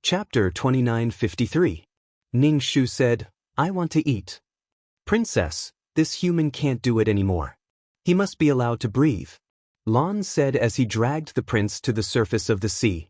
Chapter 2953. Ning Shu said, "I want to eat." "Princess, this human can't do it anymore. He must be allowed to breathe," Lan said as he dragged the prince to the surface of the sea.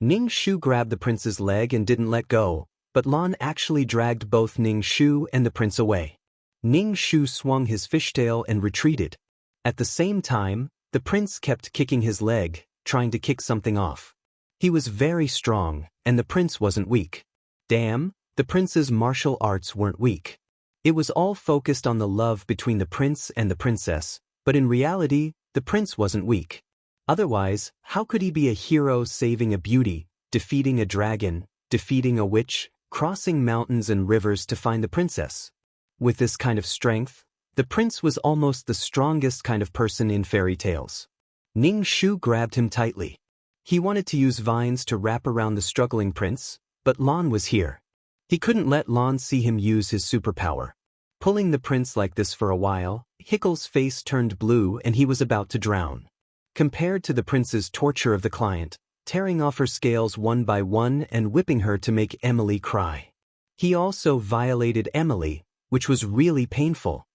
Ning Shu grabbed the prince's leg and didn't let go, but Lan actually dragged both Ning Shu and the prince away. Ning Shu swung his fishtail and retreated. At the same time, the prince kept kicking his leg, trying to kick something off. He was very strong, and the prince wasn't weak. Damn, the prince's martial arts weren't weak. It was all focused on the love between the prince and the princess, but in reality, the prince wasn't weak. Otherwise, how could he be a hero saving a beauty, defeating a dragon, defeating a witch, crossing mountains and rivers to find the princess? With this kind of strength, the prince was almost the strongest kind of person in fairy tales. Ning Shu grabbed him tightly. He wanted to use vines to wrap around the struggling prince, but Lan was here. He couldn't let Lan see him use his superpower. Pulling the prince like this for a while, Hickle's face turned blue and he was about to drown. Compared to the prince's torture of the client, tearing off her scales one by one and whipping her to make Emily cry. He also violated Emily, which was really painful.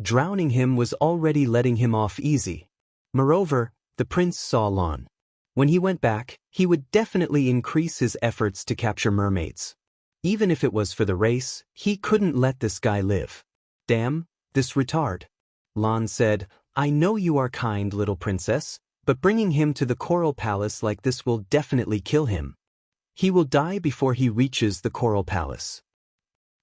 Drowning him was already letting him off easy. Moreover, the prince saw Lan. When he went back, he would definitely increase his efforts to capture mermaids. Even if it was for the race, he couldn't let this guy live. "Damn, this retard," Lan said. "I know you are kind, little princess, but bringing him to the Coral Palace like this will definitely kill him. He will die before he reaches the Coral Palace.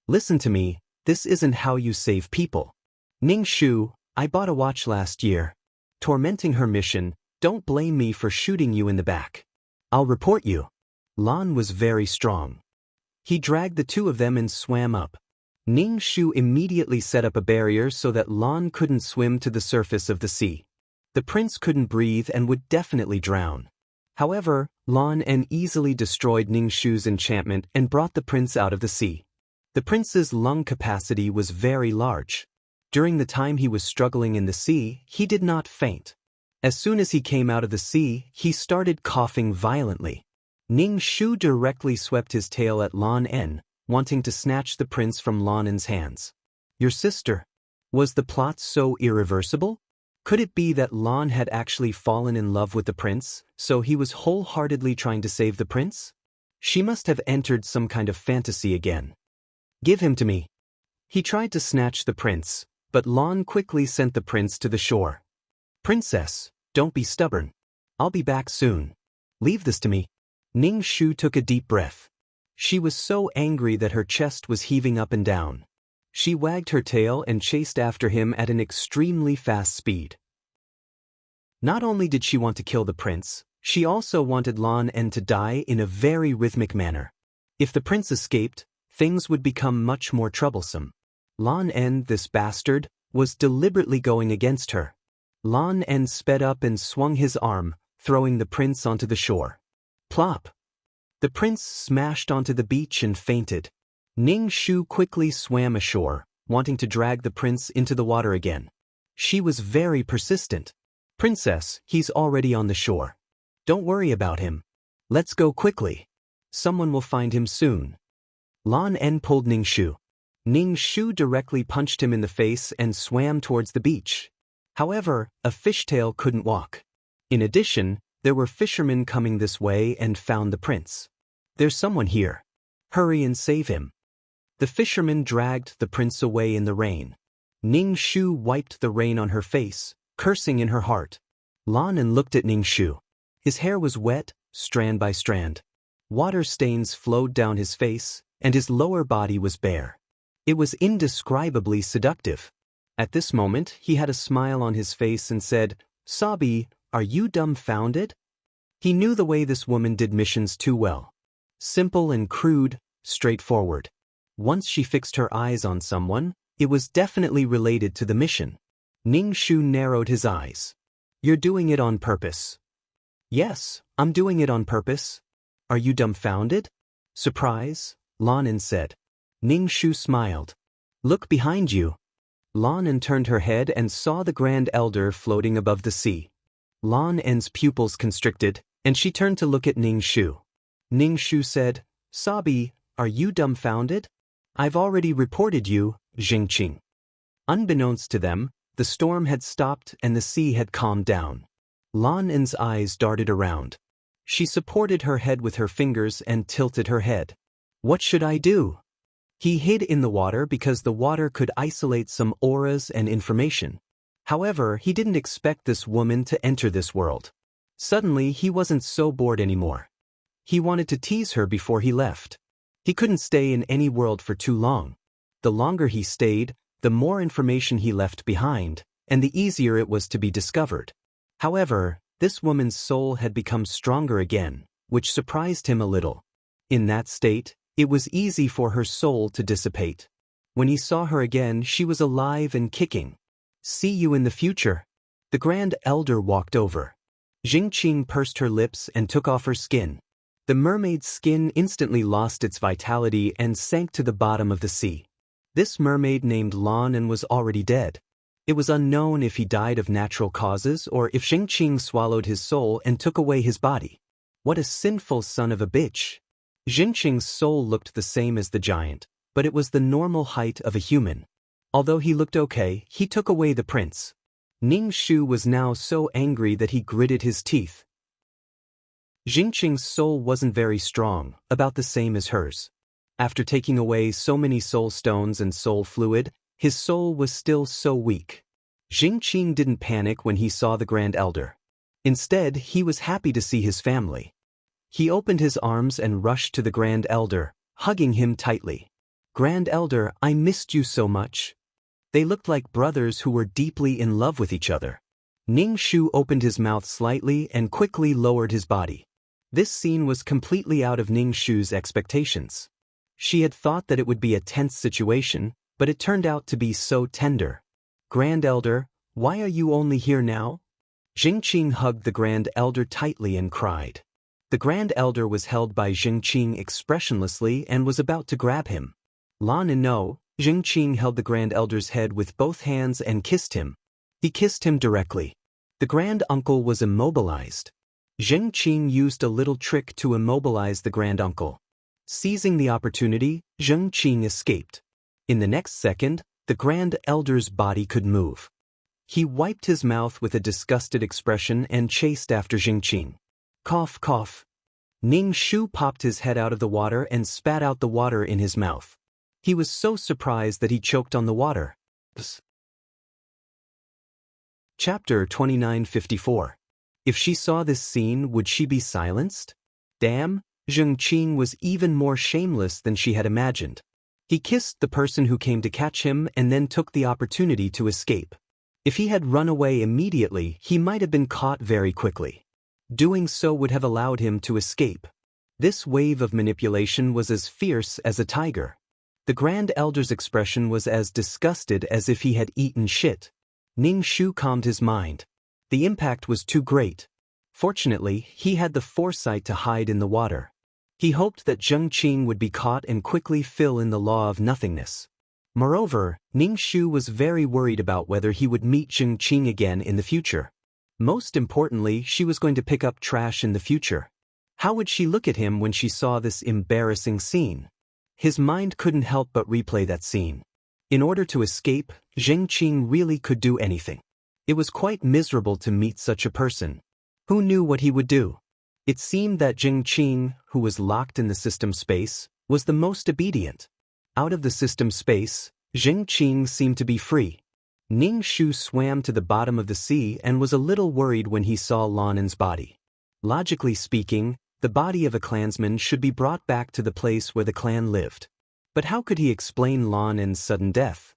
Listen to me, this isn't how you save people. Ning Shu, I bought a watch last year. Tormenting her mission, don't blame me for shooting you in the back. I'll report you." Lan was very strong. He dragged the two of them and swam up. Ning Shu immediately set up a barrier so that Lan couldn't swim to the surface of the sea. The prince couldn't breathe and would definitely drown. However, Lan easily destroyed Ning Shu's enchantment and brought the prince out of the sea. The prince's lung capacity was very large. During the time he was struggling in the sea, he did not faint. As soon as he came out of the sea, he started coughing violently. Ning Shu directly swept his tail at Lan, wanting to snatch the prince from Lan's hands. "Your sister? Was the plot so irreversible? Could it be that Lan had actually fallen in love with the prince, so he was wholeheartedly trying to save the prince? She must have entered some kind of fantasy again. Give him to me." He tried to snatch the prince, but Lan quickly sent the prince to the shore. "Princess, don't be stubborn. I'll be back soon. Leave this to me." Ning Shu took a deep breath. She was so angry that her chest was heaving up and down. She wagged her tail and chased after him at an extremely fast speed. Not only did she want to kill the prince, she also wanted Lan to die in a very rhythmic manner. If the prince escaped, things would become much more troublesome. Lan, this bastard, was deliberately going against her. Lan sped up and swung his arm, throwing the prince onto the shore. Plop! The prince smashed onto the beach and fainted. Ning Shu quickly swam ashore, wanting to drag the prince into the water again. She was very persistent. "Princess, he's already on the shore. Don't worry about him. Let's go quickly. Someone will find him soon." Lan pulled Ning Shu. Ning Shu directly punched him in the face and swam towards the beach. However, a fishtail couldn't walk. In addition, there were fishermen coming this way and found the prince. "There's someone here. Hurry and save him." The fishermen dragged the prince away in the rain. Ning Shu wiped the rain on her face, cursing in her heart. Lan looked at Ning Shu. His hair was wet, strand by strand. Water stains flowed down his face, and his lower body was bare. It was indescribably seductive. At this moment, he had a smile on his face and said, "Sabi, are you dumbfounded?" He knew the way this woman did missions too well. Simple and crude, straightforward. Once she fixed her eyes on someone, it was definitely related to the mission. Ning Shu narrowed his eyes. "You're doing it on purpose." "Yes, I'm doing it on purpose." "Are you dumbfounded?" "Surprise?" Lan said. Ning Shu smiled. "Look behind you." Lan turned her head and saw the Grand Elder floating above the sea. Lan's pupils constricted, and she turned to look at Ning Shu. Ning Shu said, Sabi, are you dumbfounded? I've already reported you, Jingqing. Unbeknownst to them, the storm had stopped and the sea had calmed down. Lan En's eyes darted around. She supported her head with her fingers and tilted her head. What should I do? He hid in the water because the water could isolate some auras and information. However, he didn't expect this woman to enter this world. Suddenly, he wasn't so bored anymore. He wanted to tease her before he left. He couldn't stay in any world for too long. The longer he stayed, the more information he left behind, and the easier it was to be discovered. However, this woman's soul had become stronger again, which surprised him a little. In that state, it was easy for her soul to dissipate. When he saw her again, she was alive and kicking. See you in the future. The Grand Elder walked over. Jingqing pursed her lips and took off her skin. The mermaid's skin instantly lost its vitality and sank to the bottom of the sea. This mermaid named Lan En was already dead. It was unknown if he died of natural causes or if Jingqing swallowed his soul and took away his body. What a sinful son of a bitch. Jingqing's soul looked the same as the giant, but it was the normal height of a human. Although he looked okay, he took away the prince. Ning Shu was now so angry that he gritted his teeth. Jingqing's soul wasn't very strong, about the same as hers. After taking away so many soul stones and soul fluid, his soul was still so weak. Jingqing didn't panic when he saw the Grand Elder. Instead, he was happy to see his family. He opened his arms and rushed to the Grand Elder, hugging him tightly. Grand Elder, I missed you so much. They looked like brothers who were deeply in love with each other. Ning Shu opened his mouth slightly and quickly lowered his body. This scene was completely out of Ning Shu's expectations. She had thought that it would be a tense situation, but it turned out to be so tender. Grand Elder, why are you only here now? Jingqing hugged the Grand Elder tightly and cried. The Grand Elder was held by Jingqing expressionlessly and was about to grab him. Lan En no, Jingqing held the Grand Elder's head with both hands and kissed him. He kissed him directly. The Grand Uncle was immobilized. Jingqing used a little trick to immobilize the Grand Uncle. Seizing the opportunity, Jingqing escaped. In the next second, the Grand Elder's body could move. He wiped his mouth with a disgusted expression and chased after Jingqing. Cough, cough. Ning Shu popped his head out of the water and spat out the water in his mouth. He was so surprised that he choked on the water. Chapter 2954. If she saw this scene, would she be silenced? Damn, Jingqing was even more shameless than she had imagined. He kissed the person who came to catch him and then took the opportunity to escape. If he had run away immediately, he might have been caught very quickly. Doing so would have allowed him to escape. This wave of manipulation was as fierce as a tiger. The Grand Elder's expression was as disgusted as if he had eaten shit. Ning Shu calmed his mind. The impact was too great. Fortunately, he had the foresight to hide in the water. He hoped that Jingqing would be caught and quickly fill in the law of nothingness. Moreover, Ning Shu was very worried about whether he would meet Jingqing again in the future. Most importantly, she was going to pick up trash in the future. How would she look at him when she saw this embarrassing scene? His mind couldn't help but replay that scene. In order to escape, Jingqing really could do anything. It was quite miserable to meet such a person. Who knew what he would do? It seemed that Jingqing, who was locked in the system space, was the most obedient. Out of the system space, Jingqing seemed to be free. Ning Shu swam to the bottom of the sea and was a little worried when he saw Lan En's body. Logically speaking, the body of a clansman should be brought back to the place where the clan lived. But how could he explain Lan En's sudden death?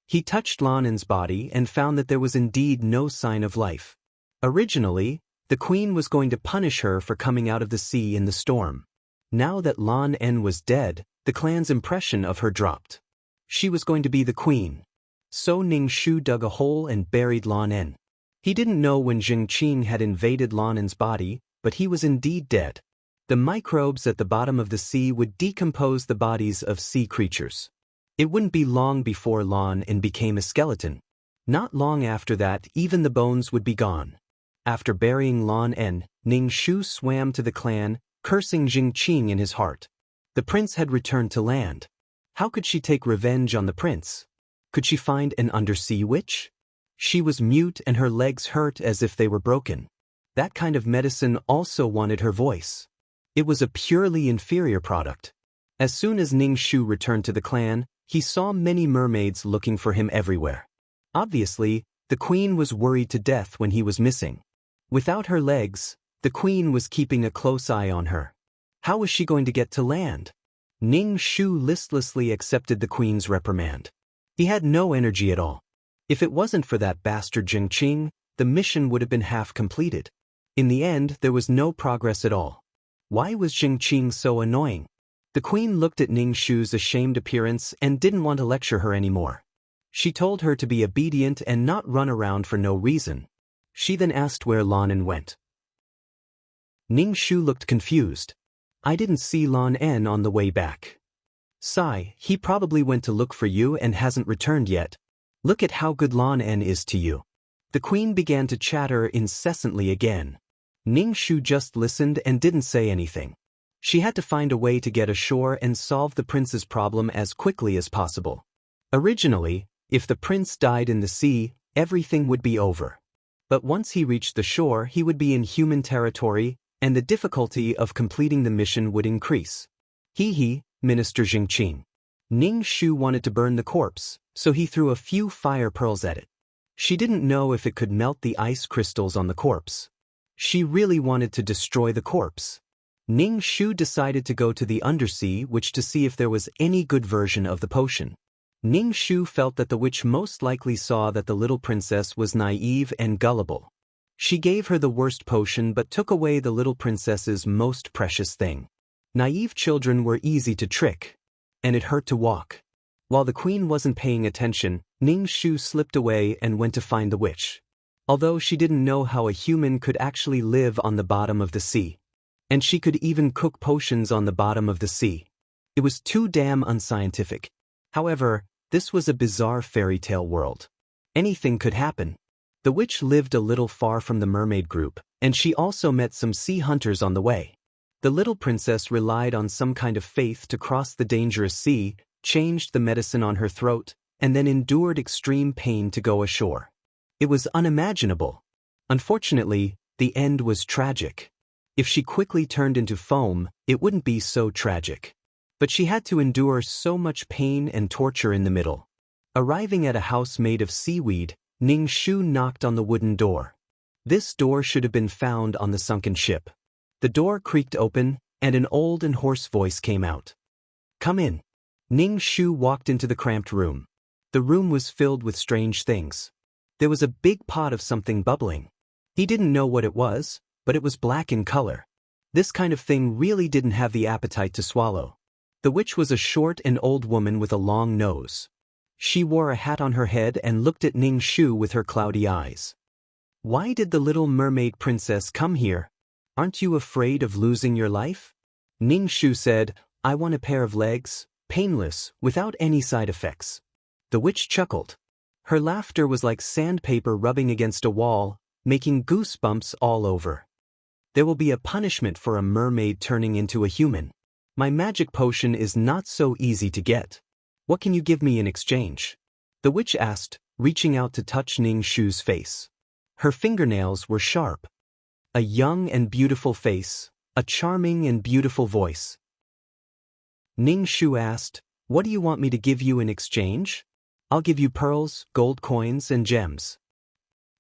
He touched Lan En's body and found that there was indeed no sign of life. Originally, the queen was going to punish her for coming out of the sea in the storm. Now that Lan En was dead, the clan's impression of her dropped. She was going to be the queen. So Ning Shu dug a hole and buried Lan En. He didn't know when Jingqing had invaded Lan En's body, but he was indeed dead. The microbes at the bottom of the sea would decompose the bodies of sea creatures. It wouldn't be long before Lan En became a skeleton. Not long after that, even the bones would be gone. After burying Lan En, Ning Shu swam to the clan, cursing Jingqing in his heart. The prince had returned to land. How could she take revenge on the prince? Could she find an undersea witch? She was mute and her legs hurt as if they were broken. That kind of medicine also wanted her voice. It was a purely inferior product. As soon as Ning Shu returned to the clan, he saw many mermaids looking for him everywhere. Obviously, the queen was worried to death when he was missing. Without her legs, the queen was keeping a close eye on her. How was she going to get to land? Ning Shu listlessly accepted the queen's reprimand. He had no energy at all. If it wasn't for that bastard Jing Qing, the mission would have been half completed. In the end, there was no progress at all. Why was Jing Qing so annoying? The queen looked at Ning Shu's ashamed appearance and didn't want to lecture her anymore. She told her to be obedient and not run around for no reason. She then asked where Lan En went. Ning Shu looked confused. I didn't see Lan En on the way back. Sigh, he probably went to look for you and hasn't returned yet. Look at how good Lan En is to you. The queen began to chatter incessantly again. Ning Shu just listened and didn't say anything. She had to find a way to get ashore and solve the prince's problem as quickly as possible. Originally, if the prince died in the sea, everything would be over. But once he reached the shore, he would be in human territory, and the difficulty of completing the mission would increase. Minister Jing Qing. Ning Shu wanted to burn the corpse, so he threw a few fire pearls at it. She didn't know if it could melt the ice crystals on the corpse. She really wanted to destroy the corpse. Ning Shu decided to go to the undersea witch to see if there was any good version of the potion. Ning Shu felt that the witch most likely saw that the little princess was naive and gullible. She gave her the worst potion but took away the little princess's most precious thing. Naive children were easy to trick, and it hurt to walk. While the queen wasn't paying attention, Ning Shu slipped away and went to find the witch. Although she didn't know how a human could actually live on the bottom of the sea. And she could even cook potions on the bottom of the sea. It was too damn unscientific. However, this was a bizarre fairy tale world. Anything could happen. The witch lived a little far from the mermaid group, and she also met some sea hunters on the way. The little princess relied on some kind of faith to cross the dangerous sea, changed the medicine on her throat, and then endured extreme pain to go ashore. It was unimaginable. Unfortunately, the end was tragic. If she quickly turned into foam, it wouldn't be so tragic. But she had to endure so much pain and torture in the middle. Arriving at a house made of seaweed, Ning Shu knocked on the wooden door. This door should have been found on the sunken ship. The door creaked open, and an old and hoarse voice came out. Come in. Ning Shu walked into the cramped room. The room was filled with strange things. There was a big pot of something bubbling. He didn't know what it was, but it was black in color. This kind of thing really didn't have the appetite to swallow. The witch was a short and old woman with a long nose. She wore a hat on her head and looked at Ning Shu with her cloudy eyes. Why did the little mermaid princess come here? Aren't you afraid of losing your life? Ning Shu said, I want a pair of legs, painless, without any side effects. The witch chuckled. Her laughter was like sandpaper rubbing against a wall, making goosebumps all over. There will be a punishment for a mermaid turning into a human. My magic potion is not so easy to get. What can you give me in exchange? The witch asked, reaching out to touch Ning Shu's face. Her fingernails were sharp. A young and beautiful face, a charming and beautiful voice. Ning Shu asked, what do you want me to give you in exchange? I'll give you pearls, gold coins, and gems.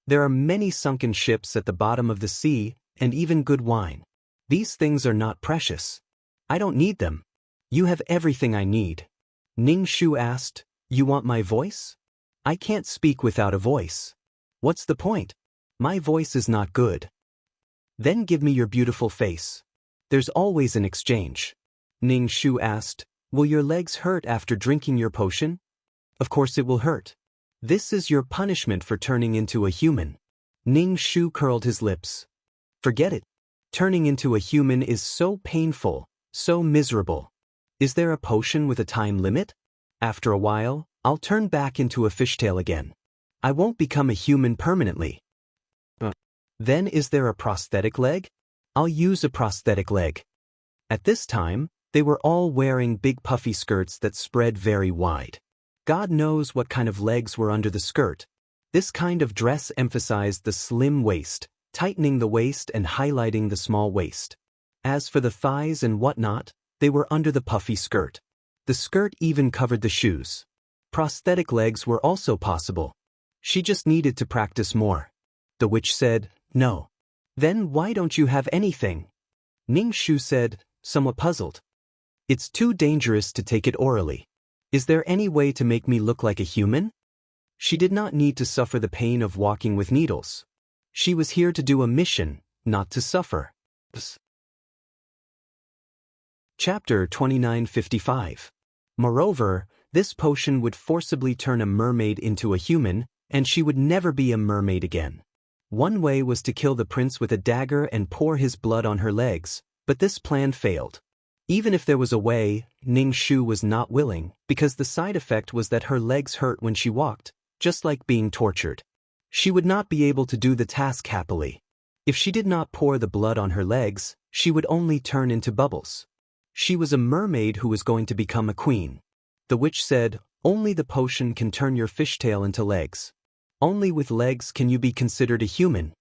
There are many sunken ships at the bottom of the sea, and even good wine. These things are not precious. I don't need them. You have everything I need. Ning Shu asked, you want my voice? I can't speak without a voice. What's the point? My voice is not good. Then give me your beautiful face. There's always an exchange. Ning Shu asked, will your legs hurt after drinking your potion? Of course it will hurt. This is your punishment for turning into a human. Ning Shu curled his lips. Forget it. Turning into a human is so painful, so miserable. Is there a potion with a time limit? After a while, I'll turn back into a fishtail again. I won't become a human permanently. Then is there a prosthetic leg? I'll use a prosthetic leg. At this time, They were all wearing big puffy skirts that spread very wide. God knows what kind of legs were under the skirt. This kind of dress emphasized the slim waist, tightening the waist and highlighting the small waist. As for the thighs and whatnot, they were under the puffy skirt. The skirt even covered the shoes. Prosthetic legs were also possible. She just needed to practice more. The witch said, "No." "Then why don't you have anything?" Ning Shu said, somewhat puzzled. "It's too dangerous to take it orally. Is there any way to make me look like a human?" She did not need to suffer the pain of walking with needles. She was here to do a mission, not to suffer. Chapter 2955. Moreover, this potion would forcibly turn a mermaid into a human, and she would never be a mermaid again. One way was to kill the prince with a dagger and pour his blood on her legs, but this plan failed. Even if there was a way, Ning Shu was not willing, because the side effect was that her legs hurt when she walked, just like being tortured. She would not be able to do the task happily. If she did not pour the blood on her legs, she would only turn into bubbles. She was a mermaid who was going to become a queen. The witch said, "Only the potion can turn your fishtail into legs. Only with legs can you be considered a human.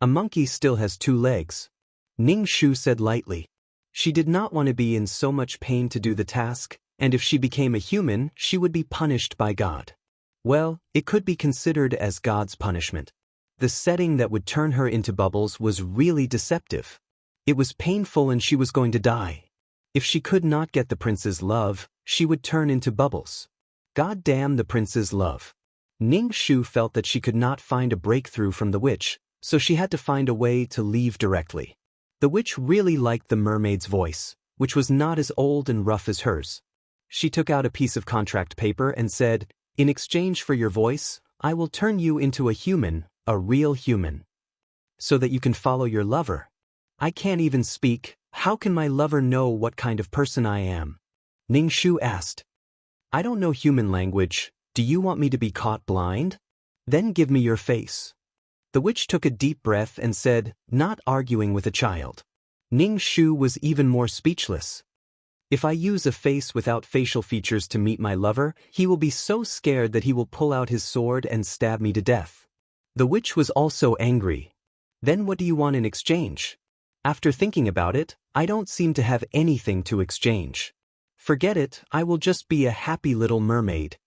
A monkey still has 2 legs." Ning Shu said lightly. She did not want to be in so much pain to do the task, and if she became a human, she would be punished by God. Well, it could be considered as God's punishment. The setting that would turn her into bubbles was really deceptive. It was painful and she was going to die. If she could not get the prince's love, she would turn into bubbles. God damn the prince's love. Ning Shu felt that she could not find a breakthrough from the witch, so she had to find a way to leave directly. The witch really liked the mermaid's voice, which was not as old and rough as hers. She took out a piece of contract paper and said, "In exchange for your voice, I will turn you into a human, a real human. So that you can follow your lover. I can't even speak, how can my lover know what kind of person I am?" Ning Shu asked. "I don't know human language, do you want me to be caught blind? Then give me your face." The witch took a deep breath and said, not arguing with a child. Ning Shu was even more speechless. "If I use a face without facial features to meet my lover, he will be so scared that he will pull out his sword and stab me to death." The witch was also angry. "Then what do you want in exchange?" "After thinking about it, I don't seem to have anything to exchange. Forget it, I will just be a happy little mermaid."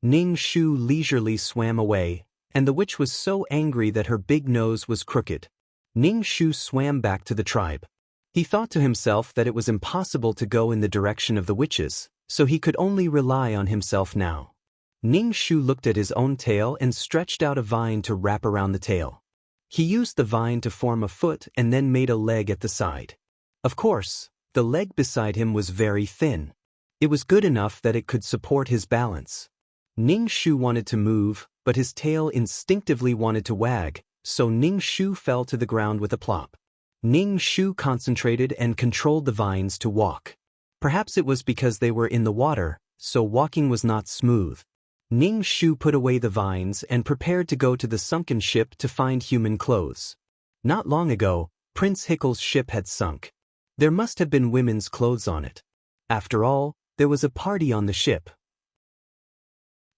Ning Shu leisurely swam away, and the witch was so angry that her big nose was crooked. Ning Shu swam back to the tribe. He thought to himself that it was impossible to go in the direction of the witches, so he could only rely on himself now. Ning Shu looked at his own tail and stretched out a vine to wrap around the tail. He used the vine to form a foot and then made a leg at the side. Of course, the leg beside him was very thin. It was good enough that it could support his balance. Ning Shu wanted to move, but his tail instinctively wanted to wag, so Ning Shu fell to the ground with a plop. Ning Shu concentrated and controlled the vines to walk. Perhaps it was because they were in the water, so walking was not smooth. Ning Shu put away the vines and prepared to go to the sunken ship to find human clothes. Not long ago, Prince Hickle's ship had sunk. There must have been women's clothes on it. After all, there was a party on the ship.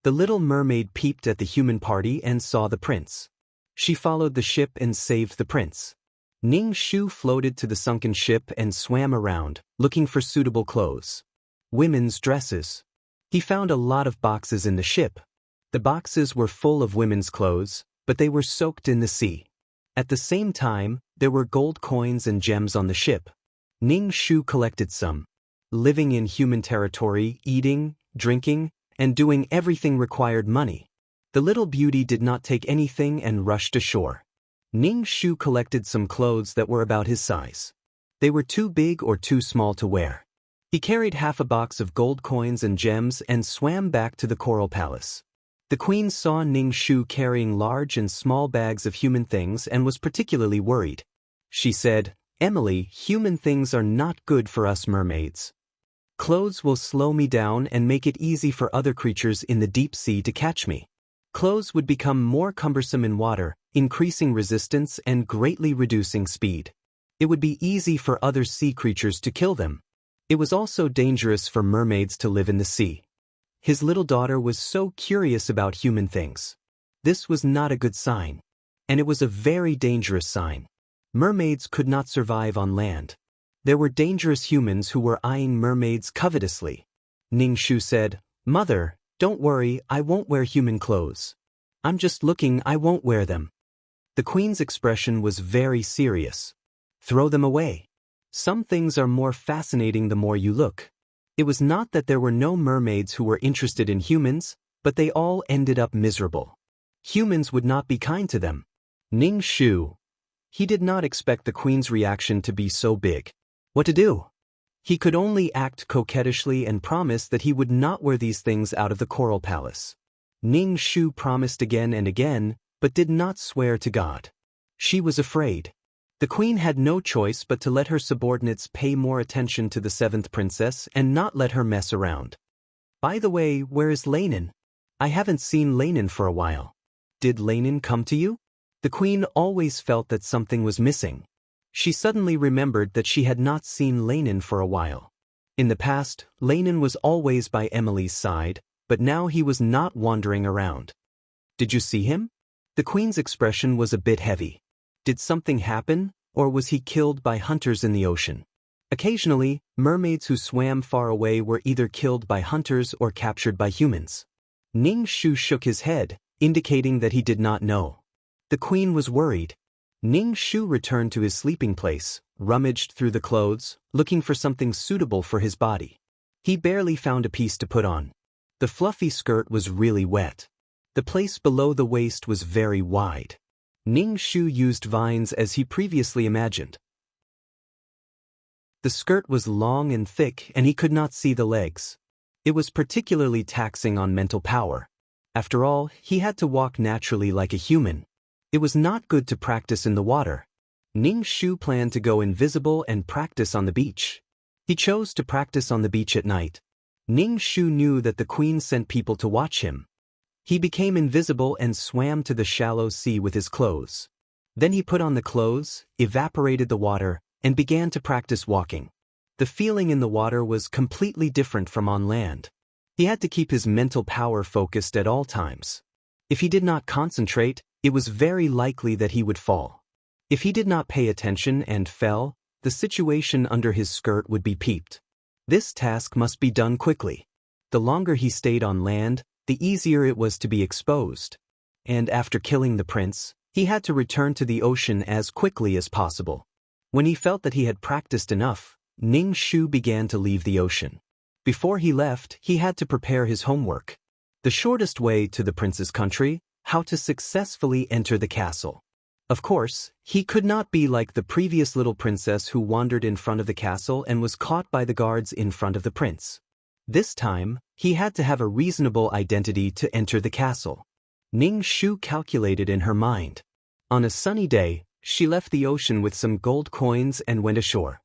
The little mermaid peeped at the human party and saw the prince. She followed the ship and saved the prince. Ning Shu floated to the sunken ship and swam around, looking for suitable clothes. Women's dresses. He found a lot of boxes in the ship. The boxes were full of women's clothes, but they were soaked in the sea. At the same time, there were gold coins and gems on the ship. Ning Shu collected some. Living in human territory, eating, drinking, and doing everything required money. The little beauty did not take anything and rushed ashore. Ning Shu collected some clothes that were about his size. They were too big or too small to wear. He carried half a box of gold coins and gems and swam back to the Coral Palace. The queen saw Ning Shu carrying large and small bags of human things and was particularly worried. She said, "Emily, human things are not good for us mermaids. Clothes will slow me down and make it easy for other creatures in the deep sea to catch me. Clothes would become more cumbersome in water, increasing resistance and greatly reducing speed. It would be easy for other sea creatures to kill them. It was also dangerous for mermaids to live in the sea. His little daughter was so curious about human things. This was not a good sign. And it was a very dangerous sign. Mermaids could not survive on land. There were dangerous humans who were eyeing mermaids covetously. Ning Shu said, "Mother, don't worry, I won't wear human clothes. I'm just looking, I won't wear them." The queen's expression was very serious. "Throw them away. Some things are more fascinating the more you look." It was not that there were no mermaids who were interested in humans, but they all ended up miserable. Humans would not be kind to them. Ning Shu. He did not expect the queen's reaction to be so big. What to do? He could only act coquettishly and promise that he would not wear these things out of the Coral Palace. Ning Shu promised again and again, but did not swear to God. She was afraid. The queen had no choice but to let her subordinates pay more attention to the seventh princess and not let her mess around. "By the way, where is Lainin? I haven't seen Lainin for a while. Did Lainin come to you?" The queen always felt that something was missing. She suddenly remembered that she had not seen Lainin for a while. In the past, Lainin was always by Emily's side, but now he was not wandering around. "Did you see him?" The queen's expression was a bit heavy. Did something happen, or was he killed by hunters in the ocean? Occasionally, mermaids who swam far away were either killed by hunters or captured by humans. Ning Shu shook his head, indicating that he did not know. The queen was worried. Ning Shu returned to his sleeping place, rummaged through the clothes, looking for something suitable for his body. He barely found a piece to put on. The fluffy skirt was really wet. The place below the waist was very wide. Ning Shu used vines as he previously imagined. The skirt was long and thick and he could not see the legs. It was particularly taxing on mental power. After all, he had to walk naturally like a human. It was not good to practice in the water. Ning Shu planned to go invisible and practice on the beach. He chose to practice on the beach at night. Ning Shu knew that the queen sent people to watch him. He became invisible and swam to the shallow sea with his clothes. Then he put on the clothes, evaporated the water, and began to practice walking. The feeling in the water was completely different from on land. He had to keep his mental power focused at all times. If he did not concentrate, it was very likely that he would fall. If he did not pay attention and fell, the situation under his skirt would be peeped. This task must be done quickly. The longer he stayed on land, the easier it was to be exposed. And after killing the prince, he had to return to the ocean as quickly as possible. When he felt that he had practiced enough, Ning Shu began to leave the ocean. Before he left, he had to prepare his homework. The shortest way to the prince's country, how to successfully enter the castle. Of course, he could not be like the previous little princess who wandered in front of the castle and was caught by the guards in front of the prince. This time, he had to have a reasonable identity to enter the castle. Ning Shu calculated in her mind. On a sunny day, she left the ocean with some gold coins and went ashore.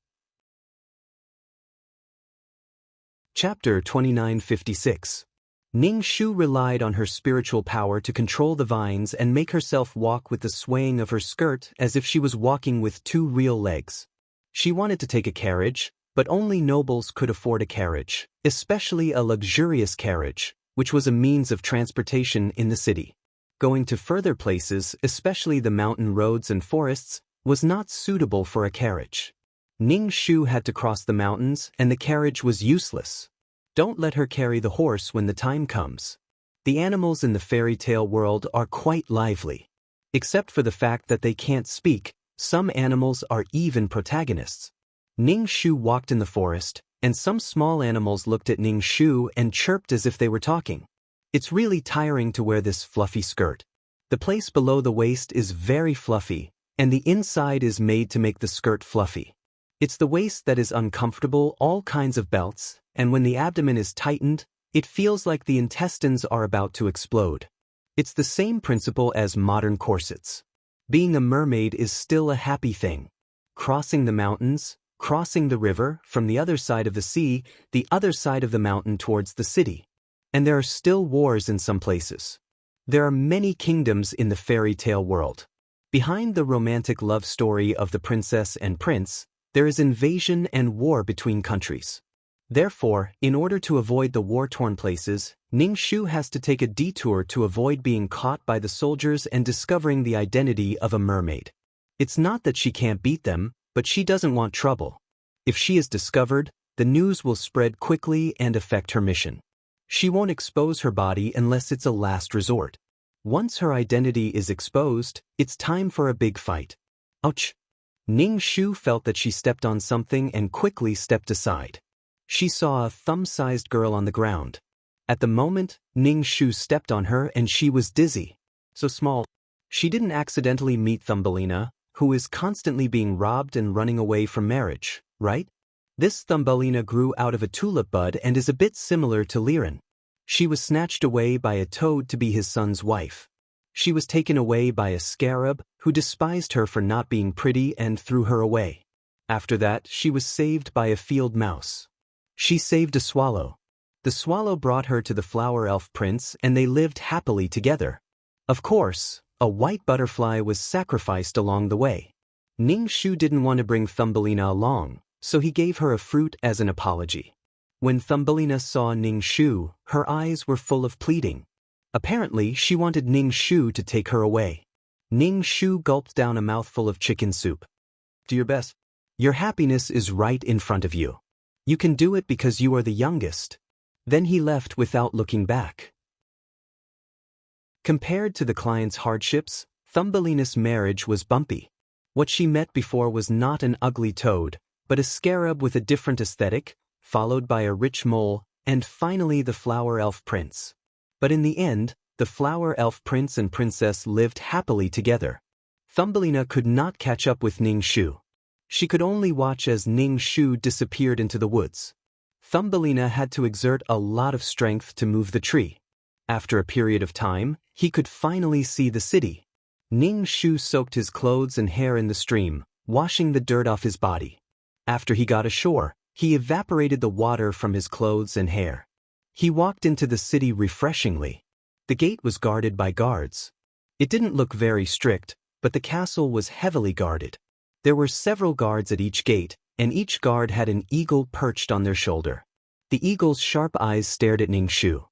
Chapter 2956. Ning Shu relied on her spiritual power to control the vines and make herself walk with the swaying of her skirt as if she was walking with two real legs. She wanted to take a carriage, but only nobles could afford a carriage, especially a luxurious carriage, which was a means of transportation in the city. Going to further places, especially the mountain roads and forests, was not suitable for a carriage. Ning Shu had to cross the mountains and the carriage was useless. Don't let her carry the horse when the time comes. The animals in the fairy tale world are quite lively. Except for the fact that they can't speak, some animals are even protagonists. Ning Shu walked in the forest, and some small animals looked at Ning Shu and chirped as if they were talking. It's really tiring to wear this fluffy skirt. The place below the waist is very fluffy, and the inside is made to make the skirt fluffy. It's the waist that is uncomfortable, all kinds of belts, and when the abdomen is tightened, it feels like the intestines are about to explode. It's the same principle as modern corsets. Being a mermaid is still a happy thing. Crossing the mountains, crossing the river from the other side of the sea, the other side of the mountain towards the city. And there are still wars in some places. There are many kingdoms in the fairy tale world. Behind the romantic love story of the princess and prince, there is invasion and war between countries. Therefore, in order to avoid the war-torn places, Ning Shu has to take a detour to avoid being caught by the soldiers and discovering the identity of a mermaid. It's not that she can't beat them, but she doesn't want trouble. If she is discovered, the news will spread quickly and affect her mission. She won't expose her body unless it's a last resort. Once her identity is exposed, it's time for a big fight. Ouch! Ning Shu felt that she stepped on something and quickly stepped aside. She saw a thumb-sized girl on the ground. At the moment, Ning Shu stepped on her and she was dizzy. So small. She didn't accidentally meet Thumbelina, who is constantly being robbed and running away from marriage, right? This Thumbelina grew out of a tulip bud and is a bit similar to Liren. She was snatched away by a toad to be his son's wife. She was taken away by a scarab, who despised her for not being pretty and threw her away. After that, she was saved by a field mouse. She saved a swallow. The swallow brought her to the flower elf prince and they lived happily together. Of course, a white butterfly was sacrificed along the way. Ning Shu didn't want to bring Thumbelina along, so he gave her a fruit as an apology. When Thumbelina saw Ning Shu, her eyes were full of pleading. Apparently, she wanted Ning Shu to take her away. Ning Shu gulped down a mouthful of chicken soup. Do your best. Your happiness is right in front of you. You can do it because you are the youngest. Then he left without looking back. Compared to the client's hardships, Thumbelina's marriage was bumpy. What she met before was not an ugly toad, but a scarab with a different aesthetic, followed by a rich mole, and finally the flower elf prince. But in the end, the flower elf prince and princess lived happily together. Thumbelina could not catch up with Ning Shu. She could only watch as Ning Shu disappeared into the woods. Thumbelina had to exert a lot of strength to move the tree. After a period of time, he could finally see the city. Ning Shu soaked his clothes and hair in the stream, washing the dirt off his body. After he got ashore, he evaporated the water from his clothes and hair. He walked into the city refreshingly. The gate was guarded by guards. It didn't look very strict, but the castle was heavily guarded. There were several guards at each gate, and each guard had an eagle perched on their shoulder. The eagle's sharp eyes stared at Ning Shu.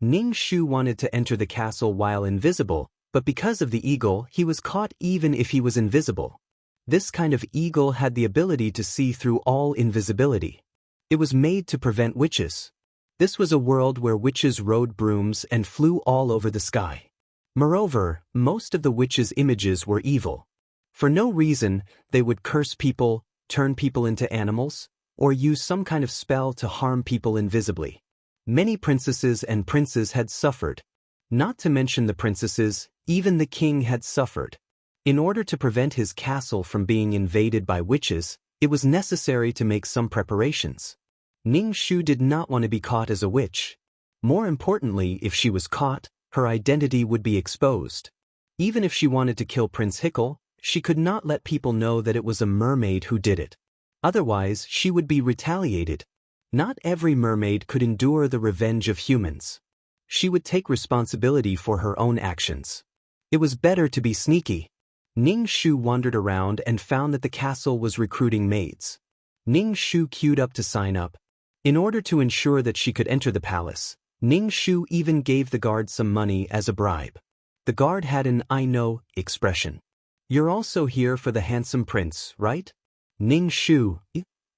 Ning Shu wanted to enter the castle while invisible, but because of the eagle, he was caught even if he was invisible. This kind of eagle had the ability to see through all invisibility. It was made to prevent witches. This was a world where witches rode brooms and flew all over the sky. Moreover, most of the witches' images were evil. For no reason, they would curse people, turn people into animals, or use some kind of spell to harm people invisibly. Many princesses and princes had suffered. Not to mention the princesses, even the king had suffered. In order to prevent his castle from being invaded by witches, it was necessary to make some preparations. Ning Shu did not want to be caught as a witch. More importantly, if she was caught, her identity would be exposed. Even if she wanted to kill Prince Hickle, she could not let people know that it was a mermaid who did it. Otherwise, she would be retaliated. Not every mermaid could endure the revenge of humans. She would take responsibility for her own actions. It was better to be sneaky. Ning Shu wandered around and found that the castle was recruiting maids. Ning Shu queued up to sign up. In order to ensure that she could enter the palace, Ning Shu even gave the guard some money as a bribe. The guard had an "I know" expression. You're also here for the handsome prince, right? Ning Shu,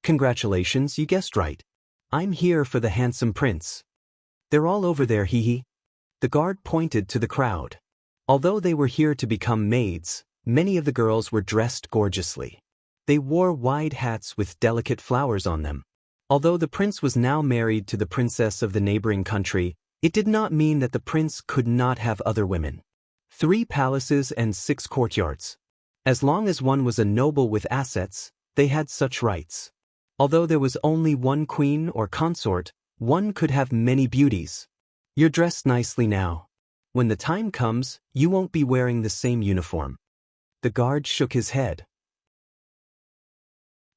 congratulations, you guessed right. I'm here for the handsome prince. They're all over there, hee. The guard pointed to the crowd. Although they were here to become maids, many of the girls were dressed gorgeously. They wore wide hats with delicate flowers on them. Although the prince was now married to the princess of the neighboring country, it did not mean that the prince could not have other women. 3 palaces and 6 courtyards. As long as one was a noble with assets, they had such rights. Although there was only one queen or consort, one could have many beauties. You're dressed nicely now. When the time comes, you won't be wearing the same uniform. The guard shook his head.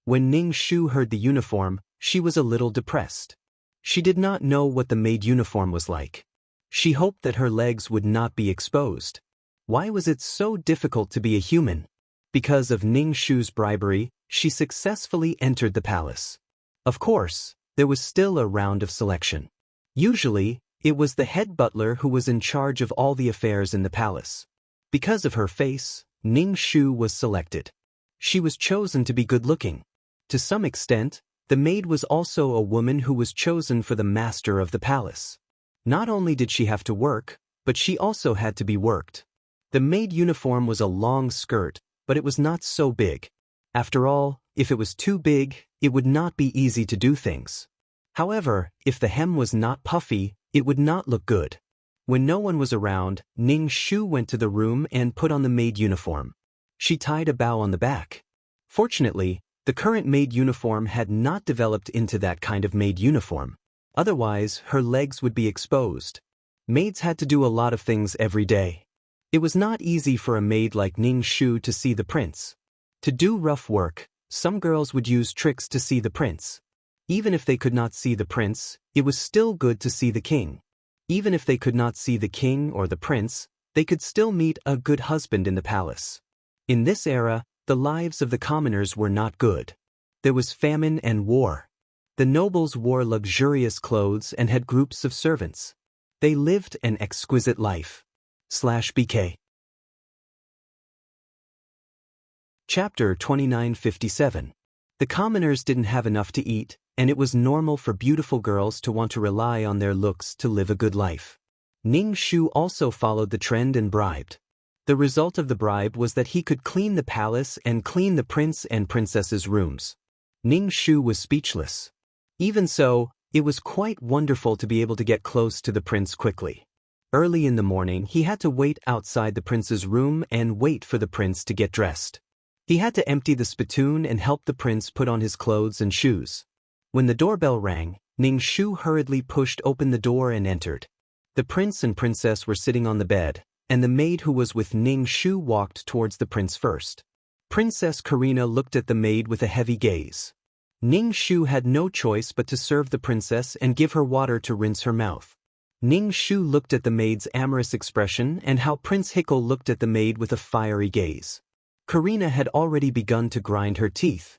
When Ning Shu heard the uniform, she was a little depressed. She did not know what the maid uniform was like. She hoped that her legs would not be exposed. Why was it so difficult to be a human? Because of Ning Shu's bribery, she successfully entered the palace. Of course, there was still a round of selection. Usually, it was the head butler who was in charge of all the affairs in the palace. Because of her face, Ning Shu was selected. She was chosen to be good-looking. To some extent, the maid was also a woman who was chosen for the master of the palace. Not only did she have to work, but she also had to be worked. The maid uniform was a long skirt, but it was not so big. After all, if it was too big, it would not be easy to do things. However, if the hem was not puffy, it would not look good. When no one was around, Ning Shu went to the room and put on the maid uniform. She tied a bow on the back. Fortunately, the current maid uniform had not developed into that kind of maid uniform. Otherwise, her legs would be exposed. Maids had to do a lot of things every day. It was not easy for a maid like Ning Shu to see the prince. To do rough work, some girls would use tricks to see the prince. Even if they could not see the prince, it was still good to see the king. Even if they could not see the king or the prince, they could still meet a good husband in the palace. In this era, the lives of the commoners were not good. There was famine and war. The nobles wore luxurious clothes and had groups of servants. They lived an exquisite life. /BK. Chapter 2957. The commoners didn't have enough to eat, and it was normal for beautiful girls to want to rely on their looks to live a good life. Ning Shu also followed the trend and bribed. The result of the bribe was that he could clean the palace and clean the prince and princess's rooms. Ning Shu was speechless. Even so, it was quite wonderful to be able to get close to the prince quickly. Early in the morning, he had to wait outside the prince's room and wait for the prince to get dressed. He had to empty the spittoon and help the prince put on his clothes and shoes. When the doorbell rang, Ning Shu hurriedly pushed open the door and entered. The prince and princess were sitting on the bed, and the maid who was with Ning Shu walked towards the prince first. Princess Karina looked at the maid with a heavy gaze. Ning Shu had no choice but to serve the princess and give her water to rinse her mouth. Ning Shu looked at the maid's amorous expression and how Prince Hickle looked at the maid with a fiery gaze. Karina had already begun to grind her teeth.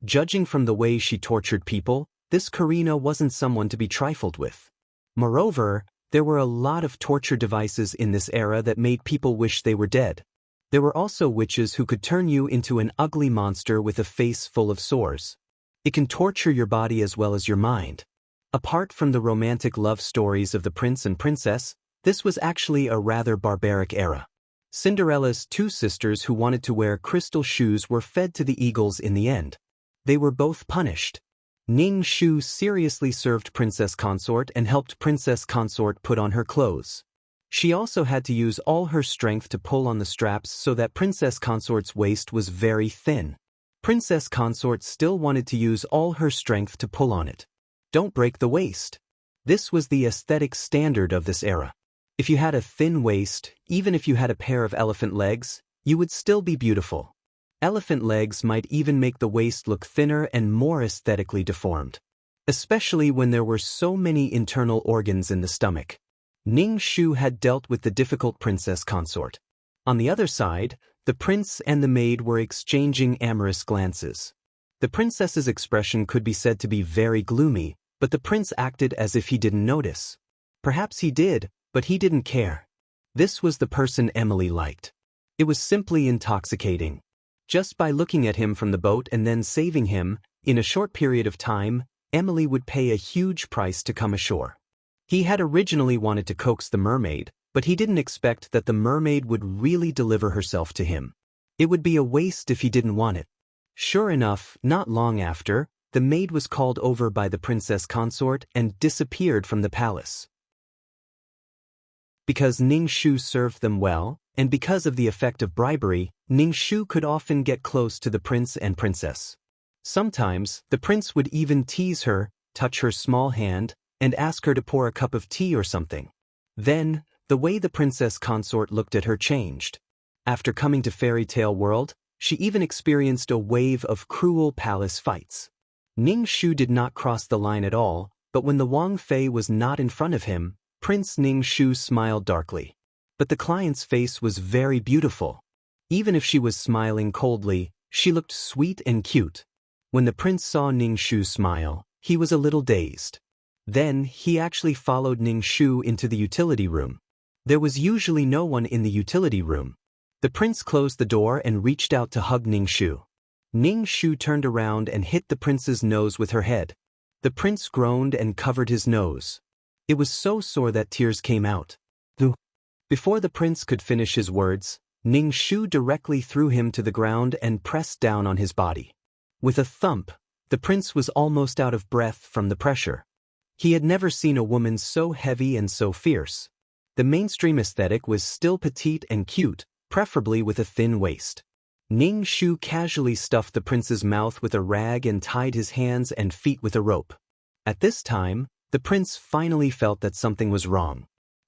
Judging from the way she tortured people, this Karina wasn't someone to be trifled with. Moreover, there were a lot of torture devices in this era that made people wish they were dead. There were also witches who could turn you into an ugly monster with a face full of sores. It can torture your body as well as your mind. Apart from the romantic love stories of the prince and princess, this was actually a rather barbaric era. Cinderella's two sisters who wanted to wear crystal shoes were fed to the eagles in the end. They were both punished. Ning Shu seriously served Princess Consort and helped Princess Consort put on her clothes. She also had to use all her strength to pull on the straps so that Princess Consort's waist was very thin. Princess Consort still wanted to use all her strength to pull on it. Don't break the waist. This was the aesthetic standard of this era. If you had a thin waist, even if you had a pair of elephant legs, you would still be beautiful. Elephant legs might even make the waist look thinner and more aesthetically deformed. Especially when there were so many internal organs in the stomach. Ning Shu had dealt with the difficult Princess Consort. On the other side, the prince and the maid were exchanging amorous glances. The princess's expression could be said to be very gloomy, but the prince acted as if he didn't notice. Perhaps he did, but he didn't care. This was the person Emily liked. It was simply intoxicating. Just by looking at him from the boat and then saving him, in a short period of time, Emily would pay a huge price to come ashore. He had originally wanted to coax the mermaid, but he didn't expect that the mermaid would really deliver herself to him. It would be a waste if he didn't want it. Sure enough, not long after, the maid was called over by the princess consort and disappeared from the palace. Because Ning Shu served them well, and because of the effect of bribery, Ning Shu could often get close to the prince and princess. Sometimes, the prince would even tease her, touch her small hand, and ask her to pour a cup of tea or something. Then, the way the princess consort looked at her changed. After coming to Fairy Tale World, she even experienced a wave of cruel palace fights. Ning Shu did not cross the line at all, but when the Wang Fei was not in front of him, Prince Ning Shu smiled darkly. But the client's face was very beautiful. Even if she was smiling coldly, she looked sweet and cute. When the prince saw Ning Shu smile, he was a little dazed. Then, he actually followed Ning Shu into the utility room. There was usually no one in the utility room. The prince closed the door and reached out to hug Ning Shu. Ning Shu turned around and hit the prince's nose with her head. The prince groaned and covered his nose. It was so sore that tears came out. Before the prince could finish his words, Ning Shu directly threw him to the ground and pressed down on his body. With a thump, the prince was almost out of breath from the pressure. He had never seen a woman so heavy and so fierce. The mainstream aesthetic was still petite and cute, preferably with a thin waist. Ning Shu casually stuffed the prince's mouth with a rag and tied his hands and feet with a rope. At this time, the prince finally felt that something was wrong.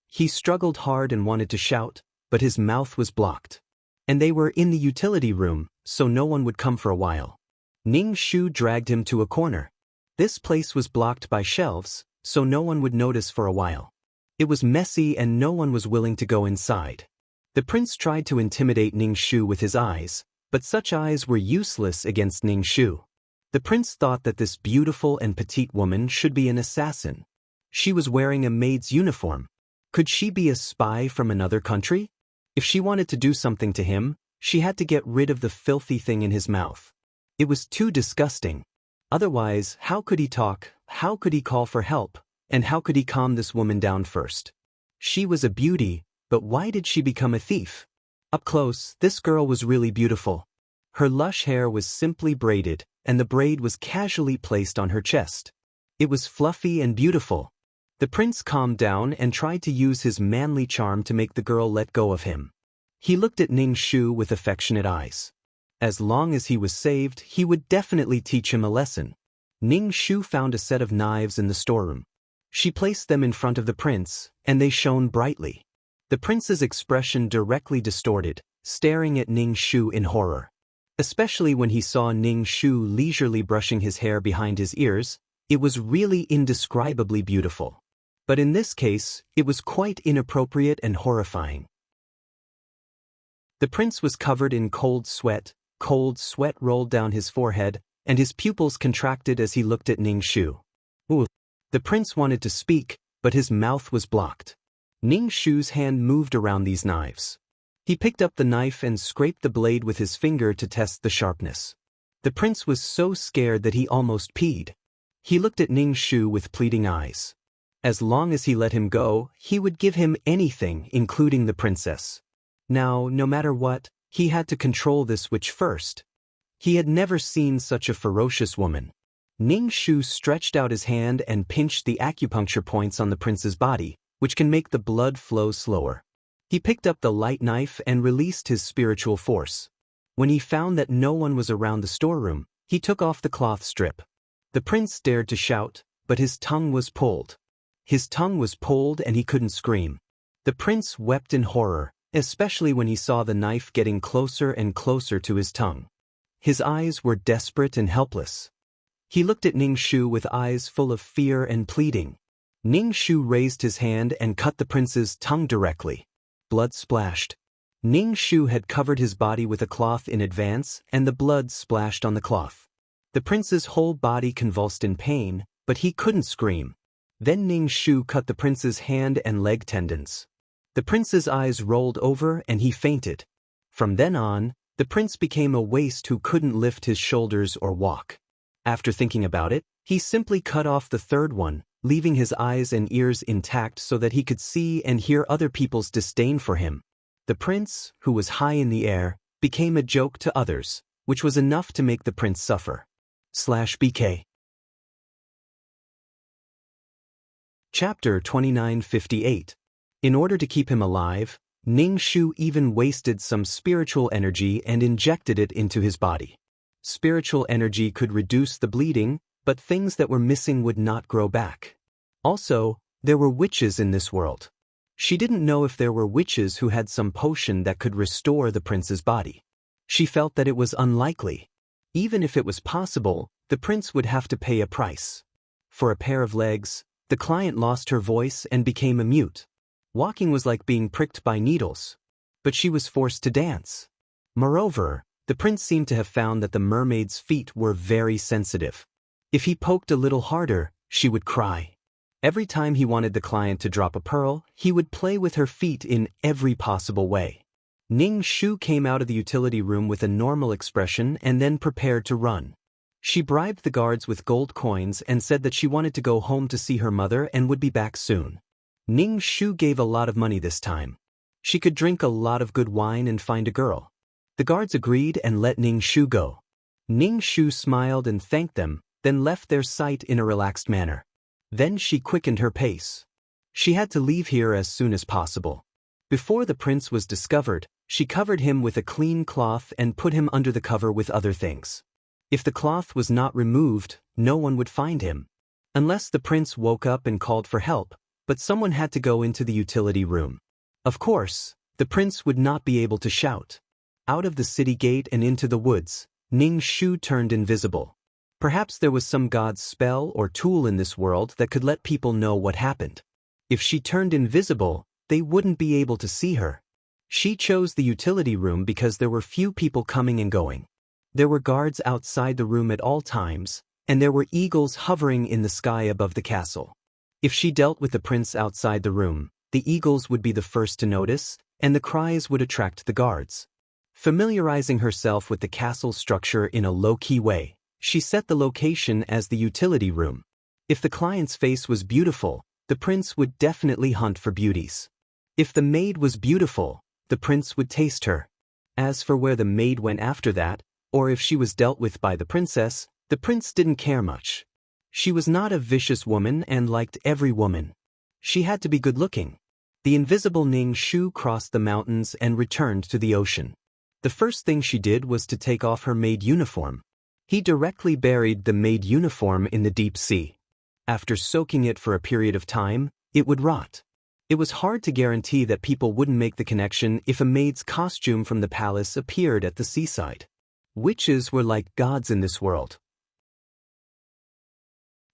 He struggled hard and wanted to shout, but his mouth was blocked. And they were in the utility room, so no one would come for a while. Ning Shu dragged him to a corner. This place was blocked by shelves, so no one would notice for a while. It was messy and no one was willing to go inside. The prince tried to intimidate Ning Shu with his eyes, but such eyes were useless against Ning Shu. The prince thought that this beautiful and petite woman should be an assassin. She was wearing a maid's uniform. Could she be a spy from another country? If she wanted to do something to him, she had to get rid of the filthy thing in his mouth. It was too disgusting. Otherwise, how could he talk, how could he call for help, and how could he calm this woman down first? She was a beauty, but why did she become a thief? Up close, this girl was really beautiful. Her lush hair was simply braided, and the braid was casually placed on her chest. It was fluffy and beautiful. The prince calmed down and tried to use his manly charm to make the girl let go of him. He looked at Ning Shu with affectionate eyes. As long as he was saved, he would definitely teach him a lesson. Ning Shu found a set of knives in the storeroom. She placed them in front of the prince, and they shone brightly. The prince's expression directly distorted, staring at Ning Shu in horror. Especially when he saw Ning Shu leisurely brushing his hair behind his ears, it was really indescribably beautiful. But in this case, it was quite inappropriate and horrifying. The prince was covered in cold sweat rolled down his forehead, and his pupils contracted as he looked at Ning Shu. The prince wanted to speak, but his mouth was blocked. Ning Shu's hand moved around these knives. He picked up the knife and scraped the blade with his finger to test the sharpness. The prince was so scared that he almost peed. He looked at Ning Shu with pleading eyes. As long as he let him go, he would give him anything, including the princess. Now, no matter what, he had to control this witch first. He had never seen such a ferocious woman. Ning Shu stretched out his hand and pinched the acupuncture points on the prince's body, which can make the blood flow slower. He picked up the light knife and released his spiritual force. When he found that no one was around the storeroom, he took off the cloth strip. The prince dared to shout, but his tongue was pulled. His tongue was pulled and he couldn't scream. The prince wept in horror, especially when he saw the knife getting closer and closer to his tongue. His eyes were desperate and helpless. He looked at Ning Shu with eyes full of fear and pleading. Ning Shu raised his hand and cut the prince's tongue directly. Blood splashed. Ning Shu had covered his body with a cloth in advance, and the blood splashed on the cloth. The prince's whole body convulsed in pain, but he couldn't scream. Then Ning Shu cut the prince's hand and leg tendons. The prince's eyes rolled over and he fainted. From then on, the prince became a waste who couldn't lift his shoulders or walk. After thinking about it, he simply cut off the third one, leaving his eyes and ears intact so that he could see and hear other people's disdain for him. The prince, who was high in the air, became a joke to others, which was enough to make the prince suffer. /BK Chapter 2958. In order to keep him alive, Ning Shu even wasted some spiritual energy and injected it into his body. Spiritual energy could reduce the bleeding, but things that were missing would not grow back. Also, there were witches in this world. She didn't know if there were witches who had some potion that could restore the prince's body. She felt that it was unlikely. Even if it was possible, the prince would have to pay a price. For a pair of legs, the client lost her voice and became a mute. Walking was like being pricked by needles. But she was forced to dance. Moreover, the prince seemed to have found that the mermaid's feet were very sensitive. If he poked a little harder, she would cry. Every time he wanted the client to drop a pearl, he would play with her feet in every possible way. Ning Shu came out of the utility room with a normal expression and then prepared to run. She bribed the guards with gold coins and said that she wanted to go home to see her mother and would be back soon. Ning Shu gave a lot of money this time. She could drink a lot of good wine and find a girl. The guards agreed and let Ning Shu go. Ning Shu smiled and thanked them, then left their sight in a relaxed manner. Then she quickened her pace. She had to leave here as soon as possible. Before the prince was discovered, she covered him with a clean cloth and put him under the cover with other things. If the cloth was not removed, no one would find him. Unless the prince woke up and called for help, but someone had to go into the utility room. Of course, the prince would not be able to shout. Out of the city gate and into the woods, Ning Shu turned invisible. Perhaps there was some god's spell or tool in this world that could let people know what happened. If she turned invisible, they wouldn't be able to see her. She chose the utility room because there were few people coming and going. There were guards outside the room at all times, and there were eagles hovering in the sky above the castle. If she dealt with the prince outside the room, the eagles would be the first to notice, and the cries would attract the guards. Familiarizing herself with the castle structure in a low-key way, she set the location as the utility room. If the client's face was beautiful, the prince would definitely hunt for beauties. If the maid was beautiful, the prince would taste her. As for where the maid went after that, or if she was dealt with by the princess, the prince didn't care much. She was not a vicious woman and liked every woman. She had to be good-looking. The invisible Ning Shu crossed the mountains and returned to the ocean. The first thing she did was to take off her maid uniform. He directly buried the maid uniform in the deep sea. After soaking it for a period of time, it would rot. It was hard to guarantee that people wouldn't make the connection if a maid's costume from the palace appeared at the seaside. Witches were like gods in this world.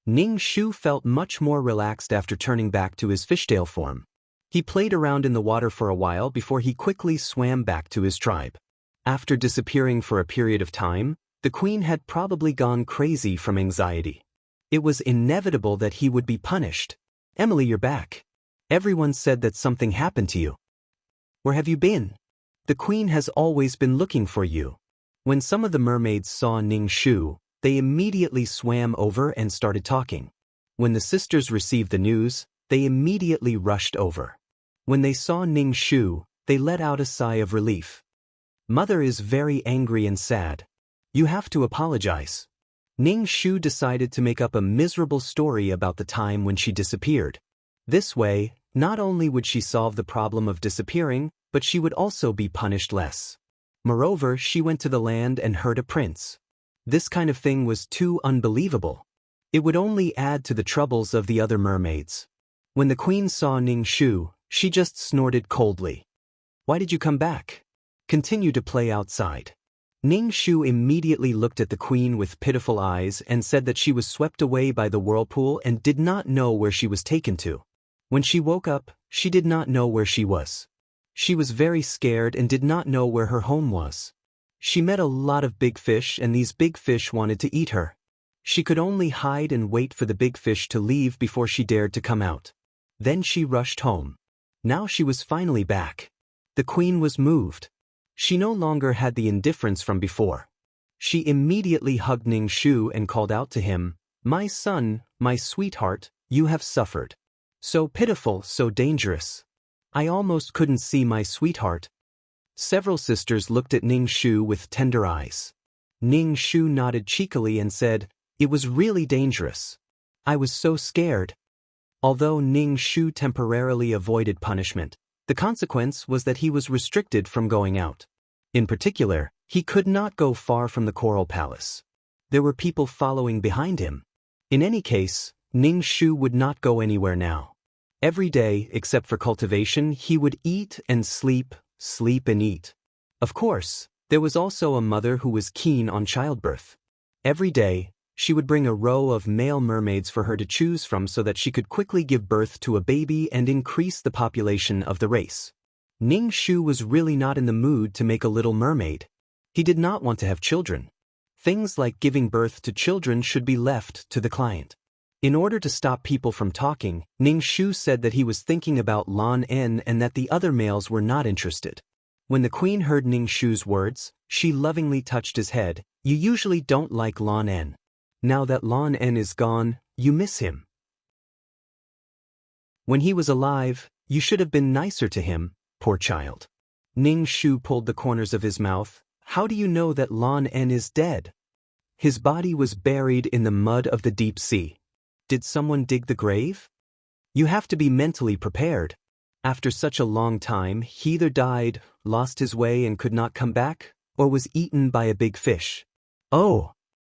Ning Shu felt much more relaxed after turning back to his fishtail form. He played around in the water for a while before he quickly swam back to his tribe. After disappearing for a period of time, the queen had probably gone crazy from anxiety. It was inevitable that he would be punished. "Emily, you're back. Everyone said that something happened to you. Where have you been? The queen has always been looking for you." When some of the mermaids saw Ning Shu, they immediately swam over and started talking. When the sisters received the news, they immediately rushed over. When they saw Ning Shu, they let out a sigh of relief. "Mother is very angry and sad. You have to apologize." Ning Shu decided to make up a miserable story about the time when she disappeared. This way, not only would she solve the problem of disappearing, but she would also be punished less. Moreover, she went to the land and heard a prince. This kind of thing was too unbelievable. It would only add to the troubles of the other mermaids. When the queen saw Ning Shu, she just snorted coldly. "Why did you come back? Continue to play outside." Ning Shu immediately looked at the queen with pitiful eyes and said that she was swept away by the whirlpool and did not know where she was taken to. When she woke up, she did not know where she was. She was very scared and did not know where her home was. She met a lot of big fish and these big fish wanted to eat her. She could only hide and wait for the big fish to leave before she dared to come out. Then she rushed home. Now she was finally back. The queen was moved. She no longer had the indifference from before. She immediately hugged Ning Shu and called out to him, "My son, my sweetheart, you have suffered. So pitiful, so dangerous. I almost couldn't see my sweetheart." Several sisters looked at Ning Shu with tender eyes. Ning Shu nodded cheekily and said, "It was really dangerous. I was so scared." Although Ning Shu temporarily avoided punishment, the consequence was that he was restricted from going out. In particular, he could not go far from the Coral Palace. There were people following behind him. In any case, Ning Shu would not go anywhere now. Every day, except for cultivation, he would eat and sleep, sleep and eat. Of course, there was also a mother who was keen on childbirth. Every day, she would bring a row of male mermaids for her to choose from so that she could quickly give birth to a baby and increase the population of the race. Ning Shu was really not in the mood to make a little mermaid. He did not want to have children. Things like giving birth to children should be left to the client. In order to stop people from talking, Ning Shu said that he was thinking about Lan En and that the other males were not interested. When the queen heard Ning Shu's words, she lovingly touched his head. You usually don't like Lan En. Now that Lan En is gone, you miss him. When he was alive, you should have been nicer to him, poor child. Ning Shu pulled the corners of his mouth. How do you know that Lan En is dead? His body was buried in the mud of the deep sea. Did someone dig the grave? You have to be mentally prepared. After such a long time, he either died, lost his way and could not come back, or was eaten by a big fish. Oh!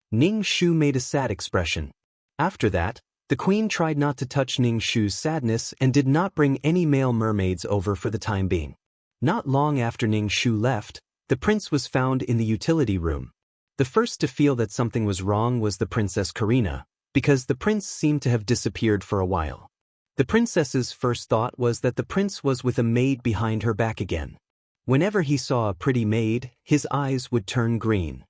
Ning Shu made a sad expression. After that, the queen tried not to touch Ning Shu's sadness and did not bring any male mermaids over for the time being. Not long after Ning Shu left, the prince was found in the utility room. The first to feel that something was wrong was the Princess Karina, because the prince seemed to have disappeared for a while. The princess's first thought was that the prince was with a maid behind her back again. Whenever he saw a pretty maid, his eyes would turn green.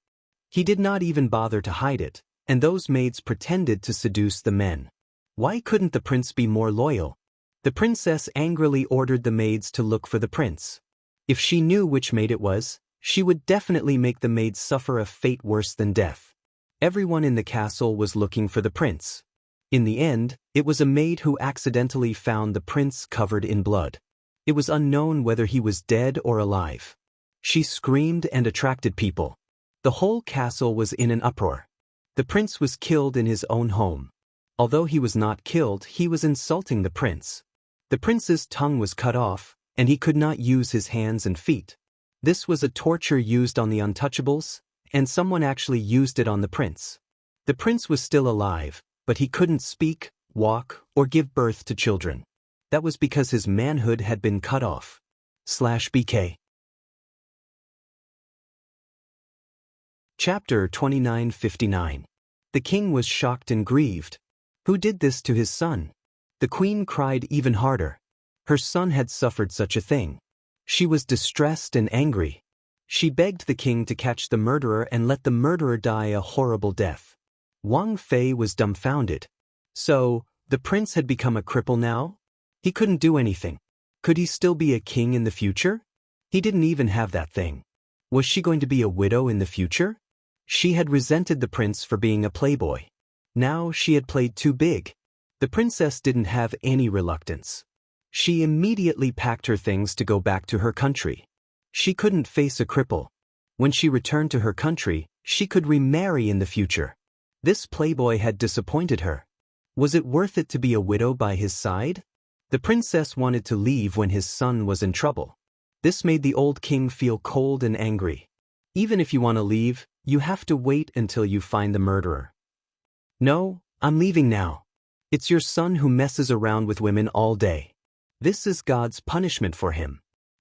He did not even bother to hide it, and those maids pretended to seduce the men. Why couldn't the prince be more loyal? The princess angrily ordered the maids to look for the prince. If she knew which maid it was, she would definitely make the maids suffer a fate worse than death. Everyone in the castle was looking for the prince. In the end, it was a maid who accidentally found the prince covered in blood. It was unknown whether he was dead or alive. She screamed and attracted people. The whole castle was in an uproar. The prince was killed in his own home. Although he was not killed, he was insulting the prince. The prince's tongue was cut off, and he could not use his hands and feet. This was a torture used on the untouchables, and someone actually used it on the prince. The prince was still alive, but he couldn't speak, walk, or give birth to children. That was because his manhood had been cut off. /BK. Chapter 2959. The king was shocked and grieved. Who did this to his son? The queen cried even harder. Her son had suffered such a thing. She was distressed and angry. She begged the king to catch the murderer and let the murderer die a horrible death. Wang Fei was dumbfounded. So, the prince had become a cripple now? He couldn't do anything. Could he still be a king in the future? He didn't even have that thing. Was she going to be a widow in the future? She had resented the prince for being a playboy. Now she had played too big. The princess didn't have any reluctance. She immediately packed her things to go back to her country. She couldn't face a cripple. When she returned to her country, she could remarry in the future. This playboy had disappointed her. Was it worth it to be a widow by his side? The princess wanted to leave when his son was in trouble. This made the old king feel cold and angry. Even if you want to leave, you have to wait until you find the murderer. No, I'm leaving now. It's your son who messes around with women all day. This is God's punishment for him.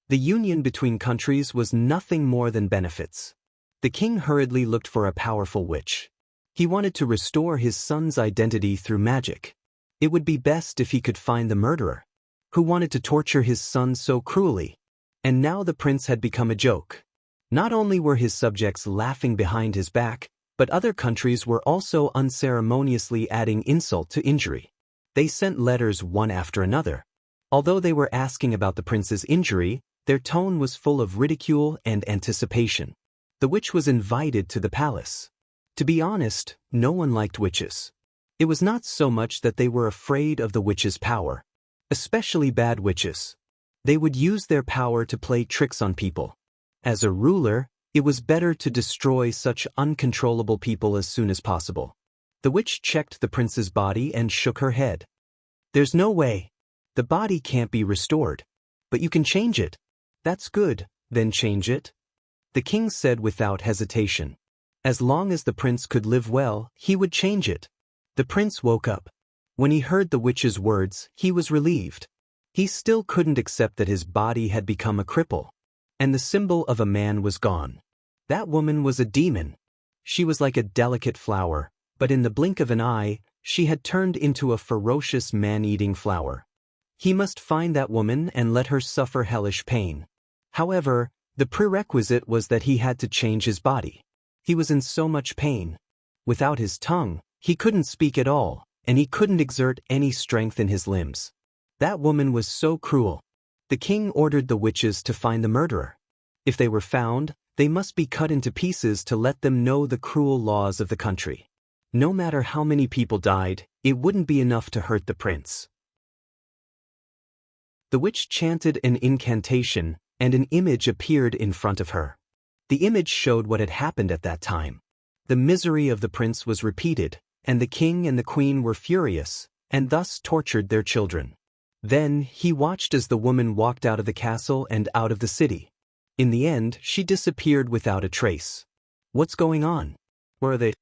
The union between countries was nothing more than benefits. The king hurriedly looked for a powerful witch. He wanted to restore his son's identity through magic. It would be best if he could find the murderer, who wanted to torture his son so cruelly. And now the prince had become a joke. Not only were his subjects laughing behind his back, but other countries were also unceremoniously adding insult to injury. They sent letters one after another. Although they were asking about the prince's injury, their tone was full of ridicule and anticipation. The witch was invited to the palace. To be honest, no one liked witches. It was not so much that they were afraid of the witch's power. Especially bad witches. They would use their power to play tricks on people. As a ruler, it was better to destroy such uncontrollable people as soon as possible. The witch checked the prince's body and shook her head. There's no way. The body can't be restored. But you can change it. That's good, then change it. The king said without hesitation. As long as the prince could live well, he would change it. The prince woke up. When he heard the witch's words, he was relieved. He still couldn't accept that his body had become a cripple. And the symbol of a man was gone. That woman was a demon. She was like a delicate flower, but in the blink of an eye, she had turned into a ferocious man-eating flower. He must find that woman and let her suffer hellish pain. However, the prerequisite was that he had to change his body. He was in so much pain. Without his tongue, he couldn't speak at all, and he couldn't exert any strength in his limbs. That woman was so cruel. The king ordered the witches to find the murderer. If they were found, they must be cut into pieces to let them know the cruel laws of the country. No matter how many people died, it wouldn't be enough to hurt the prince. The witch chanted an incantation, and an image appeared in front of her. The image showed what had happened at that time. The misery of the prince was repeated, and the king and the queen were furious, and thus tortured their children. Then he watched as the woman walked out of the castle and out of the city. In the end, she disappeared without a trace. What's going on? Where are they?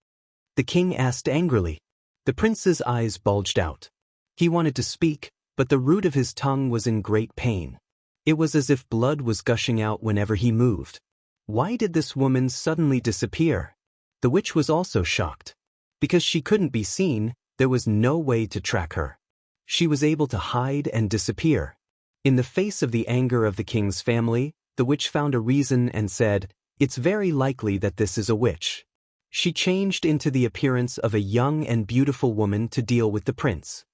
The king asked angrily. The prince's eyes bulged out. He wanted to speak, but the root of his tongue was in great pain. It was as if blood was gushing out whenever he moved. Why did this woman suddenly disappear? The witch was also shocked. Because she couldn't be seen, there was no way to track her. She was able to hide and disappear. In the face of the anger of the king's family, the witch found a reason and said, "It's very likely that this is a witch." She changed into the appearance of a young and beautiful woman to deal with the prince.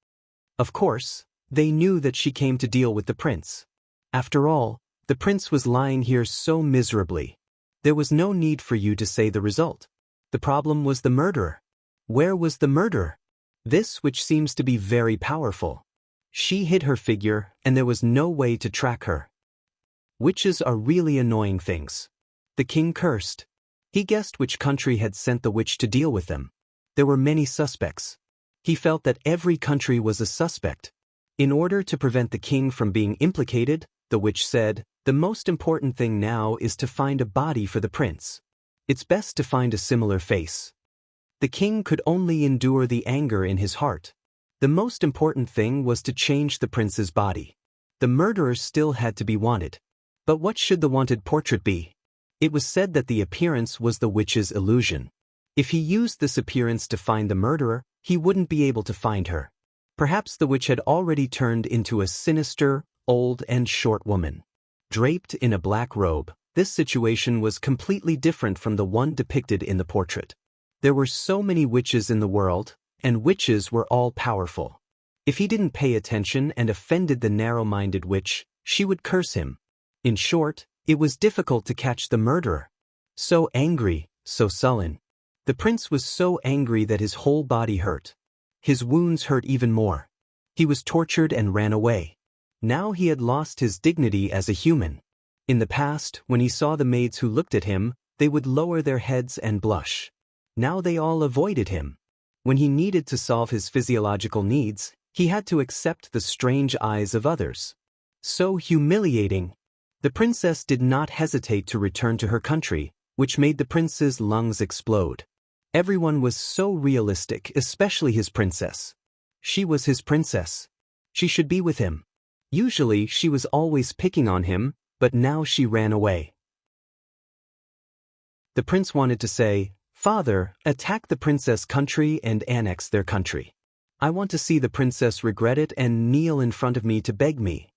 Of course, they knew that she came to deal with the prince. After all, the prince was lying here so miserably. There was no need for you to say the result. The problem was the murderer. Where was the murderer? This witch seems to be very powerful. She hid her figure, and there was no way to track her. Witches are really annoying things. The king cursed. He guessed which country had sent the witch to deal with them. There were many suspects. He felt that every country was a suspect. In order to prevent the king from being implicated, the witch said, "The most important thing now is to find a body for the prince. It's best to find a similar face." The king could only endure the anger in his heart. The most important thing was to change the prince's body. The murderer still had to be wanted. But what should the wanted portrait be? It was said that the appearance was the witch's illusion. If he used this appearance to find the murderer, he wouldn't be able to find her. Perhaps the witch had already turned into a sinister, old and short woman. Draped in a black robe, this situation was completely different from the one depicted in the portrait. There were so many witches in the world, and witches were all powerful. If he didn't pay attention and offended the narrow-minded witch, she would curse him. In short, it was difficult to catch the murderer. So angry, so sullen. The prince was so angry that his whole body hurt. His wounds hurt even more. He was tortured and ran away. Now he had lost his dignity as a human. In the past, when he saw the maids who looked at him, they would lower their heads and blush. Now they all avoided him. When he needed to solve his physiological needs, he had to accept the strange eyes of others. So humiliating. The princess did not hesitate to return to her country, which made the prince's lungs explode. Everyone was so realistic, especially his princess. She was his princess. She should be with him. Usually she was always picking on him, but now she ran away. The prince wanted to say, "Father, attack the princess' country and annex their country. I want to see the princess regret it and kneel in front of me to beg me."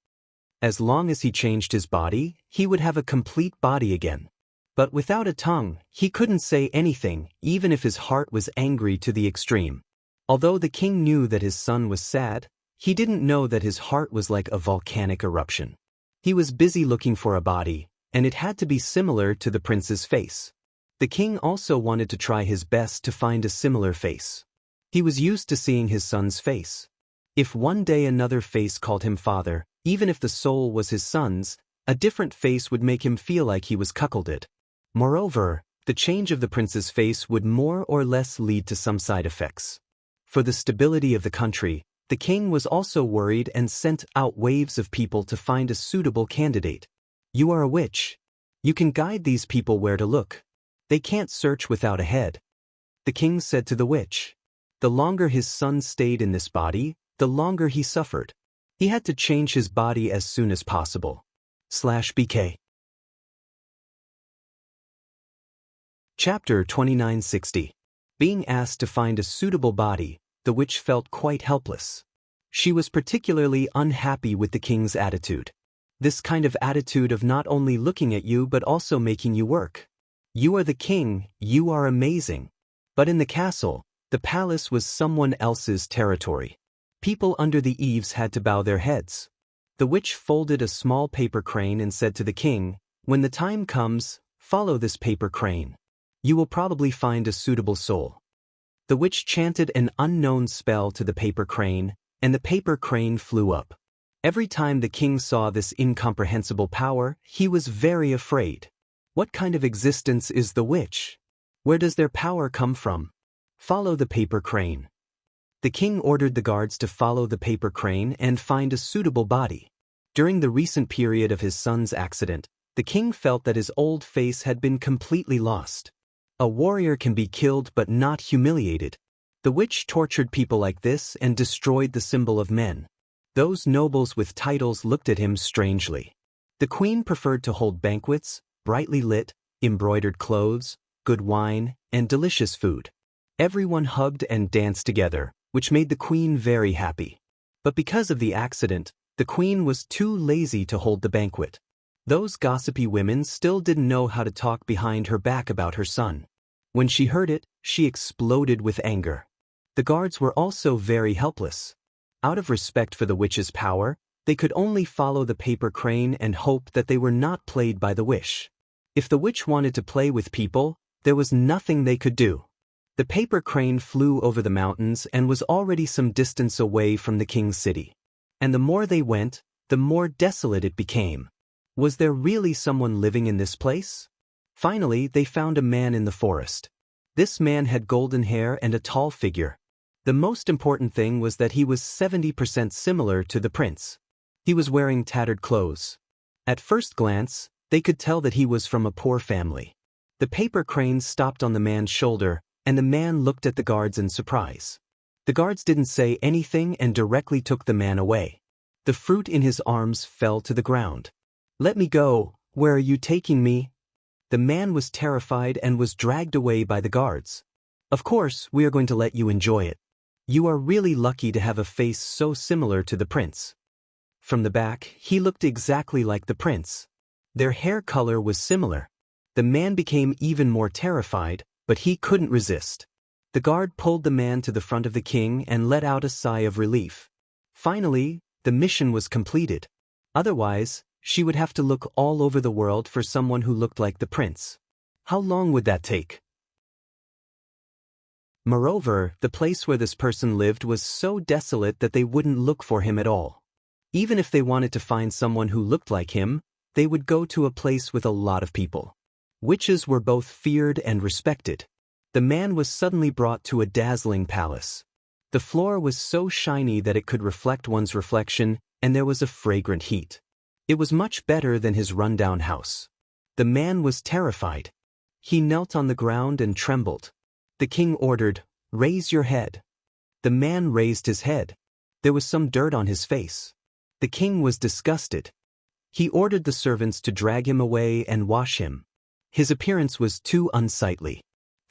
As long as he changed his body, he would have a complete body again. But without a tongue, he couldn't say anything, even if his heart was angry to the extreme. Although the king knew that his son was sad, he didn't know that his heart was like a volcanic eruption. He was busy looking for a body, and it had to be similar to the prince's face. The king also wanted to try his best to find a similar face. He was used to seeing his son's face. If one day another face called him father, even if the soul was his son's, a different face would make him feel like he was cuckolded. Moreover, the change of the prince's face would more or less lead to some side effects. For the stability of the country, the king was also worried and sent out waves of people to find a suitable candidate. "You are a witch. You can guide these people where to look. They can't search without a head." The king said to the witch. The longer his son stayed in this body, the longer he suffered. He had to change his body as soon as possible. /BK. Chapter 2960. Being asked to find a suitable body, the witch felt quite helpless. She was particularly unhappy with the king's attitude. This kind of attitude of not only looking at you but also making you work. You are the king, you are amazing. But in the castle, the palace was someone else's territory. People under the eaves had to bow their heads. The witch folded a small paper crane and said to the king, "When the time comes, follow this paper crane. You will probably find a suitable soul." The witch chanted an unknown spell to the paper crane, and the paper crane flew up. Every time the king saw this incomprehensible power, he was very afraid. What kind of existence is the witch? Where does their power come from? Follow the paper crane. The king ordered the guards to follow the paper crane and find a suitable body. During the recent period of his son's accident, the king felt that his old face had been completely lost. A warrior can be killed but not humiliated. The witch tortured people like this and destroyed the symbol of men. Those nobles with titles looked at him strangely. The queen preferred to hold banquets, brightly lit, embroidered clothes, good wine, and delicious food. Everyone hugged and danced together, which made the queen very happy. But because of the accident, the queen was too lazy to hold the banquet. Those gossipy women still didn't know how to talk behind her back about her son. When she heard it, she exploded with anger. The guards were also very helpless. Out of respect for the witch's power, they could only follow the paper crane and hope that they were not played by the witch. If the witch wanted to play with people, there was nothing they could do. The paper crane flew over the mountains and was already some distance away from the king's city. And the more they went, the more desolate it became. Was there really someone living in this place? Finally, they found a man in the forest. This man had golden hair and a tall figure. The most important thing was that he was 70% similar to the prince. He was wearing tattered clothes. At first glance, they could tell that he was from a poor family. The paper crane stopped on the man's shoulder, and the man looked at the guards in surprise. The guards didn't say anything and directly took the man away. The fruit in his arms fell to the ground. "Let me go, where are you taking me?" The man was terrified and was dragged away by the guards. "Of course, we are going to let you enjoy it. You are really lucky to have a face so similar to the prince." From the back, he looked exactly like the prince. Their hair color was similar. The man became even more terrified, but he couldn't resist. The guard pulled the man to the front of the king and let out a sigh of relief. Finally, the mission was completed. Otherwise, she would have to look all over the world for someone who looked like the prince. How long would that take? Moreover, the place where this person lived was so desolate that they wouldn't look for him at all. Even if they wanted to find someone who looked like him, they would go to a place with a lot of people. Witches were both feared and respected. The man was suddenly brought to a dazzling palace. The floor was so shiny that it could reflect one's reflection, and there was a fragrant heat. It was much better than his rundown house. The man was terrified. He knelt on the ground and trembled. The king ordered, "Raise your head." The man raised his head. There was some dirt on his face. The king was disgusted. He ordered the servants to drag him away and wash him. His appearance was too unsightly.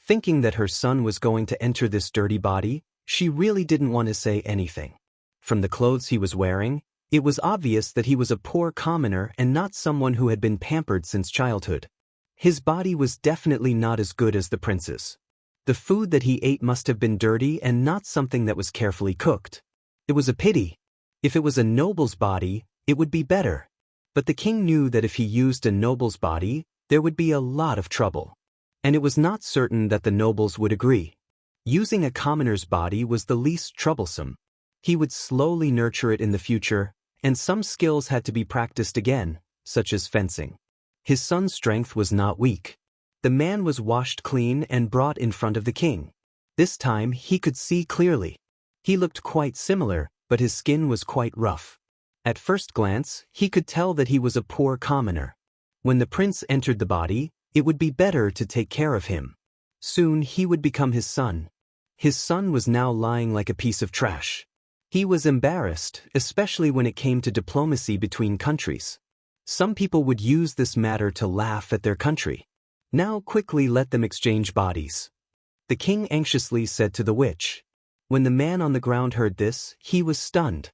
Thinking that her son was going to enter this dirty body, she really didn't want to say anything. From the clothes he was wearing, it was obvious that he was a poor commoner and not someone who had been pampered since childhood. His body was definitely not as good as the prince's. The food that he ate must have been dirty and not something that was carefully cooked. It was a pity. If it was a noble's body, it would be better. But the king knew that if he used a noble's body, there would be a lot of trouble. And it was not certain that the nobles would agree. Using a commoner's body was the least troublesome. He would slowly nurture it in the future, and some skills had to be practiced again, such as fencing. His son's strength was not weak. The man was washed clean and brought in front of the king. This time he could see clearly. He looked quite similar, but his skin was quite rough. At first glance, he could tell that he was a poor commoner. When the prince entered the body, it would be better to take care of him. Soon he would become his son. His son was now lying like a piece of trash. He was embarrassed, especially when it came to diplomacy between countries. Some people would use this matter to laugh at their country. Now quickly let them exchange bodies. The king anxiously said to the witch. When the man on the ground heard this, he was stunned.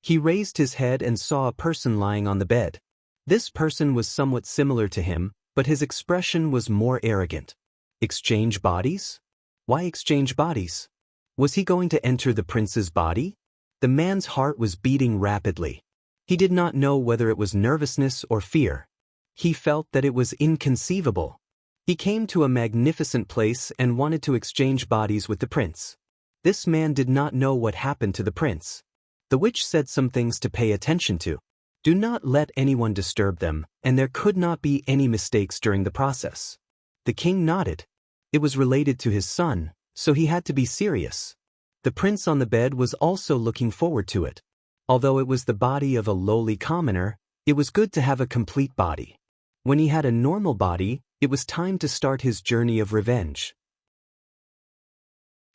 He raised his head and saw a person lying on the bed. This person was somewhat similar to him, but his expression was more arrogant. Exchange bodies? Why exchange bodies? Was he going to enter the prince's body? The man's heart was beating rapidly. He did not know whether it was nervousness or fear. He felt that it was inconceivable. He came to a magnificent place and wanted to exchange bodies with the prince. This man did not know what happened to the prince. The witch said some things to pay attention to. Do not let anyone disturb them, and there could not be any mistakes during the process. The king nodded. It was related to his son, so he had to be serious. The prince on the bed was also looking forward to it. Although it was the body of a lowly commoner, it was good to have a complete body. When he had a normal body, it was time to start his journey of revenge.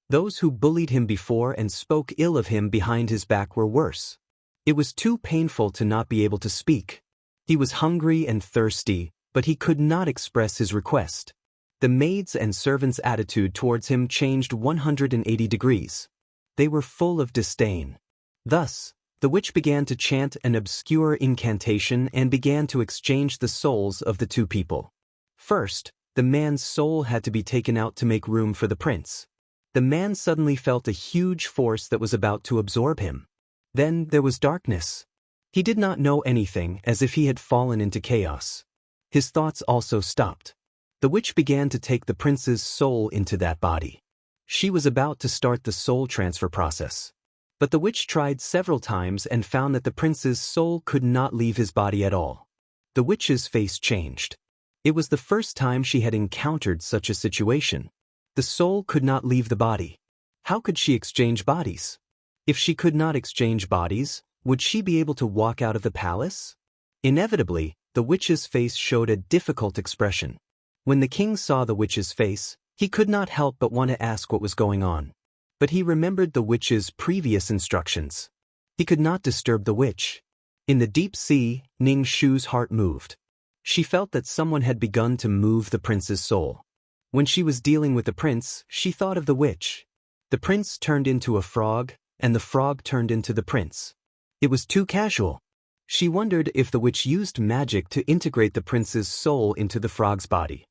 Those who bullied him before and spoke ill of him behind his back were worse. It was too painful to not be able to speak. He was hungry and thirsty, but he could not express his request. The maids' and servants' attitude towards him changed 180 degrees. They were full of disdain. Thus, the witch began to chant an obscure incantation and began to exchange the souls of the two people. First, the man's soul had to be taken out to make room for the prince. The man suddenly felt a huge force that was about to absorb him. Then there was darkness. He did not know anything, as if he had fallen into chaos. His thoughts also stopped. The witch began to take the prince's soul into that body. She was about to start the soul transfer process. But the witch tried several times and found that the prince's soul could not leave his body at all. The witch's face changed. It was the first time she had encountered such a situation. The soul could not leave the body. How could she exchange bodies? If she could not exchange bodies, would she be able to walk out of the palace? Inevitably, the witch's face showed a difficult expression. When the king saw the witch's face, he could not help but want to ask what was going on. But he remembered the witch's previous instructions. He could not disturb the witch. In the deep sea, Ning Shu's heart moved. She felt that someone had begun to move the prince's soul. When she was dealing with the prince, she thought of the witch. The prince turned into a frog, and the frog turned into the prince. It was too casual. She wondered if the witch used magic to integrate the prince's soul into the frog's body.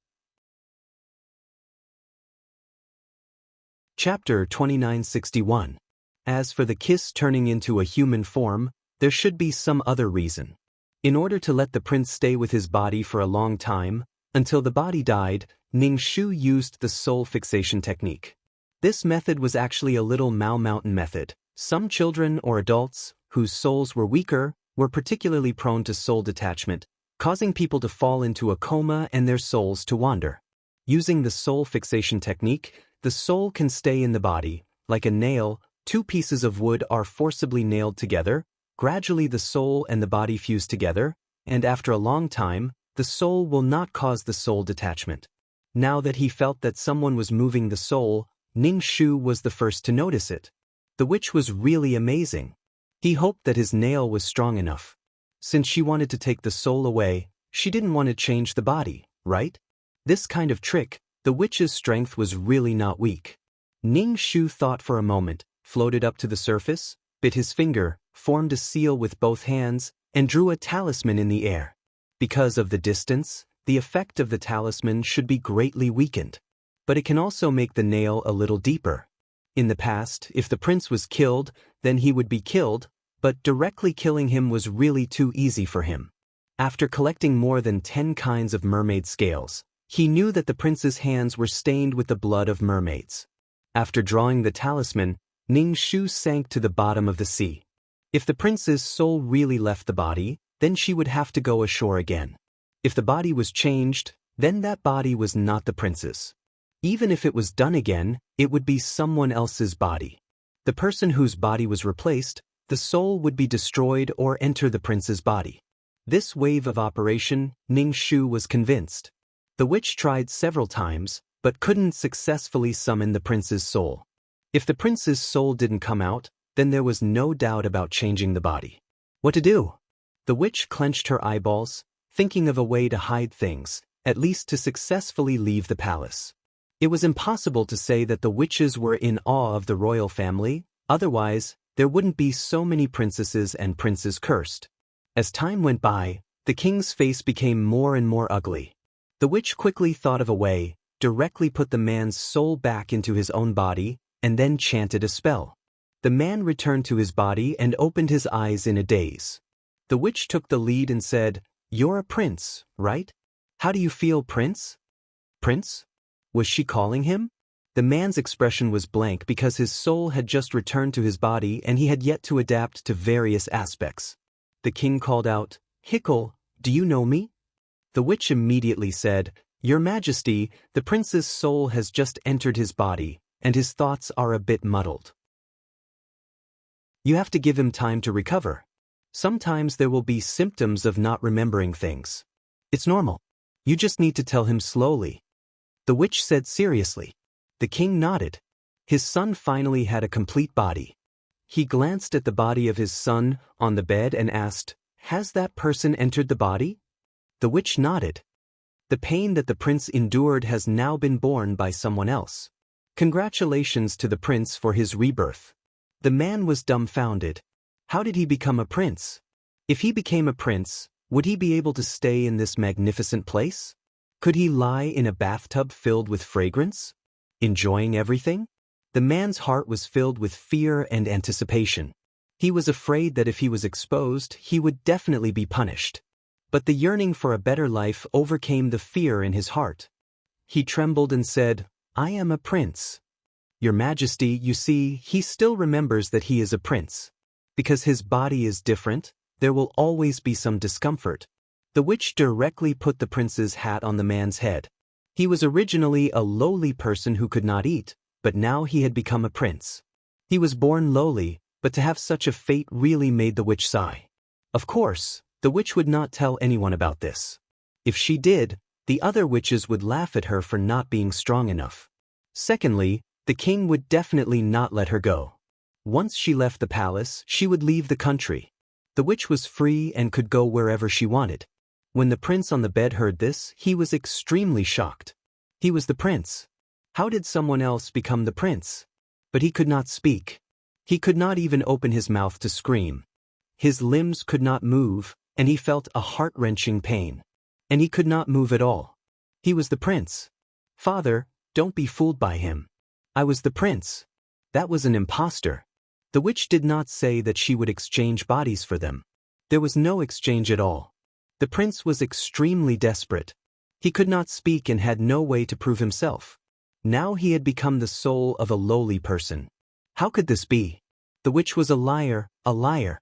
Chapter 2961. As for the kiss turning into a human form, there should be some other reason. In order to let the prince stay with his body for a long time, until the body died, Ning Shu used the soul fixation technique. This method was actually a little Mao Mountain method. Some children or adults, whose souls were weaker, were particularly prone to soul detachment, causing people to fall into a coma and their souls to wander. Using the soul fixation technique, the soul can stay in the body. Like a nail, two pieces of wood are forcibly nailed together. Gradually the soul and the body fuse together, and after a long time, the soul will not cause the soul detachment. Now that he felt that someone was moving the soul, Ning Shu was the first to notice it. The witch was really amazing. He hoped that his nail was strong enough. Since she wanted to take the soul away, she didn't want to change the body, right? This kind of trick, the witch's strength was really not weak. Ning Shu thought for a moment, floated up to the surface, bit his finger, formed a seal with both hands, and drew a talisman in the air. Because of the distance, the effect of the talisman should be greatly weakened. But it can also make the nail a little deeper. In the past, if the prince was killed, then he would be killed, but directly killing him was really too easy for him. After collecting more than 10 kinds of mermaid scales, he knew that the prince's hands were stained with the blood of mermaids. After drawing the talisman, Ning Shu sank to the bottom of the sea. If the prince's soul really left the body, then she would have to go ashore again. If the body was changed, then that body was not the prince's. Even if it was done again, it would be someone else's body. The person whose body was replaced, the soul would be destroyed or enter the prince's body. This wave of operation, Ning Shu was convinced. The witch tried several times, but couldn't successfully summon the prince's soul. If the prince's soul didn't come out, then there was no doubt about changing the body. What to do? The witch clenched her eyeballs, thinking of a way to hide things, at least to successfully leave the palace. It was impossible to say that the witches were in awe of the royal family, otherwise, there wouldn't be so many princesses and princes cursed. As time went by, the king's face became more and more ugly. The witch quickly thought of a way, directly put the man's soul back into his own body, and then chanted a spell. The man returned to his body and opened his eyes in a daze. The witch took the lead and said, "You're a prince, right? How do you feel, prince?" Prince? Was she calling him? The man's expression was blank because his soul had just returned to his body and he had yet to adapt to various aspects. The king called out, "Hickle, do you know me?" The witch immediately said, "Your Majesty, the prince's soul has just entered his body, and his thoughts are a bit muddled. You have to give him time to recover. Sometimes there will be symptoms of not remembering things. It's normal. You just need to tell him slowly." The witch said seriously. The king nodded. His son finally had a complete body. He glanced at the body of his son on the bed and asked, "Has that person entered the body?" The witch nodded. "The pain that the prince endured has now been borne by someone else. Congratulations to the prince for his rebirth." The man was dumbfounded. How did he become a prince? If he became a prince, would he be able to stay in this magnificent place? Could he lie in a bathtub filled with fragrance, enjoying everything? The man's heart was filled with fear and anticipation. He was afraid that if he was exposed, he would definitely be punished. But the yearning for a better life overcame the fear in his heart. He trembled and said, "I am a prince." "Your Majesty, you see, he still remembers that he is a prince. Because his body is different, there will always be some discomfort." The witch directly put the prince's hat on the man's head. He was originally a lowly person who could not eat, but now he had become a prince. He was born lowly, but to have such a fate really made the witch sigh. Of course, the witch would not tell anyone about this. If she did, the other witches would laugh at her for not being strong enough. Secondly, the king would definitely not let her go. Once she left the palace, she would leave the country. The witch was free and could go wherever she wanted. When the prince on the bed heard this, he was extremely shocked. He was the prince. How did someone else become the prince? But he could not speak. He could not even open his mouth to scream. His limbs could not move, and he felt a heart-wrenching pain. And he could not move at all. He was the prince. "Father, don't be fooled by him. I was the prince. That was an impostor." The witch did not say that she would exchange bodies for them. There was no exchange at all. The prince was extremely desperate. He could not speak and had no way to prove himself. Now he had become the soul of a lowly person. How could this be? The witch was a liar, a liar.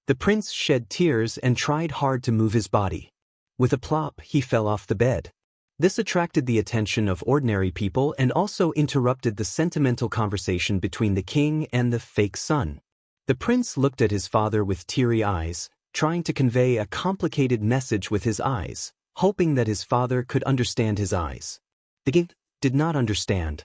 The prince shed tears and tried hard to move his body. With a plop, he fell off the bed. This attracted the attention of ordinary people and also interrupted the sentimental conversation between the king and the fake son. The prince looked at his father with teary eyes, trying to convey a complicated message with his eyes, hoping that his father could understand his eyes. The king did not understand.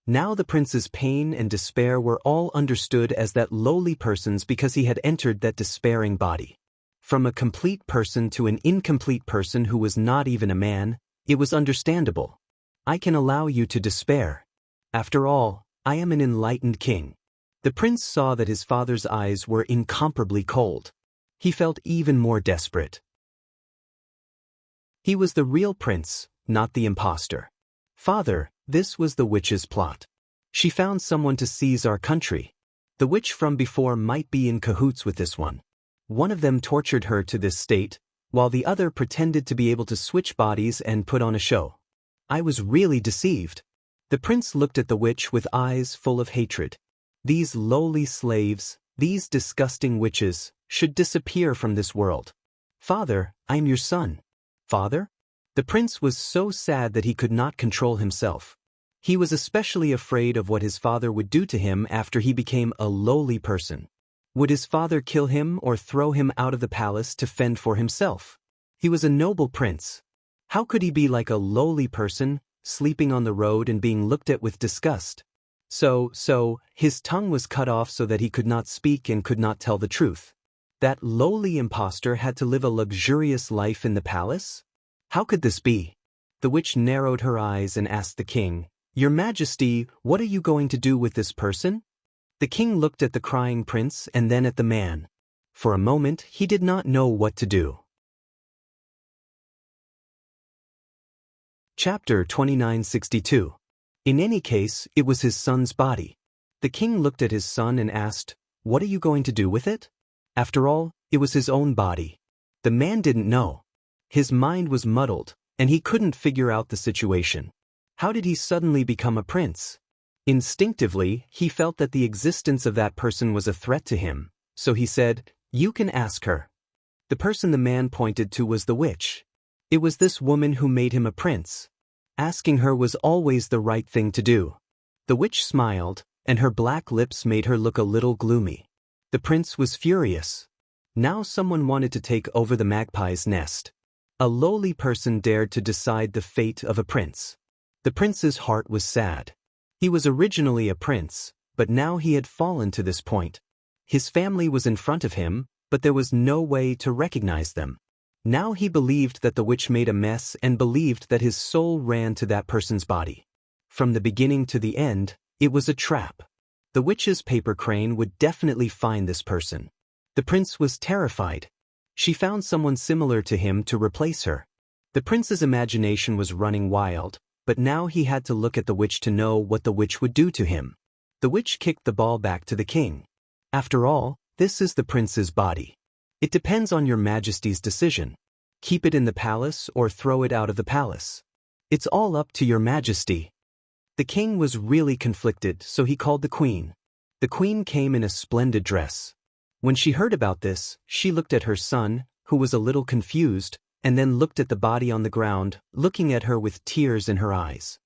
Now the prince's pain and despair were all understood as that lowly person's because he had entered that despairing body. From a complete person to an incomplete person who was not even a man, it was understandable. "I can allow you to despair. After all, I am an enlightened king." The prince saw that his father's eyes were incomparably cold. He felt even more desperate. He was the real prince, not the impostor. "Father, this was the witch's plot. She found someone to seize our country. The witch from before might be in cahoots with this one. One of them tortured her to this state, while the other pretended to be able to switch bodies and put on a show. I was really deceived." The prince looked at the witch with eyes full of hatred. These lowly slaves, these disgusting witches, should disappear from this world. "Father, I am your son." "Father?" The prince was so sad that he could not control himself. He was especially afraid of what his father would do to him after he became a lowly person. Would his father kill him or throw him out of the palace to fend for himself? He was a noble prince. How could he be like a lowly person, sleeping on the road and being looked at with disgust? So, his tongue was cut off so that he could not speak and could not tell the truth. That lowly impostor had to live a luxurious life in the palace? How could this be? The witch narrowed her eyes and asked the king, "Your Majesty, what are you going to do with this person?" The king looked at the crying prince and then at the man. For a moment, he did not know what to do. Chapter 2962. In any case, it was his son's body. The king looked at his son and asked, "What are you going to do with it?" After all, it was his own body. The man didn't know. His mind was muddled, and he couldn't figure out the situation. How did he suddenly become a prince? Instinctively, he felt that the existence of that person was a threat to him, so he said, "You can ask her." The person the man pointed to was the witch. It was this woman who made him a prince. Asking her was always the right thing to do. The witch smiled, and her black lips made her look a little gloomy. The prince was furious. Now someone wanted to take over the magpie's nest. A lowly person dared to decide the fate of a prince. The prince's heart was sad. He was originally a prince, but now he had fallen to this point. His family was in front of him, but there was no way to recognize them. Now he believed that the witch made a mess and believed that his soul ran to that person's body. From the beginning to the end, it was a trap. The witch's paper crane would definitely find this person. The prince was terrified. She found someone similar to him to replace her. The prince's imagination was running wild, but now he had to look at the witch to know what the witch would do to him. The witch kicked the ball back to the king. After all, this is the prince's body. It depends on your majesty's decision. Keep it in the palace or throw it out of the palace. It's all up to your majesty. The king was really conflicted, so he called the queen. The queen came in a splendid dress. When she heard about this, she looked at her son, who was a little confused, and then looked at the body on the ground, looking at her with tears in her eyes.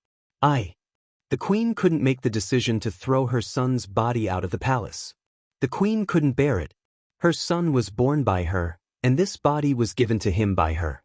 The queen couldn't make the decision to throw her son's body out of the palace. The queen couldn't bear it. Her son was born by her, and this body was given to him by her.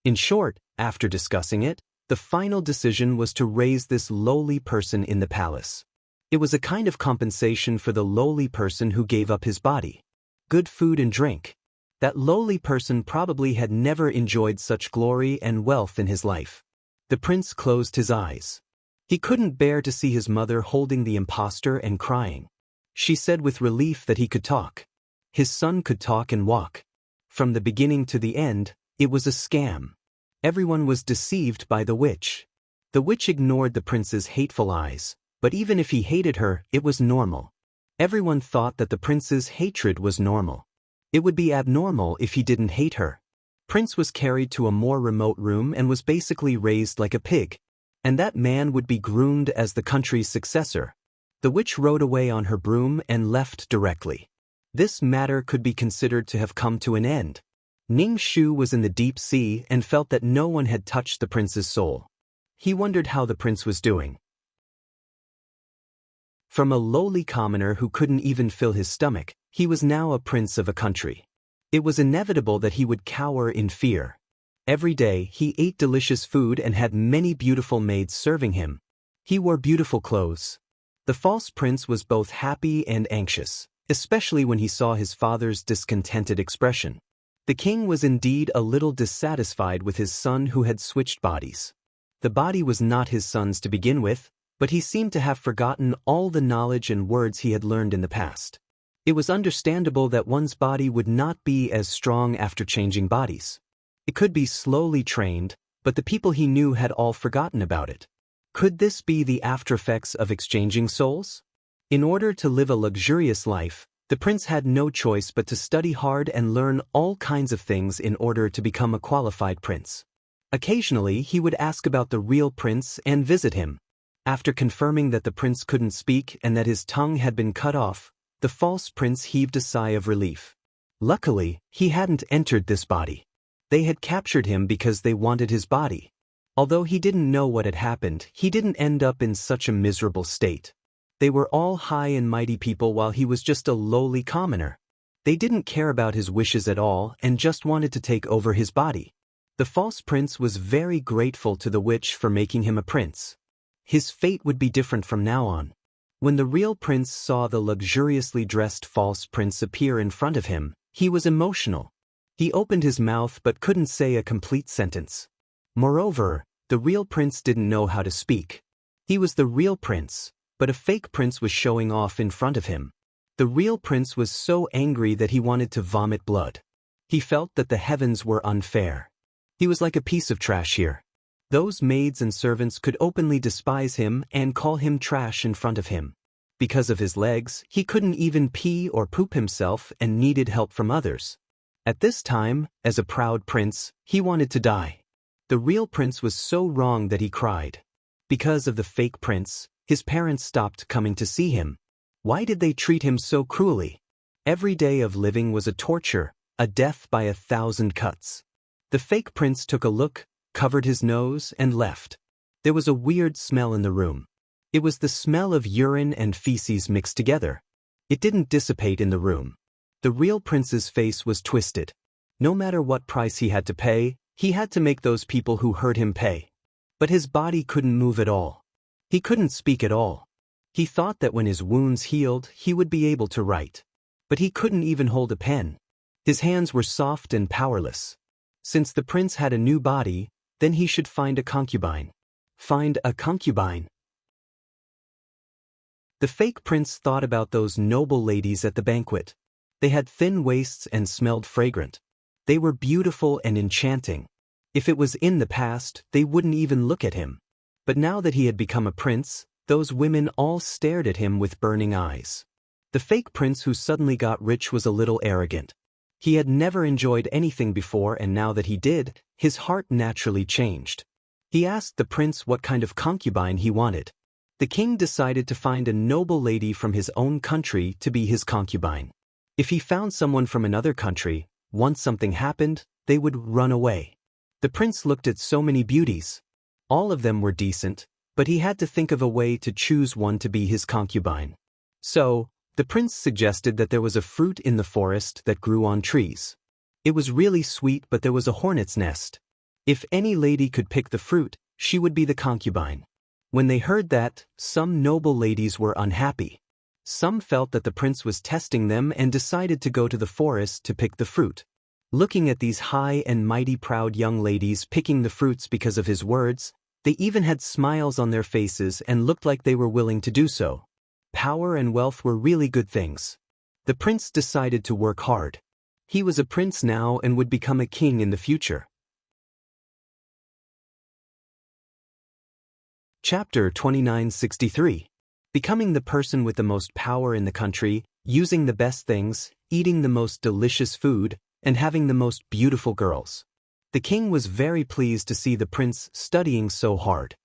In short, after discussing it, the final decision was to raise this lowly person in the palace. It was a kind of compensation for the lowly person who gave up his body. Good food and drink. That lowly person probably had never enjoyed such glory and wealth in his life. The prince closed his eyes. He couldn't bear to see his mother holding the impostor and crying. She said with relief that he could talk. His son could talk and walk. From the beginning to the end, it was a scam. Everyone was deceived by the witch. The witch ignored the prince's hateful eyes, but even if he hated her, it was normal. Everyone thought that the prince's hatred was normal. It would be abnormal if he didn't hate her. Prince was carried to a more remote room and was basically raised like a pig. And that man would be groomed as the country's successor. The witch rode away on her broom and left directly. This matter could be considered to have come to an end. Ning Shu was in the deep sea and felt that no one had touched the prince's soul. He wondered how the prince was doing. From a lowly commoner who couldn't even fill his stomach, he was now a prince of a country. It was inevitable that he would cower in fear. Every day, he ate delicious food and had many beautiful maids serving him. He wore beautiful clothes. The false prince was both happy and anxious, especially when he saw his father's discontented expression. The king was indeed a little dissatisfied with his son who had switched bodies. The body was not his son's to begin with, but he seemed to have forgotten all the knowledge and words he had learned in the past. It was understandable that one's body would not be as strong after changing bodies. It could be slowly trained, but the people he knew had all forgotten about it. Could this be the aftereffects of exchanging souls? In order to live a luxurious life, the prince had no choice but to study hard and learn all kinds of things in order to become a qualified prince. Occasionally, he would ask about the real prince and visit him. After confirming that the prince couldn't speak and that his tongue had been cut off, the false prince heaved a sigh of relief. Luckily, he hadn't entered this body. They had captured him because they wanted his body. Although he didn't know what had happened, he didn't end up in such a miserable state. They were all high and mighty people while he was just a lowly commoner. They didn't care about his wishes at all and just wanted to take over his body. The false prince was very grateful to the witch for making him a prince. His fate would be different from now on. When the real prince saw the luxuriously dressed false prince appear in front of him, he was emotional. He opened his mouth but couldn't say a complete sentence. Moreover, the real prince didn't know how to speak. He was the real prince, but a fake prince was showing off in front of him. The real prince was so angry that he wanted to vomit blood. He felt that the heavens were unfair. He was like a piece of trash here. Those maids and servants could openly despise him and call him trash in front of him. Because of his legs, he couldn't even pee or poop himself and needed help from others. At this time, as a proud prince, he wanted to die. The real prince was so wrong that he cried. Because of the fake prince, his parents stopped coming to see him. Why did they treat him so cruelly? Every day of living was a torture, a death by 1,000 cuts. The fake prince took a look, covered his nose, and left. There was a weird smell in the room. It was the smell of urine and feces mixed together. It didn't dissipate in the room. The real prince's face was twisted. No matter what price he had to pay, he had to make those people who hurt him pay. But his body couldn't move at all. He couldn't speak at all. He thought that when his wounds healed, he would be able to write. But he couldn't even hold a pen. His hands were soft and powerless. Since the prince had a new body, then he should find a concubine. Find a concubine. The fake prince thought about those noble ladies at the banquet. They had thin waists and smelled fragrant. They were beautiful and enchanting. If it was in the past, they wouldn't even look at him. But now that he had become a prince, those women all stared at him with burning eyes. The fake prince who suddenly got rich was a little arrogant. He had never enjoyed anything before, and now that he did, his heart naturally changed. He asked the prince what kind of concubine he wanted. The king decided to find a noble lady from his own country to be his concubine. If he found someone from another country, once something happened, they would run away. The prince looked at so many beauties. All of them were decent, but he had to think of a way to choose one to be his concubine. So, the prince suggested that there was a fruit in the forest that grew on trees. It was really sweet, but there was a hornet's nest. If any lady could pick the fruit, she would be the concubine. When they heard that, some noble ladies were unhappy. Some felt that the prince was testing them and decided to go to the forest to pick the fruit. Looking at these high and mighty proud young ladies picking the fruits because of his words, they even had smiles on their faces and looked like they were willing to do so. Power and wealth were really good things. The prince decided to work hard. He was a prince now and would become a king in the future. Chapter 2963. Becoming the person with the most power in the country, using the best things, eating the most delicious food, and having the most beautiful girls. The king was very pleased to see the prince studying so hard.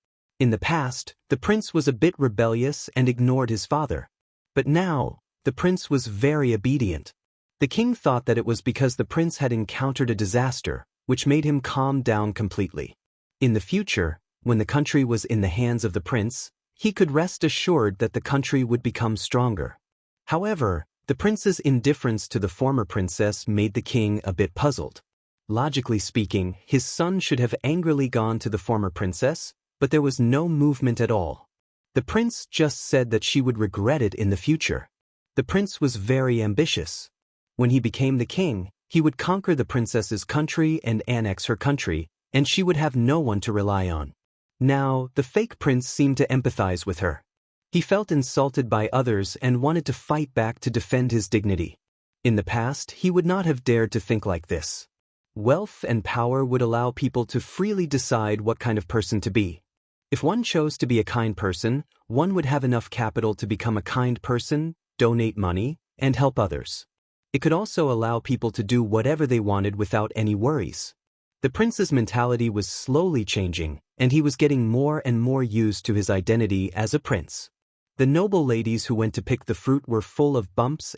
In the past, the prince was a bit rebellious and ignored his father. But now, the prince was very obedient. The king thought that it was because the prince had encountered a disaster, which made him calm down completely. In the future, when the country was in the hands of the prince, he could rest assured that the country would become stronger. However, the prince's indifference to the former princess made the king a bit puzzled. Logically speaking, his son should have angrily gone to the former princess, but there was no movement at all. The prince just said that she would regret it in the future. The prince was very ambitious. When he became the king, he would conquer the princess's country and annex her country, and she would have no one to rely on. Now, the fake prince seemed to empathize with her. He felt insulted by others and wanted to fight back to defend his dignity. In the past, he would not have dared to think like this. Wealth and power would allow people to freely decide what kind of person to be. If one chose to be a kind person, one would have enough capital to become a kind person, donate money, and help others. It could also allow people to do whatever they wanted without any worries. The prince's mentality was slowly changing, and he was getting more and more used to his identity as a prince. The noble ladies who went to pick the fruit were full of bumps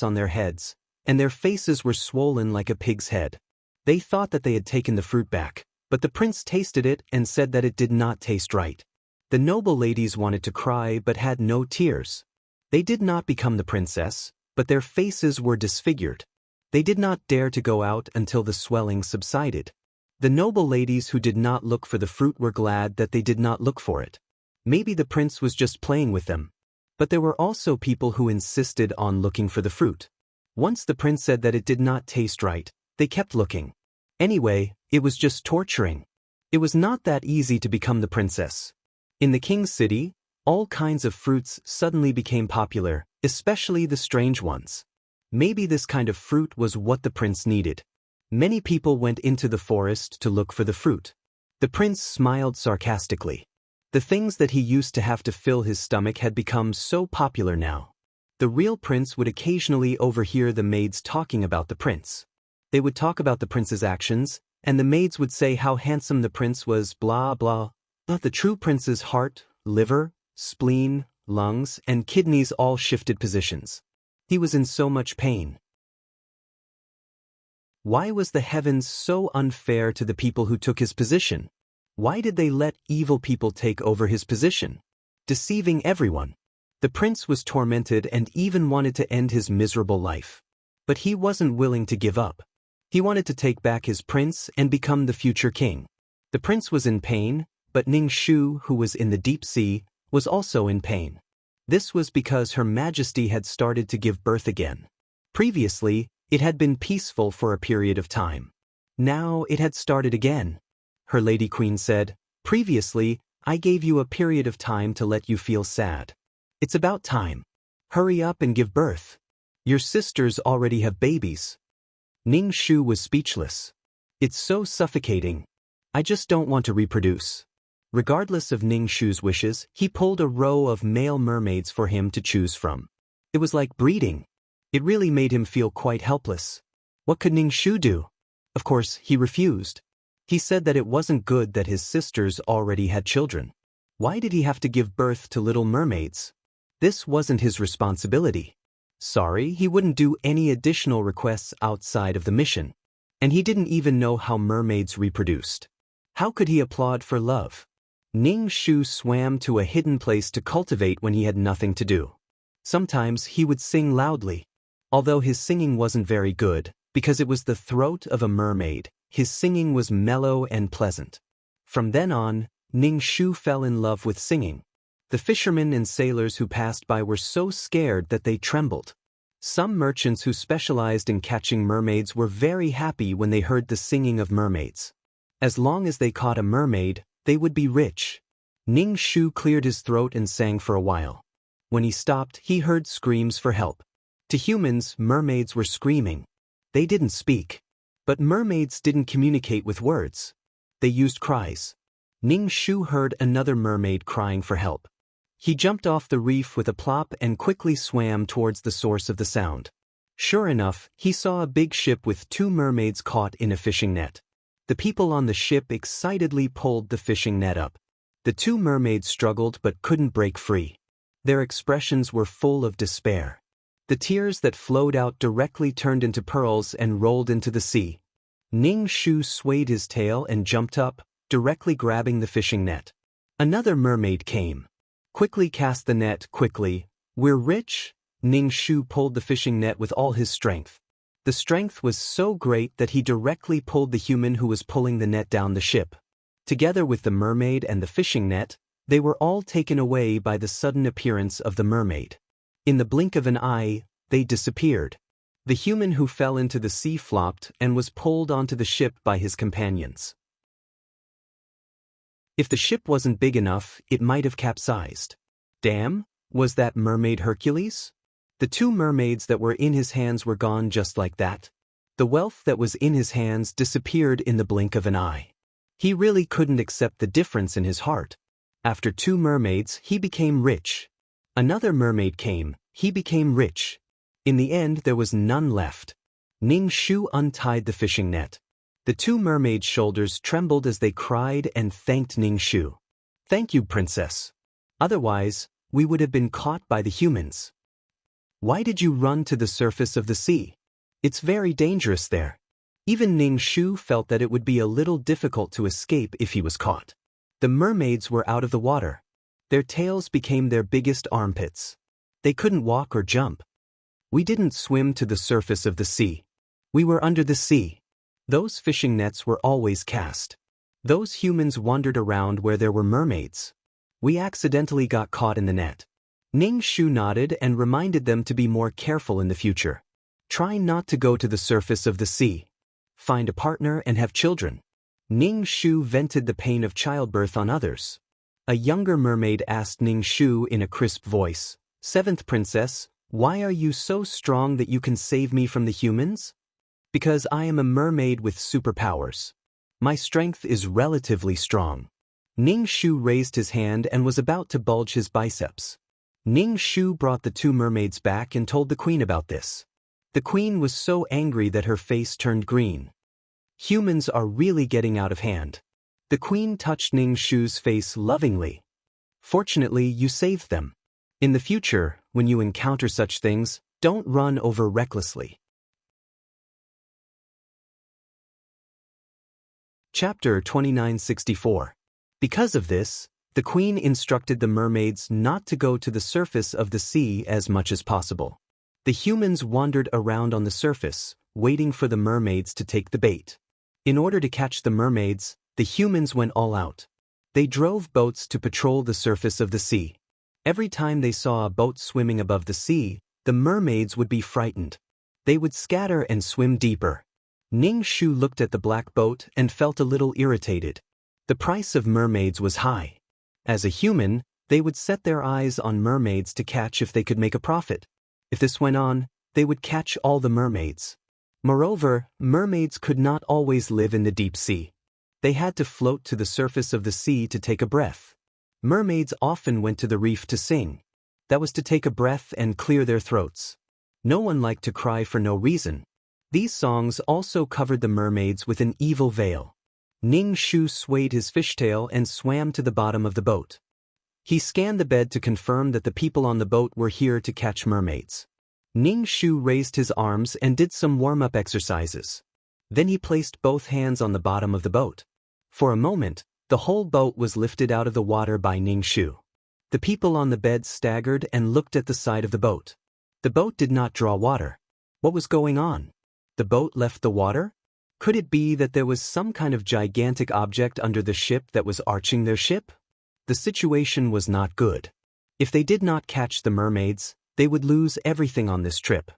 on their heads, and their faces were swollen like a pig's head. They thought that they had taken the fruit back, but the prince tasted it and said that it did not taste right. The noble ladies wanted to cry but had no tears. They did not become the princess, but their faces were disfigured. They did not dare to go out until the swelling subsided. The noble ladies who did not look for the fruit were glad that they did not look for it. Maybe the prince was just playing with them. But there were also people who insisted on looking for the fruit. Once the prince said that it did not taste right, they kept looking. Anyway, it was just torturing. It was not that easy to become the princess. In the king's city, all kinds of fruits suddenly became popular, especially the strange ones. Maybe this kind of fruit was what the prince needed. Many people went into the forest to look for the fruit. The prince smiled sarcastically. The things that he used to have to fill his stomach had become so popular now. The real prince would occasionally overhear the maids talking about the prince. They would talk about the prince's actions, and the maids would say how handsome the prince was, blah blah. But the true prince's heart, liver, spleen, lungs, and kidneys all shifted positions. He was in so much pain. Why was the heavens so unfair to the people who took his position? Why did they let evil people take over his position? Deceiving everyone. The prince was tormented and even wanted to end his miserable life. But he wasn't willing to give up. He wanted to take back his prince and become the future king. The prince was in pain, but Ning Shu, who was in the deep sea, was also in pain. This was because Her Majesty had started to give birth again. Previously, it had been peaceful for a period of time. Now it had started again. Her Lady Queen said, "Previously, I gave you a period of time to let you feel sad. It's about time. Hurry up and give birth. Your sisters already have babies." Ning Shu was speechless. "It's so suffocating. I just don't want to reproduce." Regardless of Ning Shu's wishes, he pulled a row of male mermaids for him to choose from. It was like breeding. It really made him feel quite helpless. What could Ning Shu do? Of course, he refused. He said that it wasn't good that his sisters already had children. Why did he have to give birth to little mermaids? This wasn't his responsibility. Sorry, he wouldn't do any additional requests outside of the mission. And he didn't even know how mermaids reproduced. How could he applaud for love? Ning Shu swam to a hidden place to cultivate when he had nothing to do. Sometimes he would sing loudly. Although his singing wasn't very good, because it was the throat of a mermaid, his singing was mellow and pleasant. From then on, Ning Shu fell in love with singing. The fishermen and sailors who passed by were so scared that they trembled. Some merchants who specialized in catching mermaids were very happy when they heard the singing of mermaids. As long as they caught a mermaid, they would be rich. Ning Shu cleared his throat and sang for a while. When he stopped, he heard screams for help. To humans, mermaids were screaming. They didn't speak. But mermaids didn't communicate with words. They used cries. Ning Shu heard another mermaid crying for help. He jumped off the reef with a plop and quickly swam towards the source of the sound. Sure enough, he saw a big ship with 2 mermaids caught in a fishing net. The people on the ship excitedly pulled the fishing net up. The 2 mermaids struggled but couldn't break free. Their expressions were full of despair. The tears that flowed out directly turned into pearls and rolled into the sea. Ning Shu swayed his tail and jumped up, directly grabbing the fishing net. Another mermaid came. "Quickly cast the net, quickly. We're rich." Ning Shu pulled the fishing net with all his strength. The strength was so great that he directly pulled the human who was pulling the net down the ship. Together with the mermaid and the fishing net, they were all taken away by the sudden appearance of the mermaid. In the blink of an eye, they disappeared. The human who fell into the sea flopped and was pulled onto the ship by his companions. If the ship wasn't big enough, it might have capsized. Damn, was that mermaid Hercules? The 2 mermaids that were in his hands were gone just like that. The wealth that was in his hands disappeared in the blink of an eye. He really couldn't accept the difference in his heart. After 2 mermaids, he became rich. Another mermaid came, he became rich. In the end, there was none left. Ning Shu untied the fishing net. The 2 mermaids' shoulders trembled as they cried and thanked Ning Shu. "Thank you, princess. Otherwise, we would have been caught by the humans. Why did you run to the surface of the sea? It's very dangerous there." Even Ning Shu felt that it would be a little difficult to escape if he was caught. The mermaids were out of the water. Their tails became their biggest armpits. They couldn't walk or jump. "We didn't swim to the surface of the sea. We were under the sea. Those fishing nets were always cast. Those humans wandered around where there were mermaids. We accidentally got caught in the net." Ning Shu nodded and reminded them to be more careful in the future. Try not to go to the surface of the sea. Find a partner and have children. Ning Shu vented the pain of childbirth on others. A younger mermaid asked Ning Shu in a crisp voice, "Seventh princess, why are you so strong that you can save me from the humans?" "Because I am a mermaid with superpowers." My strength is relatively strong. Ning Shu raised his hand and was about to bulge his biceps. Ning Shu brought the two mermaids back and told the queen about this. The queen was so angry that her face turned green. Humans are really getting out of hand. The queen touched Ning Shu's face lovingly. Fortunately, you saved them. In the future, when you encounter such things, don't run over recklessly. Chapter 2964. Because of this, the queen instructed the mermaids not to go to the surface of the sea as much as possible. The humans wandered around on the surface, waiting for the mermaids to take the bait. In order to catch the mermaids, the humans went all out. They drove boats to patrol the surface of the sea. Every time they saw a boat swimming above the sea, the mermaids would be frightened. They would scatter and swim deeper. Ning Shu looked at the black boat and felt a little irritated. The price of mermaids was high. As a human, they would set their eyes on mermaids to catch if they could make a profit. If this went on, they would catch all the mermaids. Moreover, mermaids could not always live in the deep sea. They had to float to the surface of the sea to take a breath. Mermaids often went to the reef to sing. That was to take a breath and clear their throats. No one liked to cry for no reason. These songs also covered the mermaids with an evil veil. Ning Shu swayed his fishtail and swam to the bottom of the boat. He scanned the bed to confirm that the people on the boat were here to catch mermaids. Ning Shu raised his arms and did some warm-up exercises. Then he placed both hands on the bottom of the boat. For a moment, the whole boat was lifted out of the water by Ning Shu. The people on the bed staggered and looked at the side of the boat. The boat did not draw water. What was going on? The boat left the water? Could it be that there was some kind of gigantic object under the ship that was arching their ship? The situation was not good. If they did not catch the mermaids, they would lose everything on this trip.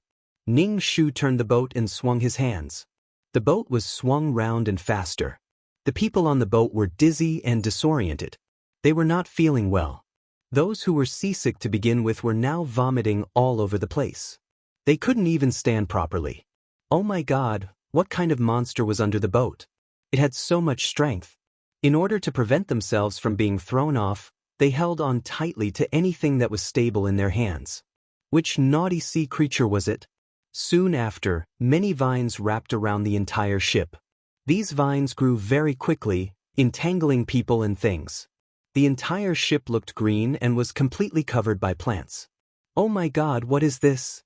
Ning Shu turned the boat and swung his hands. The boat was swung round and faster. The people on the boat were dizzy and disoriented. They were not feeling well. Those who were seasick to begin with were now vomiting all over the place. They couldn't even stand properly. Oh my God, what kind of monster was under the boat? It had so much strength. In order to prevent themselves from being thrown off, they held on tightly to anything that was stable in their hands. Which naughty sea creature was it? Soon after, many vines wrapped around the entire ship. These vines grew very quickly, entangling people and things. The entire ship looked green and was completely covered by plants. Oh my God, what is this?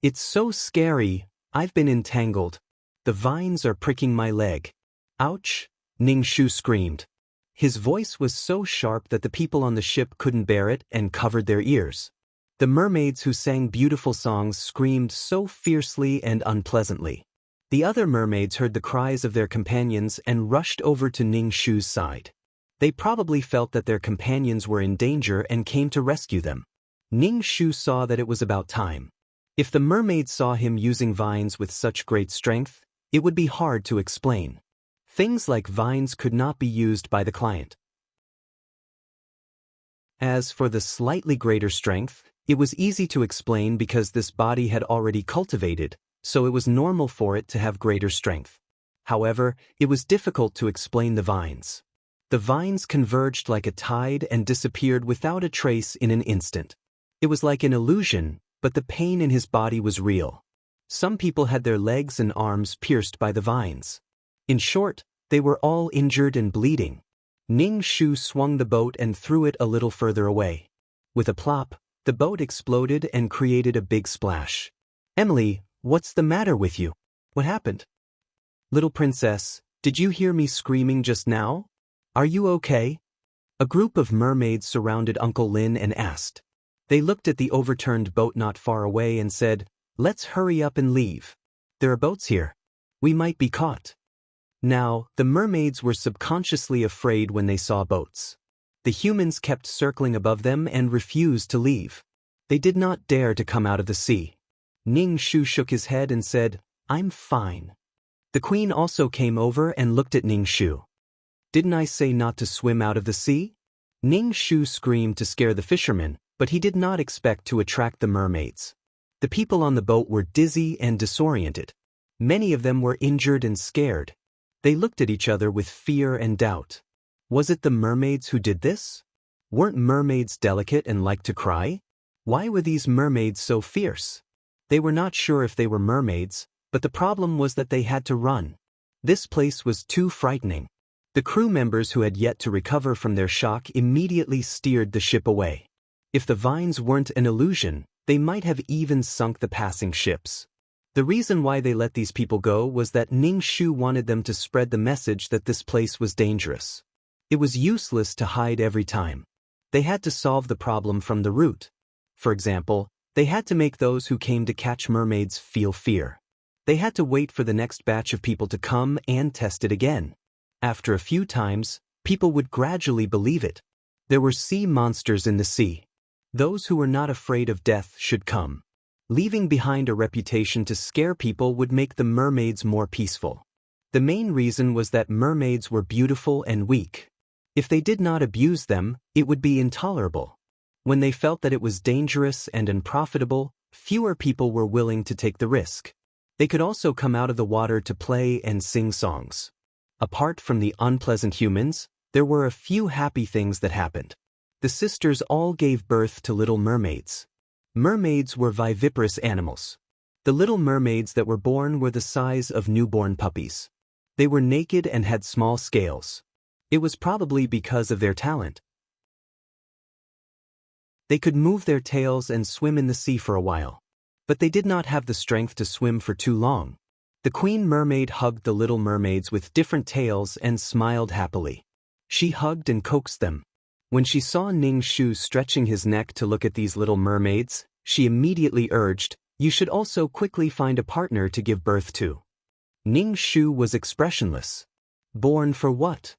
It's so scary. I've been entangled. The vines are pricking my leg. Ouch! Ning Shu screamed. His voice was so sharp that the people on the ship couldn't bear it and covered their ears. The mermaids who sang beautiful songs screamed so fiercely and unpleasantly. The other mermaids heard the cries of their companions and rushed over to Ning Shu's side. They probably felt that their companions were in danger and came to rescue them. Ning Shu saw that it was about time. If the mermaids saw him using vines with such great strength, it would be hard to explain. Things like vines could not be used by the client. As for the slightly greater strength, it was easy to explain because this body had already cultivated, so it was normal for it to have greater strength. However, it was difficult to explain the vines. The vines converged like a tide and disappeared without a trace in an instant. It was like an illusion, but the pain in his body was real. Some people had their legs and arms pierced by the vines. In short, they were all injured and bleeding. Ning Shu swung the boat and threw it a little further away. With a plop, the boat exploded and created a big splash. Emily, what's the matter with you? What happened? Little princess, did you hear me screaming just now? Are you okay? A group of mermaids surrounded Uncle Lin and asked. They looked at the overturned boat not far away and said, "Let's hurry up and leave. There are boats here. We might be caught." Now, the mermaids were subconsciously afraid when they saw boats. The humans kept circling above them and refused to leave. They did not dare to come out of the sea. Ning Shu shook his head and said, "I'm fine." The queen also came over and looked at Ning Shu. "Didn't I say not to swim out of the sea?" Ning Shu screamed to scare the fishermen, but he did not expect to attract the mermaids. The people on the boat were dizzy and disoriented. Many of them were injured and scared. They looked at each other with fear and doubt. Was it the mermaids who did this? Weren't mermaids delicate and liked to cry? Why were these mermaids so fierce? They were not sure if they were mermaids, but the problem was that they had to run. This place was too frightening. The crew members who had yet to recover from their shock immediately steered the ship away. If the vines weren't an illusion, they might have even sunk the passing ships. The reason why they let these people go was that Ning Shu wanted them to spread the message that this place was dangerous. It was useless to hide every time. They had to solve the problem from the root. For example, they had to make those who came to catch mermaids feel fear. They had to wait for the next batch of people to come and test it again. After a few times, people would gradually believe it. There were sea monsters in the sea. Those who were not afraid of death should come. Leaving behind a reputation to scare people would make the mermaids more peaceful. The main reason was that mermaids were beautiful and weak. If they did not abuse them, it would be intolerable. When they felt that it was dangerous and unprofitable, fewer people were willing to take the risk. They could also come out of the water to play and sing songs. Apart from the unpleasant humans, there were a few happy things that happened. The sisters all gave birth to little mermaids. Mermaids were viviparous animals. The little mermaids that were born were the size of newborn puppies. They were naked and had small scales. It was probably because of their talent. They could move their tails and swim in the sea for a while. But they did not have the strength to swim for too long. The queen mermaid hugged the little mermaids with different tails and smiled happily. She hugged and coaxed them. When she saw Ning Shu stretching his neck to look at these little mermaids, she immediately urged, "You should also quickly find a partner to give birth to." Ning Shu was expressionless. Born for what?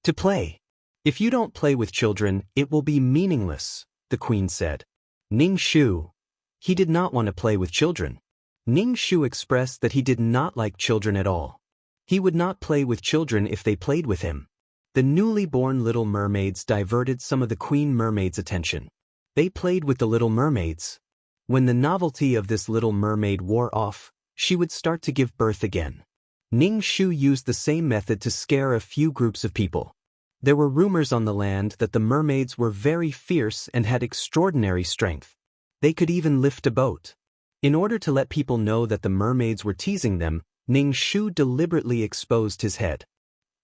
To play. If you don't play with children, it will be meaningless, the queen said. Ning Shu. He did not want to play with children. Ning Shu expressed that he did not like children at all. He would not play with children if they played with him. The newly born little mermaids diverted some of the queen mermaid's attention. They played with the little mermaids. When the novelty of this little mermaid wore off, she would start to give birth again. Ning Shu used the same method to scare a few groups of people. There were rumors on the land that the mermaids were very fierce and had extraordinary strength. They could even lift a boat. In order to let people know that the mermaids were teasing them, Ning Shu deliberately exposed his head.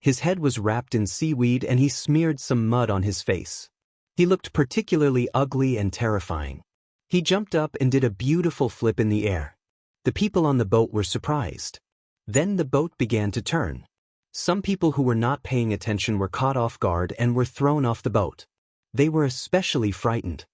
His head was wrapped in seaweed and he smeared some mud on his face. He looked particularly ugly and terrifying. He jumped up and did a beautiful flip in the air. The people on the boat were surprised. Then the boat began to turn. Some people who were not paying attention were caught off guard and were thrown off the boat. They were especially frightened.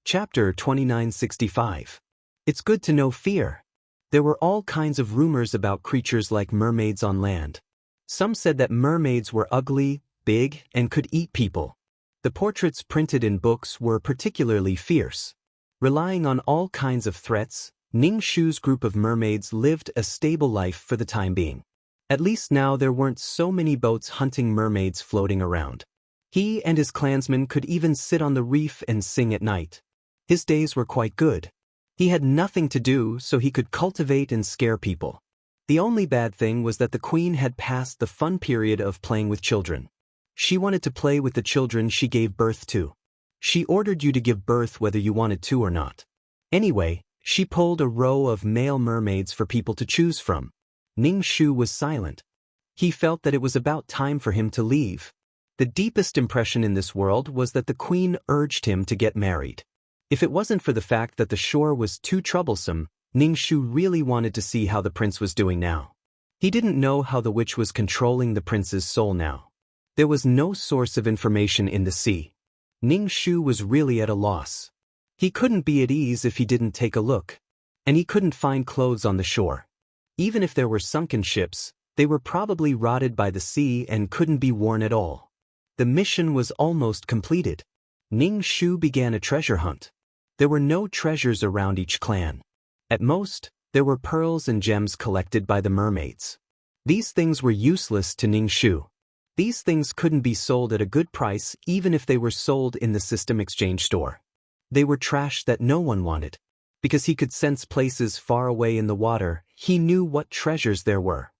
Chapter 2965. It's good to know fear. There were all kinds of rumors about creatures like mermaids on land. Some said that mermaids were ugly, big, and could eat people. The portraits printed in books were particularly fierce. Relying on all kinds of threats, Ning Shu's group of mermaids lived a stable life for the time being. At least now there weren't so many boats hunting mermaids floating around. He and his clansmen could even sit on the reef and sing at night. His days were quite good. He had nothing to do, so he could cultivate and scare people. The only bad thing was that the queen had passed the fun period of playing with children. She wanted to play with the children she gave birth to. She ordered you to give birth whether you wanted to or not. Anyway, she pulled a row of male mermaids for people to choose from. Ning Shu was silent. He felt that it was about time for him to leave. The deepest impression in this world was that the queen urged him to get married. If it wasn't for the fact that the shore was too troublesome, Ning Shu really wanted to see how the prince was doing now. He didn't know how the witch was controlling the prince's soul now. There was no source of information in the sea. Ning Shu was really at a loss. He couldn't be at ease if he didn't take a look. And he couldn't find clothes on the shore. Even if there were sunken ships, they were probably rotted by the sea and couldn't be worn at all. The mission was almost completed. Ning Shu began a treasure hunt. There were no treasures around each clan. At most, there were pearls and gems collected by the mermaids. These things were useless to Ning Shu. These things couldn't be sold at a good price even if they were sold in the system exchange store. They were trash that no one wanted. Because he could sense places far away in the water, he knew what treasures there were.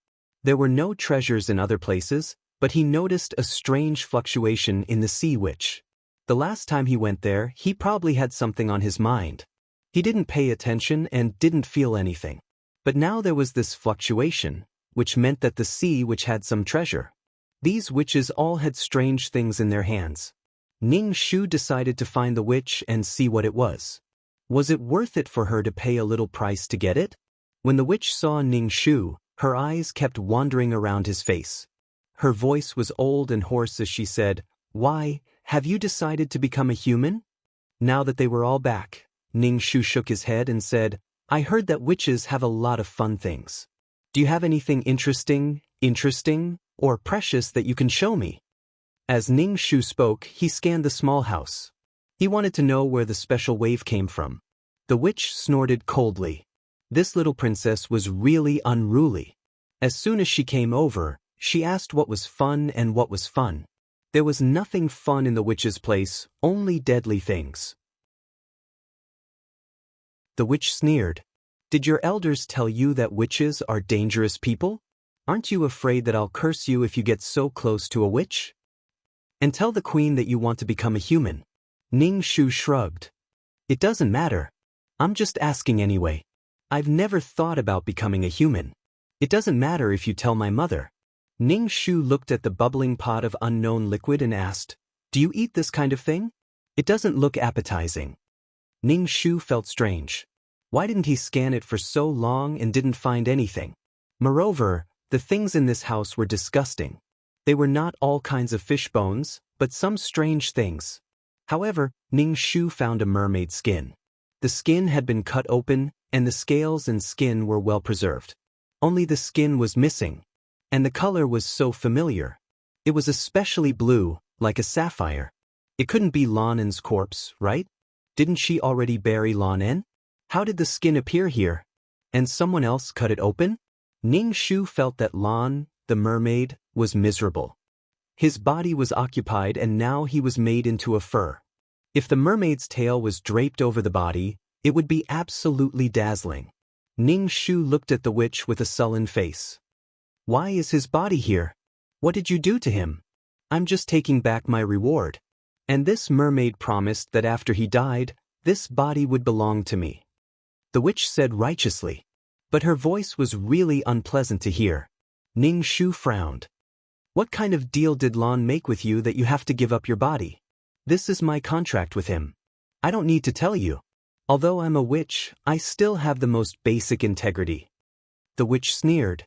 There were no treasures in other places, but he noticed a strange fluctuation in the sea witch. The last time he went there, he probably had something on his mind. He didn't pay attention and didn't feel anything. But now there was this fluctuation, which meant that the sea witch had some treasure. These witches all had strange things in their hands. Ning Shu decided to find the witch and see what it was. Was it worth it for her to pay a little price to get it? When the witch saw Ning Shu, her eyes kept wandering around his face. Her voice was old and hoarse as she said, "Why, have you decided to become a human?" Now that they were all back, Ning Shu shook his head and said, "I heard that witches have a lot of fun things. Do you have anything interesting, or precious that you can show me?" As Ning Shu spoke, he scanned the small house. He wanted to know where the special wave came from. The witch snorted coldly. This little princess was really unruly. As soon as she came over, she asked what was fun and what was fun. There was nothing fun in the witch's place, only deadly things. The witch sneered. "Did your elders tell you that witches are dangerous people? Aren't you afraid that I'll curse you if you get so close to a witch? And tell the queen that you want to become a human." Ning Shu shrugged. "It doesn't matter. I'm just asking anyway. I've never thought about becoming a human. It doesn't matter if you tell my mother." Ning Shu looked at the bubbling pot of unknown liquid and asked, "Do you eat this kind of thing? It doesn't look appetizing." Ning Shu felt strange. Why didn't he scan it for so long and didn't find anything? Moreover, the things in this house were disgusting. They were not all kinds of fish bones, but some strange things. However, Ning Shu found a mermaid skin. The skin had been cut open, and the scales and skin were well preserved. Only the skin was missing. And the color was so familiar. It was especially blue, like a sapphire. It couldn't be Lan En's corpse, right? Didn't she already bury Lan En? How did the skin appear here? And someone else cut it open? Ning Shu felt that Lan, the mermaid, was miserable. His body was occupied and now he was made into a fur. If the mermaid's tail was draped over the body, it would be absolutely dazzling. Ning Shu looked at the witch with a sullen face. "Why is his body here? What did you do to him?" "I'm just taking back my reward. And this mermaid promised that after he died, this body would belong to me," the witch said righteously. But her voice was really unpleasant to hear. Ning Shu frowned. "What kind of deal did Lan make with you that you have to give up your body? This is my contract with him. I don't need to tell you. Although I'm a witch, I still have the most basic integrity." The witch sneered.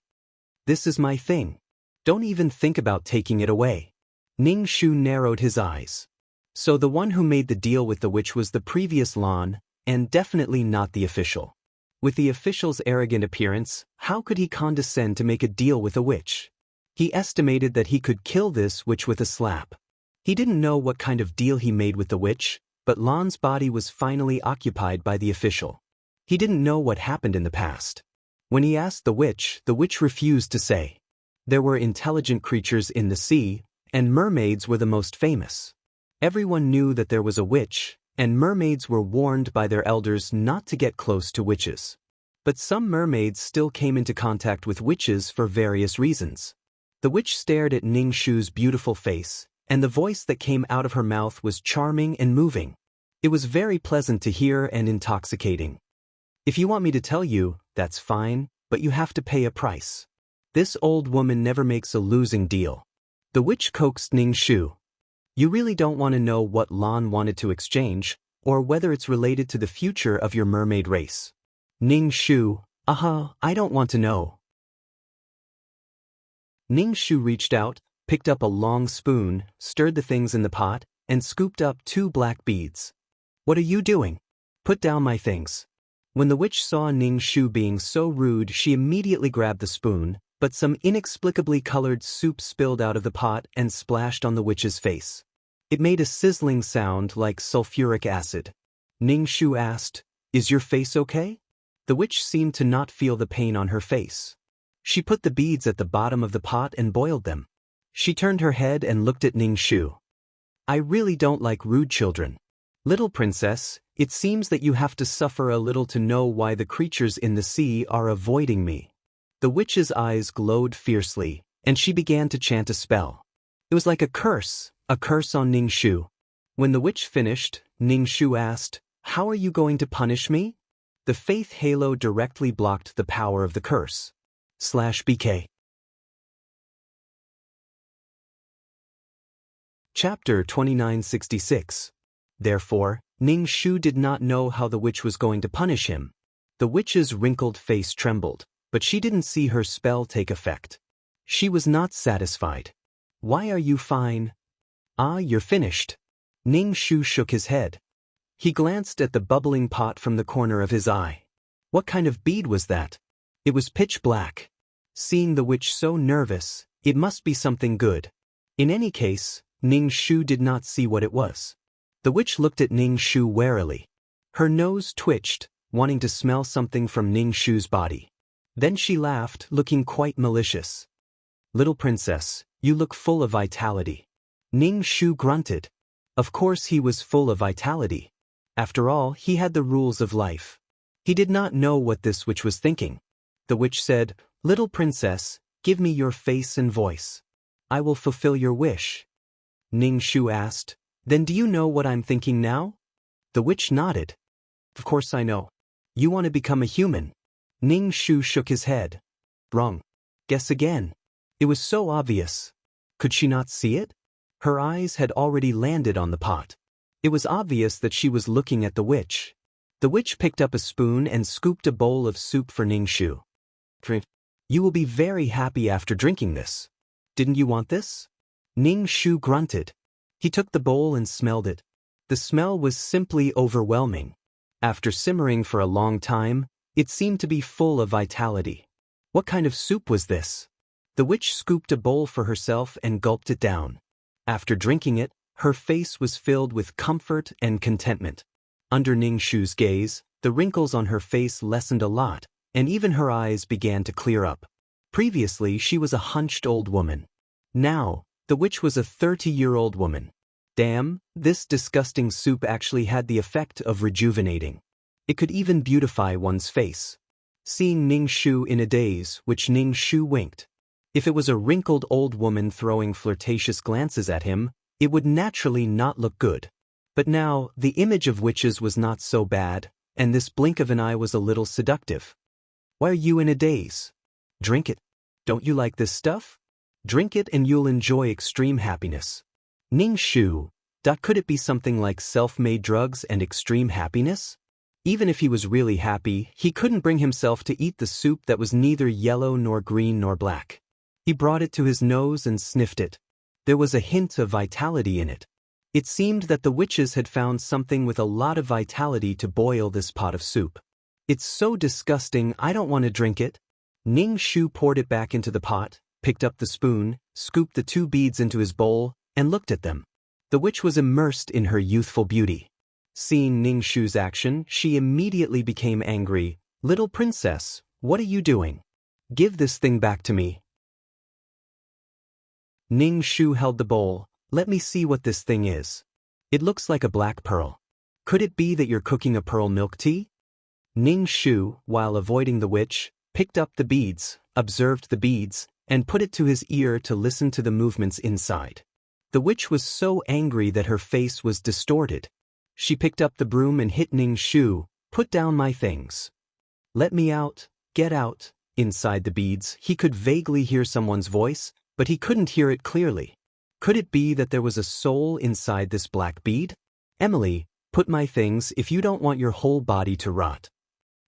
"This is my thing. Don't even think about taking it away." Ning Shu narrowed his eyes. So the one who made the deal with the witch was the previous Lan, and definitely not the official. With the official's arrogant appearance, how could he condescend to make a deal with a witch? He estimated that he could kill this witch with a slap. He didn't know what kind of deal he made with the witch, but Lan's body was finally occupied by the official. He didn't know what happened in the past. When he asked the witch refused to say. There were intelligent creatures in the sea, and mermaids were the most famous. Everyone knew that there was a witch, and mermaids were warned by their elders not to get close to witches. But some mermaids still came into contact with witches for various reasons. The witch stared at Ning Shu's beautiful face, and the voice that came out of her mouth was charming and moving. It was very pleasant to hear and intoxicating. "If you want me to tell you, that's fine, but you have to pay a price. This old woman never makes a losing deal." The witch coaxed Ning Shu. "You really don't want to know what Lan wanted to exchange, or whether it's related to the future of your mermaid race." Ning Shu, I don't want to know." Ning Shu reached out, picked up a long spoon, stirred the things in the pot, and scooped up 2 black beads. "What are you doing? Put down my things." When the witch saw Ning Shu being so rude, she immediately grabbed the spoon, but some inexplicably colored soup spilled out of the pot and splashed on the witch's face. It made a sizzling sound like sulfuric acid. Ning Shu asked, "Is your face okay?" The witch seemed to not feel the pain on her face. She put the beads at the bottom of the pot and boiled them. She turned her head and looked at Ning Shu. "I really don't like rude children. Little princess, it seems that you have to suffer a little to know why the creatures in the sea are avoiding me. The witch's eyes glowed fiercely, and she began to chant a spell. It was like a curse on Ning Shu. When the witch finished, Ning Shu asked, "How are you going to punish me?" The faith halo directly blocked the power of the curse. /BK. Chapter 2966. Therefore, Ning Shu did not know how the witch was going to punish him. The witch's wrinkled face trembled, but she didn't see her spell take effect. She was not satisfied. "Why are you fine?" "Ah, you're finished." Ning Shu shook his head. He glanced at the bubbling pot from the corner of his eye. What kind of bead was that? It was pitch black. Seeing the witch so nervous, it must be something good. In any case, Ning Shu did not see what it was. The witch looked at Ning Shu warily. Her nose twitched, wanting to smell something from Ning Shu's body. Then she laughed, looking quite malicious. "Little princess, you look full of vitality." Ning Shu grunted. Of course he was full of vitality. After all, he had the rules of life. He did not know what this witch was thinking. The witch said, "Little princess, give me your face and voice. I will fulfill your wish." Ning Shu asked, "Then do you know what I'm thinking now?" The witch nodded. "Of course I know. You want to become a human." Ning Shu shook his head. "Wrong. Guess again." It was so obvious. Could she not see it? Her eyes had already landed on the pot. It was obvious that she was looking at the witch. The witch picked up a spoon and scooped a bowl of soup for Ning Shu. "You will be very happy after drinking this. Didn't you want this?" Ning Shu grunted. He took the bowl and smelled it. The smell was simply overwhelming. After simmering for a long time, it seemed to be full of vitality. What kind of soup was this? The witch scooped a bowl for herself and gulped it down. After drinking it, her face was filled with comfort and contentment. Under Ning Shu's gaze, the wrinkles on her face lessened a lot, and even her eyes began to clear up. Previously, she was a hunched old woman. Now, the witch was a 30-year-old woman. Damn, this disgusting soup actually had the effect of rejuvenating. It could even beautify one's face. Seeing Ning Shu in a daze, which Ning Shu winked. If it was a wrinkled old woman throwing flirtatious glances at him, it would naturally not look good. But now, the image of witches was not so bad, and this blink of an eye was a little seductive. "Why are you in a daze?" "Drink it. Don't you like this stuff? Drink it and you'll enjoy extreme happiness." Ning Shu, could it be something like self-made drugs and extreme happiness? Even if he was really happy, he couldn't bring himself to eat the soup that was neither yellow nor green nor black. He brought it to his nose and sniffed it. There was a hint of vitality in it. It seemed that the witches had found something with a lot of vitality to boil this pot of soup. "It's so disgusting, I don't want to drink it." Ning Shu poured it back into the pot, picked up the spoon, scooped the 2 beads into his bowl, and looked at them. The witch was immersed in her youthful beauty. Seeing Ning Shu's action, she immediately became angry. "Little princess, what are you doing? Give this thing back to me." Ning Shu held the bowl. "Let me see what this thing is. It looks like a black pearl. Could it be that you're cooking a pearl milk tea?" Ning Shu, while avoiding the witch, picked up the beads, observed the beads, and put it to his ear to listen to the movements inside. The witch was so angry that her face was distorted. She picked up the broom and hit Ning Shu. "Put down my things." "Let me out, get out." Inside the beads, he could vaguely hear someone's voice, but he couldn't hear it clearly. Could it be that there was a soul inside this black bead? "Emily, put my things if you don't want your whole body to rot."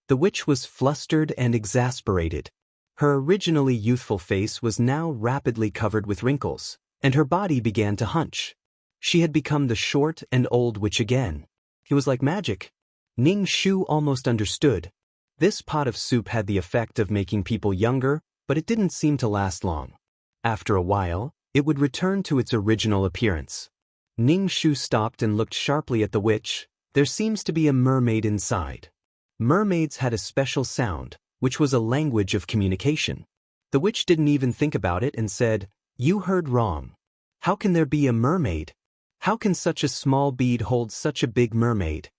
The witch was flustered and exasperated. Her originally youthful face was now rapidly covered with wrinkles, and her body began to hunch. She had become the short and old witch again. It was like magic. Ning Shu almost understood. This pot of soup had the effect of making people younger, but it didn't seem to last long. After a while, it would return to its original appearance. Ning Shu stopped and looked sharply at the witch. There seems to be a mermaid inside. Mermaids had a special sound, which was a language of communication. The witch didn't even think about it and said, "You heard wrong. How can there be a mermaid? How can such a small bead hold such a big mermaid?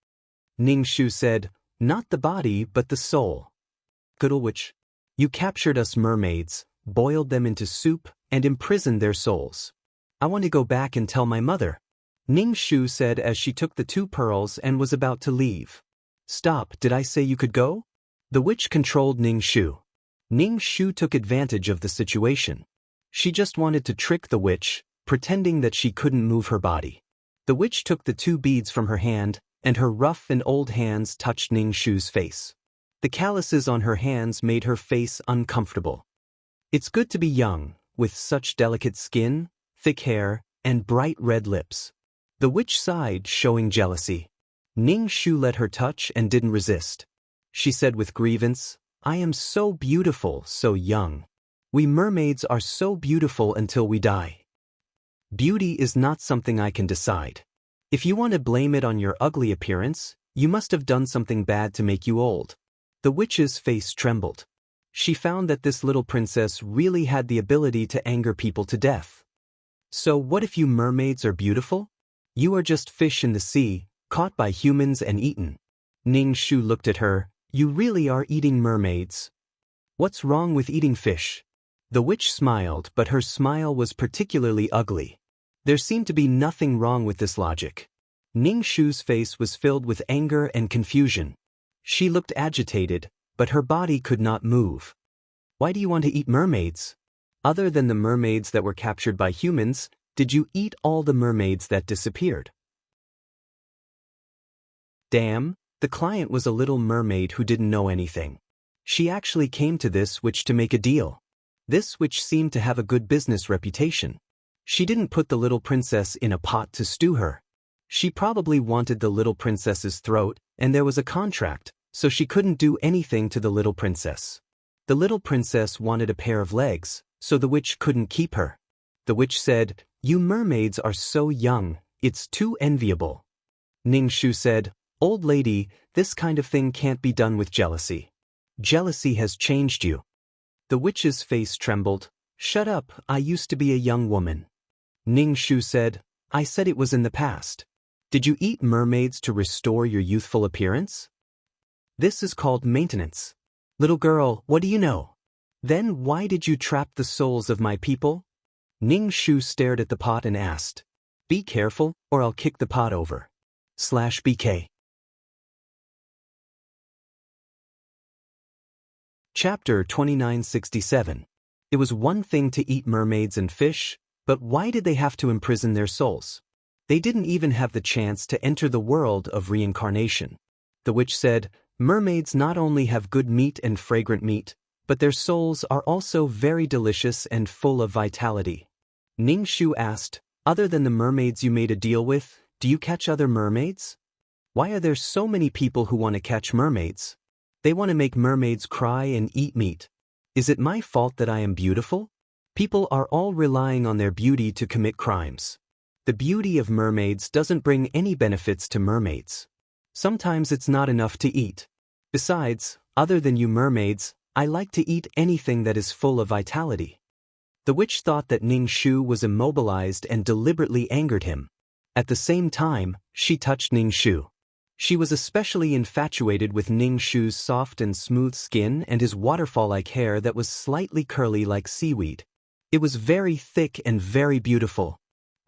Ning Shu said, not the body but the soul. Good old witch. You captured us mermaids, boiled them into soup, and imprisoned their souls. I want to go back and tell my mother. Ning Shu said as she took the 2 pearls and was about to leave. Stop, did I say you could go? The witch controlled Ning Shu. Ning Shu took advantage of the situation. She just wanted to trick the witch, pretending that she couldn't move her body. The witch took the 2 beads from her hand, and her rough and old hands touched Ning Shu's face. The calluses on her hands made her face uncomfortable. It's good to be young, with such delicate skin, thick hair, and bright red lips. The witch sighed, showing jealousy. Ning Shu let her touch and didn't resist. She said with grievance, I am so beautiful, so young. We mermaids are so beautiful until we die. Beauty is not something I can decide. If you want to blame it on your ugly appearance, you must have done something bad to make you old. The witch's face trembled. She found that this little princess really had the ability to anger people to death. So what if you mermaids are beautiful? You are just fish in the sea, caught by humans and eaten. Ning Shu looked at her. You really are eating mermaids. What's wrong with eating fish? The witch smiled, but her smile was particularly ugly. There seemed to be nothing wrong with this logic. Ning Shu's face was filled with anger and confusion. She looked agitated, but her body could not move. Why do you want to eat mermaids? Other than the mermaids that were captured by humans, did you eat all the mermaids that disappeared? Damn, the client was a little mermaid who didn't know anything. She actually came to this witch to make a deal. This witch seemed to have a good business reputation. She didn't put the little princess in a pot to stew her. She probably wanted the little princess's throat, and there was a contract, so she couldn't do anything to the little princess. The little princess wanted a pair of legs, so the witch couldn't keep her. The witch said, You mermaids are so young, it's too enviable. Ning Shu said, Old lady, this kind of thing can't be done with jealousy. Jealousy has changed you. The witch's face trembled. Shut up, I used to be a young woman. Ning Shu said, I said it was in the past. Did you eat mermaids to restore your youthful appearance? This is called maintenance. Little girl, what do you know? Then why did you trap the souls of my people? Ning Shu stared at the pot and asked, Be careful, or I'll kick the pot over. /BK. Chapter 2967. It was one thing to eat mermaids and fish, but why did they have to imprison their souls? They didn't even have the chance to enter the world of reincarnation. The witch said, Mermaids not only have good meat and fragrant meat, but their souls are also very delicious and full of vitality. Ning Shu asked, Other than the mermaids you made a deal with, do you catch other mermaids? Why are there so many people who want to catch mermaids? They want to make mermaids cry and eat meat. Is it my fault that I am beautiful? People are all relying on their beauty to commit crimes. The beauty of mermaids doesn't bring any benefits to mermaids. Sometimes it's not enough to eat. Besides, other than you mermaids, I like to eat anything that is full of vitality. The witch thought that Ning Shu was immobilized and deliberately angered him. At the same time, she touched Ning Shu. She was especially infatuated with Ning Shu's soft and smooth skin and his waterfall-like hair that was slightly curly like seaweed. It was very thick and very beautiful.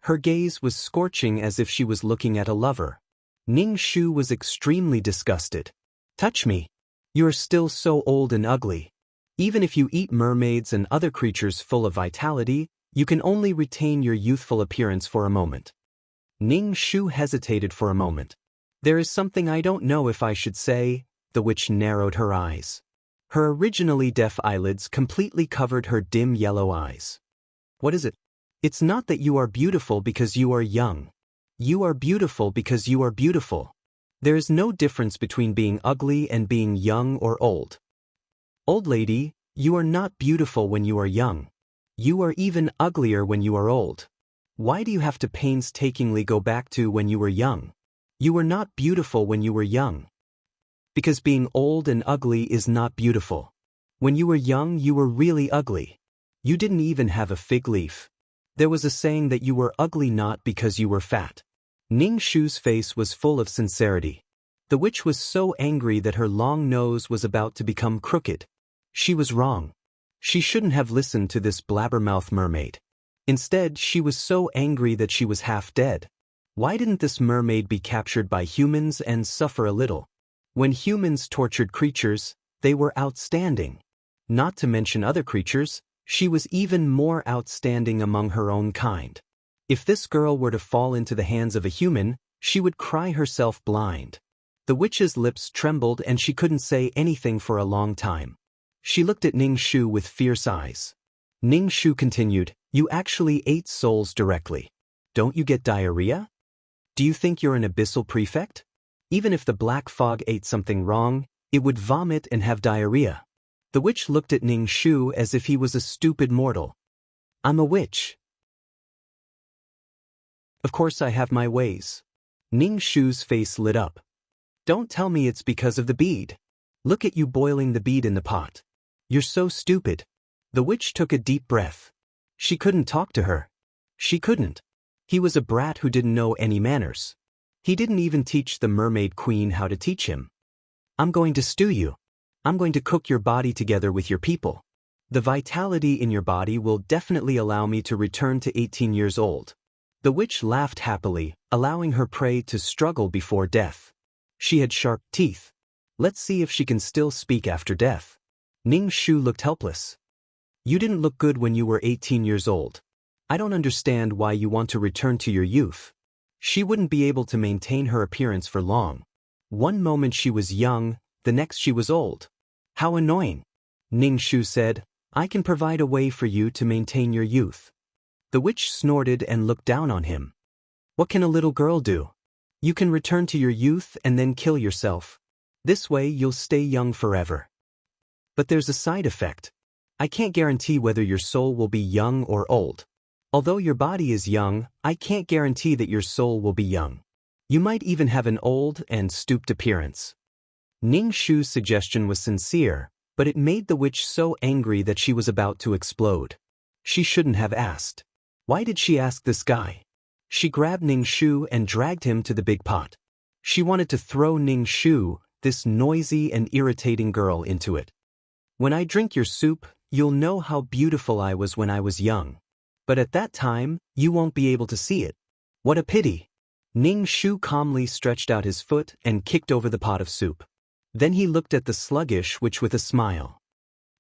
Her gaze was scorching as if she was looking at a lover. Ning Shu was extremely disgusted. Touch me. You are still so old and ugly. Even if you eat mermaids and other creatures full of vitality, you can only retain your youthful appearance for a moment. Ning Shu hesitated for a moment. There is something I don't know if I should say. The witch narrowed her eyes. Her originally deaf eyelids completely covered her dim yellow eyes. What is it? It's not that you are beautiful because you are young. You are beautiful because you are beautiful. There is no difference between being ugly and being young or old. Old lady, you are not beautiful when you are young. You are even uglier when you are old. Why do you have to painstakingly go back to when you were young? You were not beautiful when you were young. Because being old and ugly is not beautiful. When you were young, you were really ugly. You didn't even have a fig leaf. There was a saying that you were ugly not because you were fat. Ning Shu's face was full of sincerity. The witch was so angry that her long nose was about to become crooked. She was wrong. She shouldn't have listened to this blabbermouth mermaid. Instead, she was so angry that she was half dead. Why didn't this mermaid be captured by humans and suffer a little? When humans tortured creatures, they were outstanding. Not to mention other creatures, she was even more outstanding among her own kind. If this girl were to fall into the hands of a human, she would cry herself blind. The witch's lips trembled and she couldn't say anything for a long time. She looked at Ning Shu with fierce eyes. Ning Shu continued, "You actually ate souls directly. Don't you get diarrhea? Do you think you're an abyssal prefect? Even if the black fog ate something wrong, it would vomit and have diarrhea." The witch looked at Ning Shu as if he was a stupid mortal. "I'm a witch. Of course I have my ways." Ning Shu's face lit up. "Don't tell me it's because of the bead. Look at you boiling the bead in the pot. You're so stupid." The witch took a deep breath. She couldn't talk to her. She couldn't. He was a brat who didn't know any manners. He didn't even teach the mermaid queen how to teach him. "I'm going to stew you. I'm going to cook your body together with your people. The vitality in your body will definitely allow me to return to 18 years old." The witch laughed happily, allowing her prey to struggle before death. She had sharp teeth. Let's see if she can still speak after death. Ning Shu looked helpless. "You didn't look good when you were 18 years old. I don't understand why you want to return to your youth." She wouldn't be able to maintain her appearance for long. One moment she was young, the next she was old. "How annoying." Ning Shu said, "I can provide a way for you to maintain your youth." The witch snorted and looked down on him. "What can a little girl do? You can return to your youth and then kill yourself. This way you'll stay young forever. But there's a side effect. I can't guarantee whether your soul will be young or old. Although your body is young, I can't guarantee that your soul will be young. You might even have an old and stooped appearance." Ning Shu's suggestion was sincere, but it made the witch so angry that she was about to explode. She shouldn't have asked. Why did she ask this guy? She grabbed Ning Shu and dragged him to the big pot. She wanted to throw Ning Shu, this noisy and irritating girl, into it. "When I drink your soup, you'll know how beautiful I was when I was young. But at that time, you won't be able to see it. What a pity." Ning Shu calmly stretched out his foot and kicked over the pot of soup. Then he looked at the sluggish witch with a smile.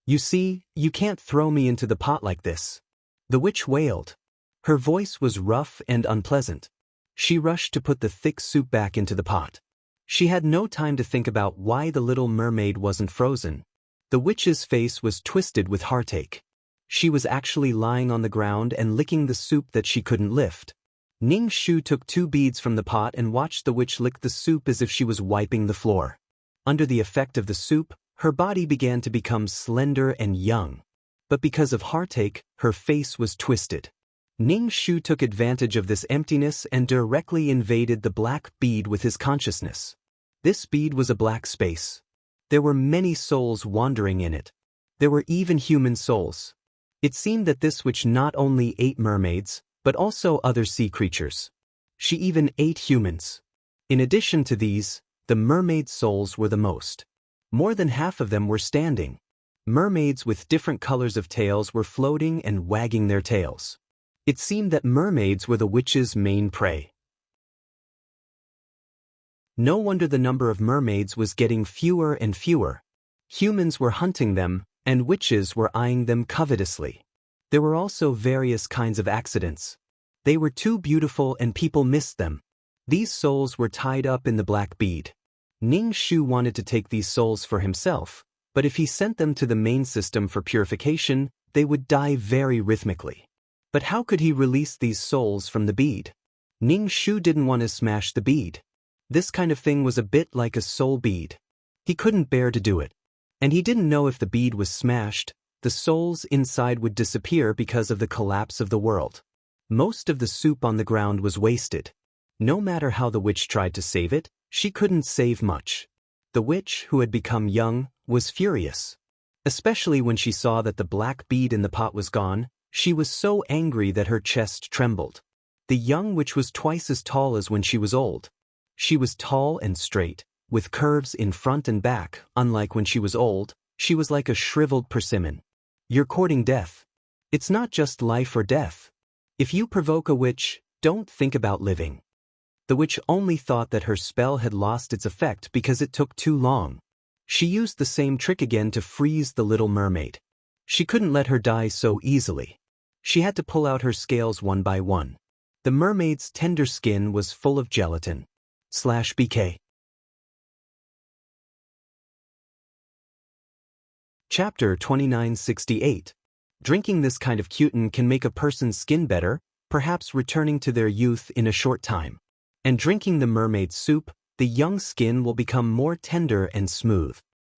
"You see, you can't throw me into the pot like this." The witch wailed. Her voice was rough and unpleasant. She rushed to put the thick soup back into the pot. She had no time to think about why the little mermaid wasn't frozen. The witch's face was twisted with heartache. She was actually lying on the ground and licking the soup that she couldn't lift. Ning Shu took 2 beads from the pot and watched the witch lick the soup as if she was wiping the floor. Under the effect of the soup, her body began to become slender and young. But because of heartache, her face was twisted. Ning Shu took advantage of this emptiness and directly invaded the black bead with his consciousness. This bead was a black space. There were many souls wandering in it. There were even human souls. It seemed that this witch not only ate mermaids, but also other sea creatures. She even ate humans. In addition to these, the mermaid souls were the most. More than half of them were standing. Mermaids with different colors of tails were floating and wagging their tails. It seemed that mermaids were the witch's main prey. No wonder the number of mermaids was getting fewer and fewer. Humans were hunting them, and witches were eyeing them covetously. There were also various kinds of accidents. They were too beautiful and people missed them. These souls were tied up in the black bead. Ning Shu wanted to take these souls for himself, but if he sent them to the main system for purification, they would die very rhythmically. But how could he release these souls from the bead? Ning Shu didn't want to smash the bead. This kind of thing was a bit like a soul bead. He couldn't bear to do it. And he didn't know if the bead was smashed, the souls inside would disappear because of the collapse of the world. Most of the soup on the ground was wasted. No matter how the witch tried to save it, she couldn't save much. The witch, who had become young, was furious. Especially when she saw that the black bead in the pot was gone, she was so angry that her chest trembled. The young witch was twice as tall as when she was old. She was tall and straight, with curves in front and back. Unlike when she was old, she was like a shriveled persimmon. You're courting death. It's not just life or death. If you provoke a witch, don't think about living. The witch only thought that her spell had lost its effect because it took too long. She used the same trick again to freeze the little mermaid. She couldn't let her die so easily. She had to pull out her scales one by one. The mermaid's tender skin was full of gelatin. /BK. Chapter 2968. Drinking this kind of cutin can make a person's skin better, perhaps returning to their youth in a short time. And drinking the mermaid soup, the young skin will become more tender and smooth.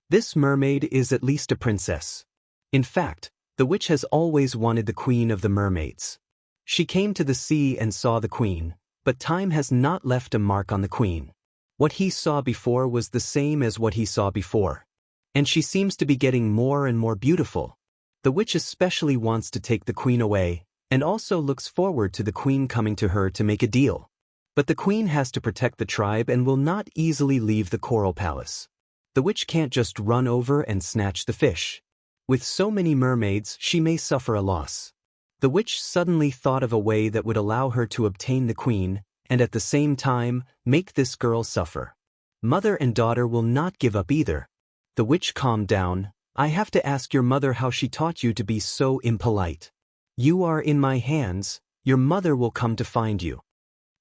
This mermaid is at least a princess. In fact, the witch has always wanted the queen of the mermaids. She came to the sea and saw the queen, but time has not left a mark on the queen. What he saw before was the same as what he saw before. And she seems to be getting more and more beautiful. The witch especially wants to take the queen away, and also looks forward to the queen coming to her to make a deal. But the queen has to protect the tribe and will not easily leave the coral palace. The witch can't just run over and snatch the fish. With so many mermaids, she may suffer a loss. The witch suddenly thought of a way that would allow her to obtain the queen, and at the same time, make this girl suffer. Mother and daughter will not give up either. The witch calmed down. I have to ask your mother how she taught you to be so impolite. You are in my hands, your mother will come to find you.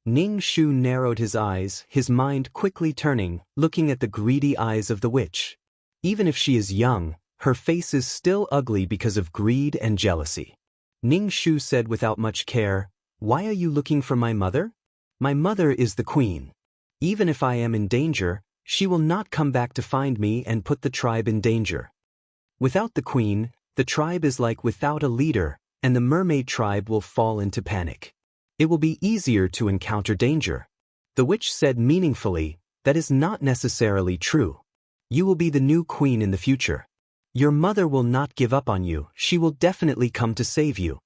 Ning Shu narrowed his eyes, his mind quickly turning, looking at the greedy eyes of the witch. Even if she is young, her face is still ugly because of greed and jealousy. Ning Shu said without much care, Why are you looking for my mother? My mother is the queen. Even if I am in danger, she will not come back to find me and put the tribe in danger. Without the queen, the tribe is like without a leader, and the mermaid tribe will fall into panic. It will be easier to encounter danger. The witch said meaningfully, That is not necessarily true. You will be the new queen in the future. Your mother will not give up on you, she will definitely come to save you.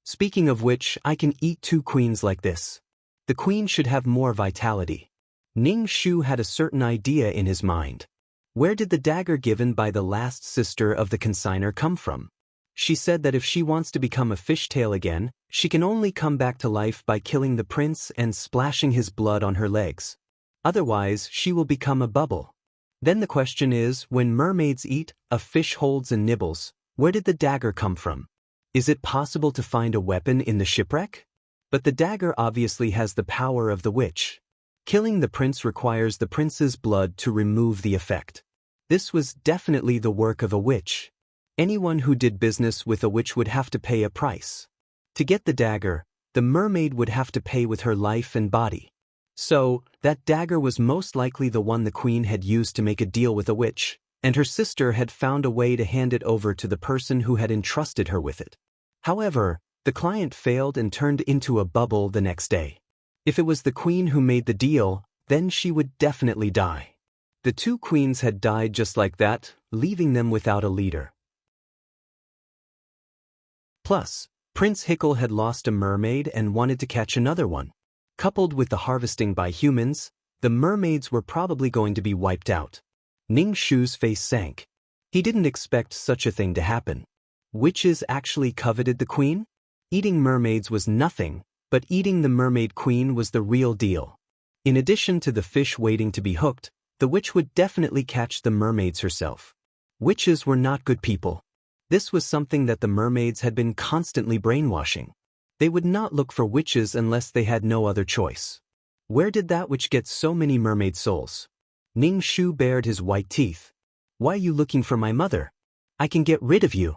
Speaking of which, I can eat 2 queens like this. The queen should have more vitality. Ning Shu had a certain idea in his mind. Where did the dagger given by the last sister of the consignor come from? She said that if she wants to become a fishtail again, she can only come back to life by killing the prince and splashing his blood on her legs. Otherwise, she will become a bubble. Then the question is, when mermaids eat, a fish holds and nibbles, where did the dagger come from? Is it possible to find a weapon in the shipwreck? But the dagger obviously has the power of the witch. Killing the prince requires the prince's blood to remove the effect. This was definitely the work of a witch. Anyone who did business with a witch would have to pay a price. To get the dagger, the mermaid would have to pay with her life and body. So, that dagger was most likely the one the queen had used to make a deal with a witch, and her sister had found a way to hand it over to the person who had entrusted her with it. However, the client failed and turned into a bubble the next day. If it was the queen who made the deal, then she would definitely die. The 2 queens had died just like that, leaving them without a leader. Plus, Prince Hickle had lost a mermaid and wanted to catch another one. Coupled with the harvesting by humans, the mermaids were probably going to be wiped out. Ning Shu's face sank. He didn't expect such a thing to happen. Witches actually coveted the queen? Eating mermaids was nothing, but eating the mermaid queen was the real deal. In addition to the fish waiting to be hooked, the witch would definitely catch the mermaids herself. Witches were not good people. This was something that the mermaids had been constantly brainwashing. They would not look for witches unless they had no other choice. Where did that witch get so many mermaid souls? Ning Shu bared his white teeth. Why are you looking for my mother? I can get rid of you.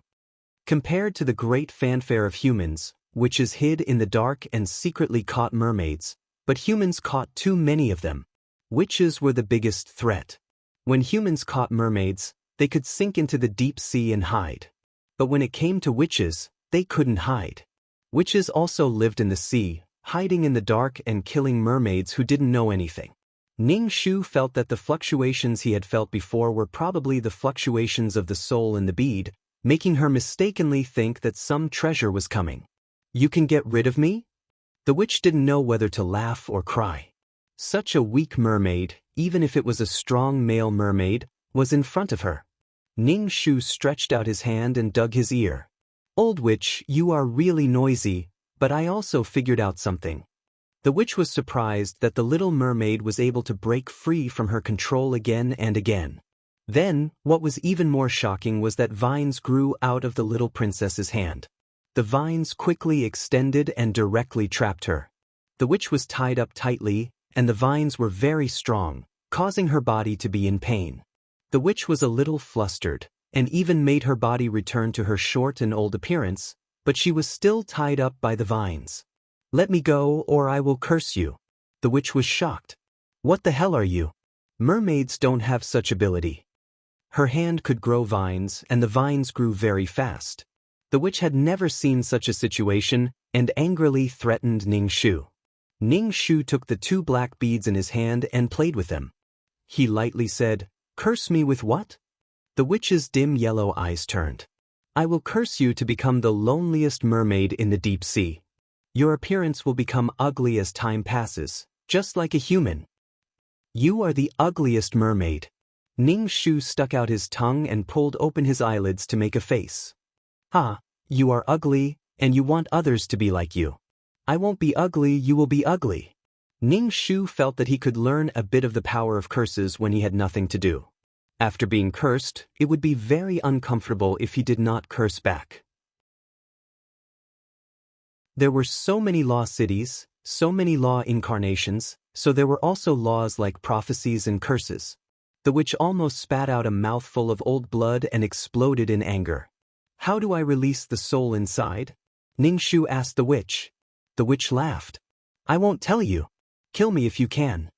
Compared to the great fanfare of humans, witches hid in the dark and secretly caught mermaids, but humans caught too many of them. Witches were the biggest threat. When humans caught mermaids, they could sink into the deep sea and hide. But when it came to witches, they couldn't hide. Witches also lived in the sea, hiding in the dark and killing mermaids who didn't know anything. Ning Shu felt that the fluctuations he had felt before were probably the fluctuations of the soul in the bead, making her mistakenly think that some treasure was coming. You can get rid of me? The witch didn't know whether to laugh or cry. Such a weak mermaid, even if it was a strong male mermaid, was in front of her. Ning Shu stretched out his hand and dug his ear. "Old witch, you are really noisy, but I also figured out something." The witch was surprised that the little mermaid was able to break free from her control again and again. Then, what was even more shocking was that vines grew out of the little princess's hand. The vines quickly extended and directly trapped her. The witch was tied up tightly, and the vines were very strong, causing her body to be in pain. The witch was a little flustered, and even made her body return to her short and old appearance, but she was still tied up by the vines. "Let me go, or I will curse you." The witch was shocked. "What the hell are you? Mermaids don't have such ability." Her hand could grow vines, and the vines grew very fast. The witch had never seen such a situation, and angrily threatened Ning Shu. Ning Shu took the 2 black beads in his hand and played with them. He lightly said, "Curse me with what?" The witch's dim yellow eyes turned. "I will curse you to become the loneliest mermaid in the deep sea. Your appearance will become ugly as time passes, just like a human. You are the ugliest mermaid." Ning Shu stuck out his tongue and pulled open his eyelids to make a face. "Ha, you are ugly, and you want others to be like you. I won't be ugly, you will be ugly." Ning Shu felt that he could learn a bit of the power of curses when he had nothing to do. After being cursed, it would be very uncomfortable if he did not curse back. There were so many law cities, so many law incarnations, so there were also laws like prophecies and curses. The witch almost spat out a mouthful of old blood and exploded in anger. "How do I release the soul inside?" Ning Shu asked the witch. The witch laughed. "I won't tell you. Kill me if you can."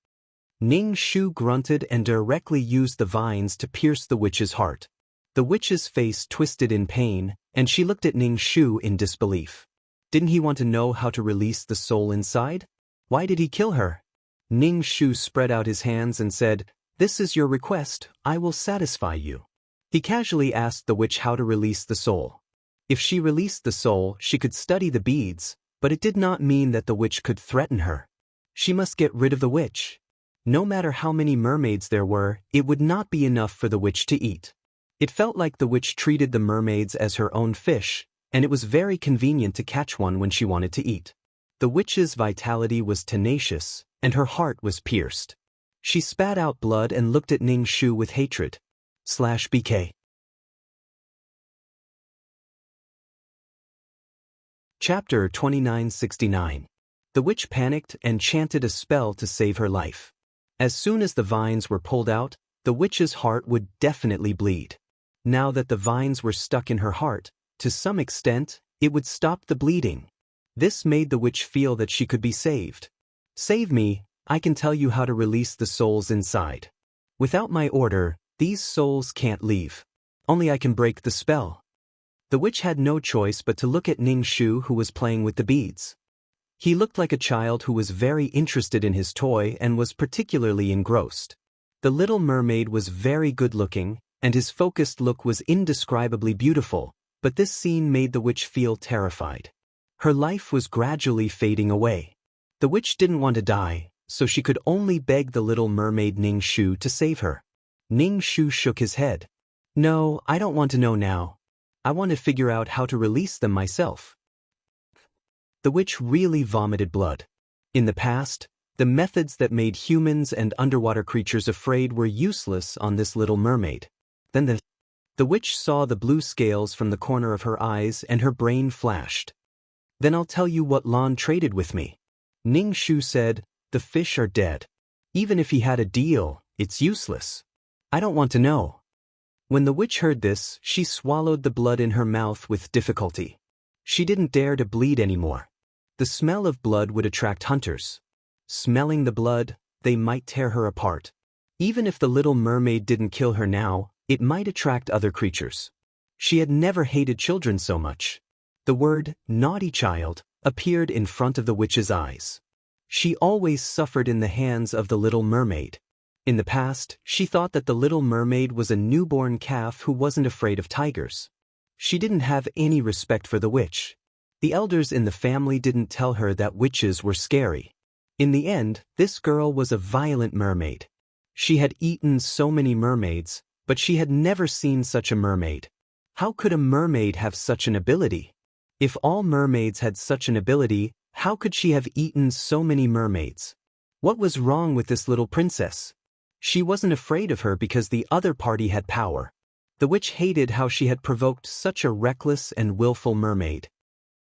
Ning Shu grunted and directly used the vines to pierce the witch's heart. The witch's face twisted in pain, and she looked at Ning Shu in disbelief. Didn't he want to know how to release the soul inside? Why did he kill her? Ning Shu spread out his hands and said, "This is your request, I will satisfy you." He casually asked the witch how to release the soul. If she released the soul, she could study the beads, but it did not mean that the witch could threaten her. She must get rid of the witch. No matter how many mermaids there were, it would not be enough for the witch to eat. It felt like the witch treated the mermaids as her own fish, and it was very convenient to catch one when she wanted to eat. The witch's vitality was tenacious, and her heart was pierced. She spat out blood and looked at Ning Shu with hatred. /BK. Chapter 2969. The witch panicked and chanted a spell to save her life. As soon as the vines were pulled out, the witch's heart would definitely bleed. Now that the vines were stuck in her heart, to some extent, it would stop the bleeding. This made the witch feel that she could be saved. "Save me, I can tell you how to release the souls inside. Without my order, these souls can't leave. Only I can break the spell." The witch had no choice but to look at Ning Shu, who was playing with the beads. He looked like a child who was very interested in his toy and was particularly engrossed. The little mermaid was very good-looking, and his focused look was indescribably beautiful, but this scene made the witch feel terrified. Her life was gradually fading away. The witch didn't want to die, so she could only beg the little mermaid Ning Shu to save her. Ning Shu shook his head. "No, I don't want to know now. I want to figure out how to release them myself." The witch really vomited blood. In the past, the methods that made humans and underwater creatures afraid were useless on this little mermaid. Then the witch saw the blue scales from the corner of her eyes and her brain flashed. "Then I'll tell you what Lon traded with me." Ning Shu said, "The fish are dead. Even if he had a deal, it's useless. I don't want to know." When the witch heard this, she swallowed the blood in her mouth with difficulty. She didn't dare to bleed anymore. The smell of blood would attract hunters. Smelling the blood, they might tear her apart. Even if the little mermaid didn't kill her now, it might attract other creatures. She had never hated children so much. The word, "naughty child," appeared in front of the witch's eyes. She always suffered in the hands of the little mermaid. In the past, she thought that the little mermaid was a newborn calf who wasn't afraid of tigers. She didn't have any respect for the witch. The elders in the family didn't tell her that witches were scary. In the end, this girl was a violent mermaid. She had eaten so many mermaids, but she had never seen such a mermaid. How could a mermaid have such an ability? If all mermaids had such an ability, how could she have eaten so many mermaids? What was wrong with this little princess? She wasn't afraid of her because the other party had power. The witch hated how she had provoked such a reckless and willful mermaid.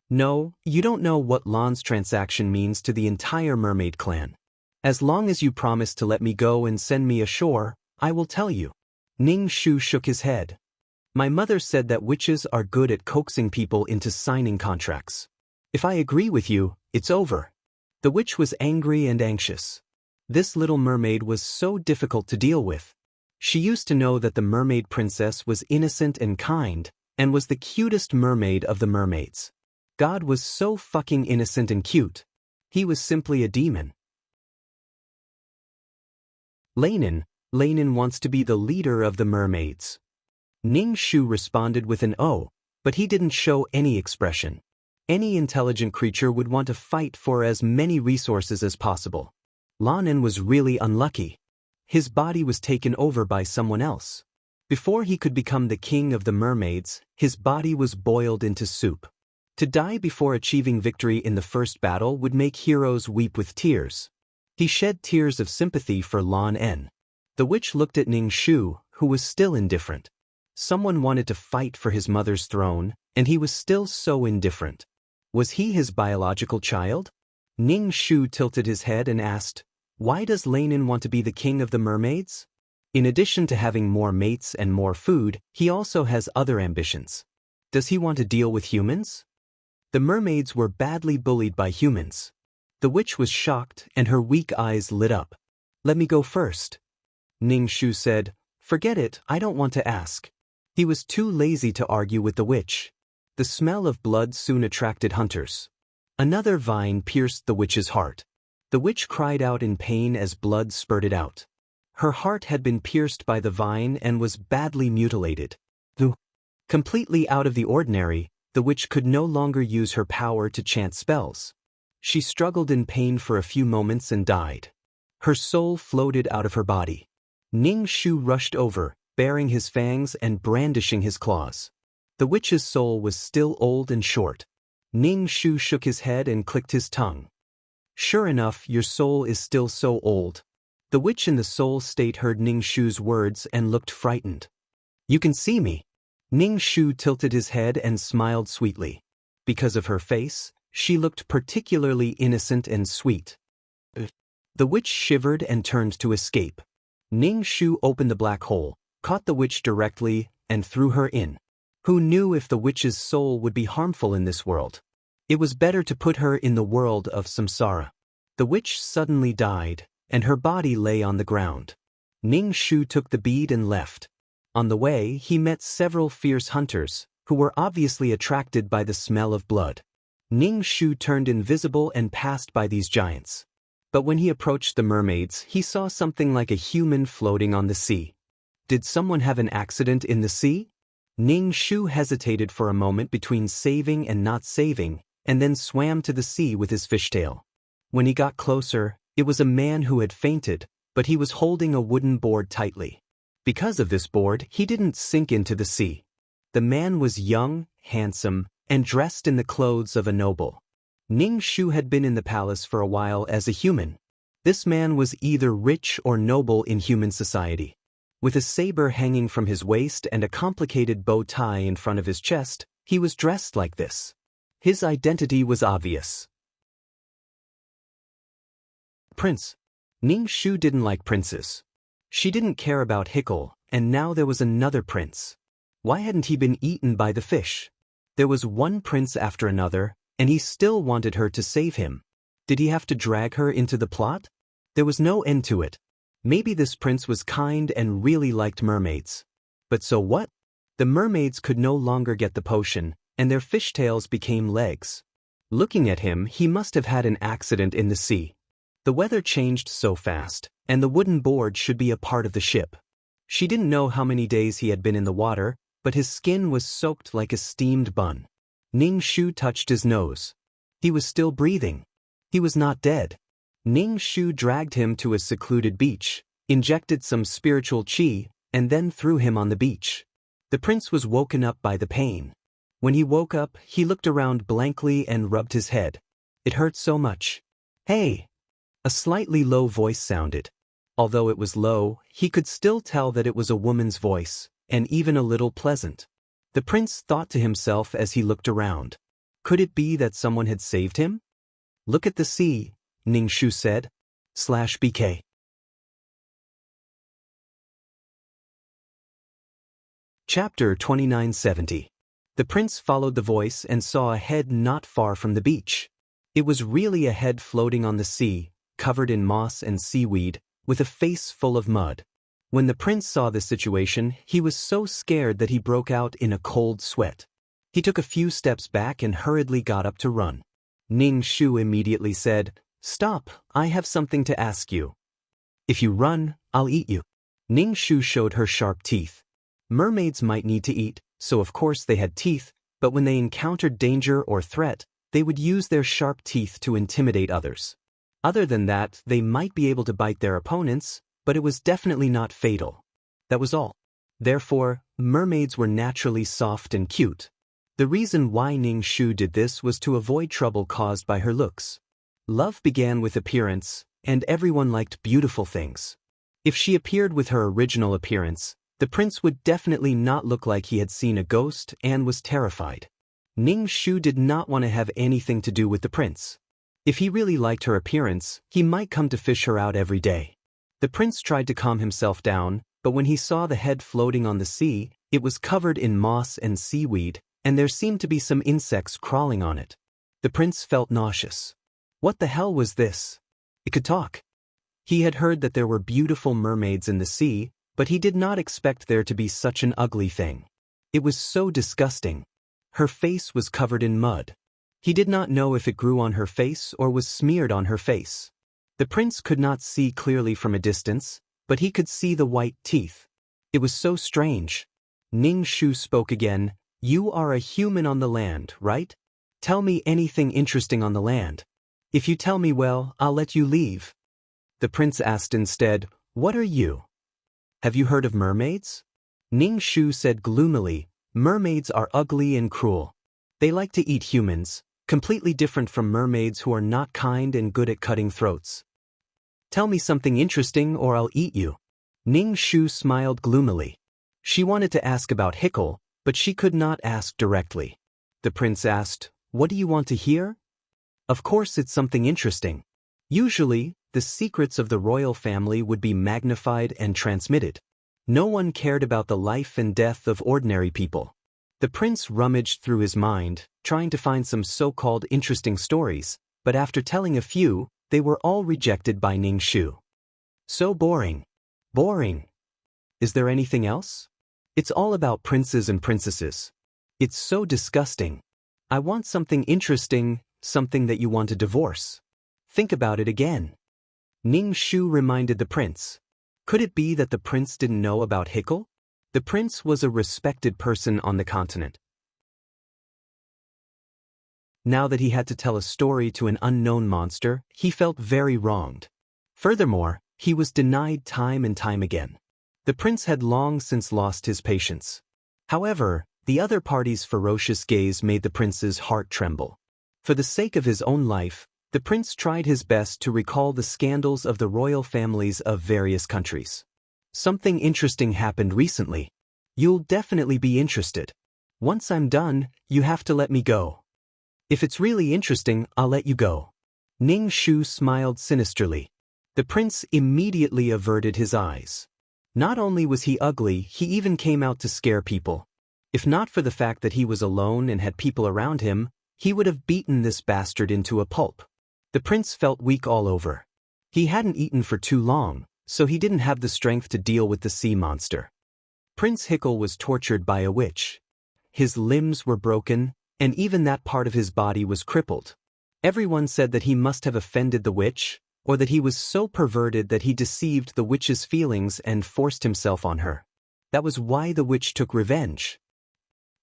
No, you don't know what Lan's transaction means to the entire mermaid clan. As long as you promise to let me go and send me ashore, I will tell you. Ning Shu shook his head. My mother said that witches are good at coaxing people into signing contracts. If I agree with you, it's over. The witch was angry and anxious. This little mermaid was so difficult to deal with. She used to know that the mermaid princess was innocent and kind, and was the cutest mermaid of the mermaids. God was so fucking innocent and cute. He was simply a demon. Lainin wants to be the leader of the mermaids. Ning Shu responded with an "oh," but he didn't show any expression. Any intelligent creature would want to fight for as many resources as possible. Lainin was really unlucky. His body was taken over by someone else. Before he could become the king of the mermaids, his body was boiled into soup. To die before achieving victory in the first battle would make heroes weep with tears. He shed tears of sympathy for Lan. The witch looked at Ning Shu, who was still indifferent. Someone wanted to fight for his mother's throne, and he was still so indifferent. Was he his biological child? Ning Shu tilted his head and asked, "Why does Lainin want to be the king of the mermaids?" In addition to having more mates and more food, he also has other ambitions. Does he want to deal with humans? The mermaids were badly bullied by humans. The witch was shocked and her weak eyes lit up. "Let me go first." Ning Shu said, "Forget it, I don't want to ask." He was too lazy to argue with the witch. The smell of blood soon attracted hunters. Another vine pierced the witch's heart. The witch cried out in pain as blood spurted out. Her heart had been pierced by the vine and was badly mutilated. Completely out of the ordinary, the witch could no longer use her power to chant spells. She struggled in pain for a few moments and died. Her soul floated out of her body. Ning Shu rushed over, baring his fangs and brandishing his claws. The witch's soul was still old and short. Ning Shu shook his head and clicked his tongue. "Sure enough, your soul is still so old." The witch in the soul state heard Ning Shu's words and looked frightened. "You can see me." Ning Shu tilted his head and smiled sweetly. Because of her face, she looked particularly innocent and sweet. The witch shivered and turned to escape. Ning Shu opened the black hole, caught the witch directly, and threw her in. Who knew if the witch's soul would be harmful in this world? It was better to put her in the world of samsara. The witch suddenly died, and her body lay on the ground. Ning Shu took the bead and left. On the way, he met several fierce hunters, who were obviously attracted by the smell of blood. Ning Shu turned invisible and passed by these giants. But when he approached the mermaids, he saw something like a human floating on the sea. Did someone have an accident in the sea? Ning Shu hesitated for a moment between saving and not saving, and then swam to the sea with his fishtail. When he got closer, it was a man who had fainted, but he was holding a wooden board tightly. Because of this board, he didn't sink into the sea. The man was young, handsome, and dressed in the clothes of a noble. Ning Shu had been in the palace for a while as a human. This man was either rich or noble in human society. With a saber hanging from his waist and a complicated bow tie in front of his chest, he was dressed like this. His identity was obvious. Prince. Ning Shu didn't like princes. She didn't care about Hickle, and now there was another prince. Why hadn't he been eaten by the fish? There was one prince after another, and he still wanted her to save him. Did he have to drag her into the plot? There was no end to it. Maybe this prince was kind and really liked mermaids. But so what? The mermaids could no longer get the potion, and their fishtails became legs. Looking at him, he must have had an accident in the sea. The weather changed so fast, and the wooden board should be a part of the ship. She didn't know how many days he had been in the water, but his skin was soaked like a steamed bun. Ning Shu touched his nose. He was still breathing. He was not dead. Ning Shu dragged him to a secluded beach, injected some spiritual qi, and then threw him on the beach. The prince was woken up by the pain. When he woke up, he looked around blankly and rubbed his head. It hurt so much. "Hey!" A slightly low voice sounded. Although it was low, he could still tell that it was a woman's voice, and even a little pleasant. The prince thought to himself as he looked around. Could it be that someone had saved him? "Look at the sea," Ning Shu said. /BK. Chapter 2970. The prince followed the voice and saw a head not far from the beach. It was really a head floating on the sea, covered in moss and seaweed, with a face full of mud. When the prince saw this situation, he was so scared that he broke out in a cold sweat. He took a few steps back and hurriedly got up to run. Ning Shu immediately said, "Stop, I have something to ask you. If you run, I'll eat you." Ning Shu showed her sharp teeth. Mermaids might need to eat, so of course they had teeth, but when they encountered danger or threat, they would use their sharp teeth to intimidate others. Other than that, they might be able to bite their opponents, but it was definitely not fatal. That was all. Therefore, mermaids were naturally soft and cute. The reason why Ning Shu did this was to avoid trouble caused by her looks. Love began with appearance, and everyone liked beautiful things. If she appeared with her original appearance, the prince would definitely not look like he had seen a ghost and was terrified. Ning Shu did not want to have anything to do with the prince. If he really liked her appearance, he might come to fish her out every day. The prince tried to calm himself down, but when he saw the head floating on the sea, it was covered in moss and seaweed, and there seemed to be some insects crawling on it. The prince felt nauseous. What the hell was this? It could talk. He had heard that there were beautiful mermaids in the sea, but he did not expect there to be such an ugly thing. It was so disgusting. Her face was covered in mud. He did not know if it grew on her face or was smeared on her face. The prince could not see clearly from a distance, but he could see the white teeth. It was so strange. Ning Shu spoke again. "You are a human on the land, right? Tell me anything interesting on the land. If you tell me, well, I'll let you leave." The prince asked instead, "What are you? Have you heard of mermaids?" Ning Shu said gloomily, "Mermaids are ugly and cruel. They like to eat humans, completely different from mermaids who are not kind and good at cutting throats. Tell me something interesting or I'll eat you." Ning Shu smiled gloomily. She wanted to ask about Hickle, but she could not ask directly. The prince asked, "What do you want to hear?" Of course it's something interesting. Usually, the secrets of the royal family would be magnified and transmitted. No one cared about the life and death of ordinary people. The prince rummaged through his mind, trying to find some so-called interesting stories, but after telling a few, they were all rejected by Ning Shu. So boring. Boring. Is there anything else? It's all about princes and princesses. It's so disgusting. I want something interesting, something that you want to divorce. Think about it again. Ning Shu reminded the prince. Could it be that the prince didn't know about Hickle? The prince was a respected person on the continent. Now that he had to tell a story to an unknown monster, he felt very wronged. Furthermore, he was denied time and time again. The prince had long since lost his patience. However, the other party's ferocious gaze made the prince's heart tremble. For the sake of his own life, the prince tried his best to recall the scandals of the royal families of various countries. Something interesting happened recently. You'll definitely be interested. Once I'm done, you have to let me go. If it's really interesting, I'll let you go. Ning Shu smiled sinisterly. The prince immediately averted his eyes. Not only was he ugly, he even came out to scare people. If not for the fact that he was alone and had people around him, he would have beaten this bastard into a pulp. The prince felt weak all over. He hadn't eaten for too long, so he didn't have the strength to deal with the sea monster. Prince Hickle was tortured by a witch. His limbs were broken, and even that part of his body was crippled. Everyone said that he must have offended the witch, or that he was so perverted that he deceived the witch's feelings and forced himself on her. That was why the witch took revenge.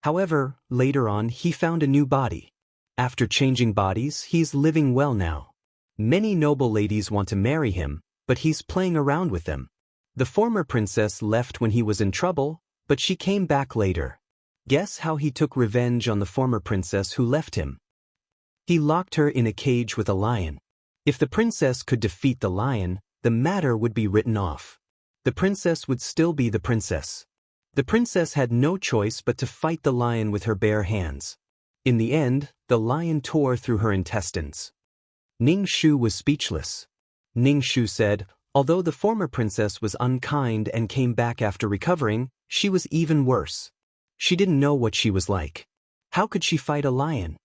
However, later on he found a new body. After changing bodies, he's living well now. Many noble ladies want to marry him, but he's playing around with them. The former princess left when he was in trouble, but she came back later. Guess how he took revenge on the former princess who left him? He locked her in a cage with a lion. If the princess could defeat the lion, the matter would be written off. The princess would still be the princess. The princess had no choice but to fight the lion with her bare hands. In the end, the lion tore through her intestines. Ning Shu was speechless. Ning Shu said, although the former princess was unkind and came back after recovering, she was even worse. She didn't know what she was like. How could she fight a lion?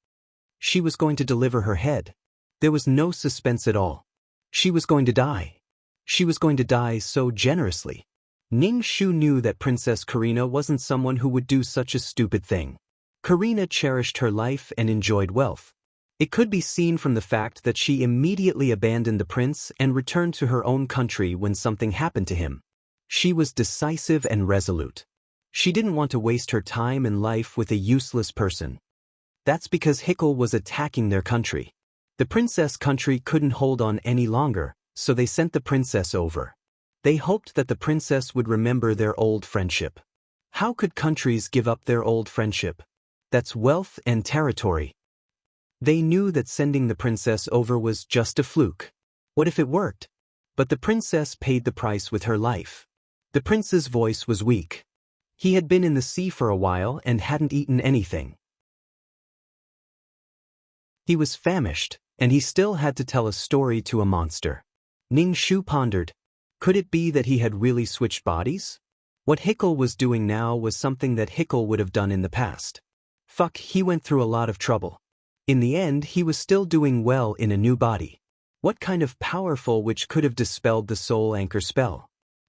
She was going to deliver her head. There was no suspense at all. She was going to die. She was going to die so generously. Ning Shu knew that Princess Karina wasn't someone who would do such a stupid thing. Karina cherished her life and enjoyed wealth. It could be seen from the fact that she immediately abandoned the prince and returned to her own country when something happened to him. She was decisive and resolute. She didn't want to waste her time and life with a useless person. That's because Hickel was attacking their country. The princess country couldn't hold on any longer, so they sent the princess over. They hoped that the princess would remember their old friendship. How could countries give up their old friendship? That's wealth and territory. They knew that sending the princess over was just a fluke. What if it worked? But the princess paid the price with her life. The prince's voice was weak. He had been in the sea for a while and hadn't eaten anything. He was famished, and he still had to tell a story to a monster. Ning Shu pondered. Could it be that he had really switched bodies? What Hickel was doing now was something that Hickel would have done in the past. Fuck, he went through a lot of trouble. In the end, he was still doing well in a new body. What kind of powerful witch could have dispelled the soul anchor spell?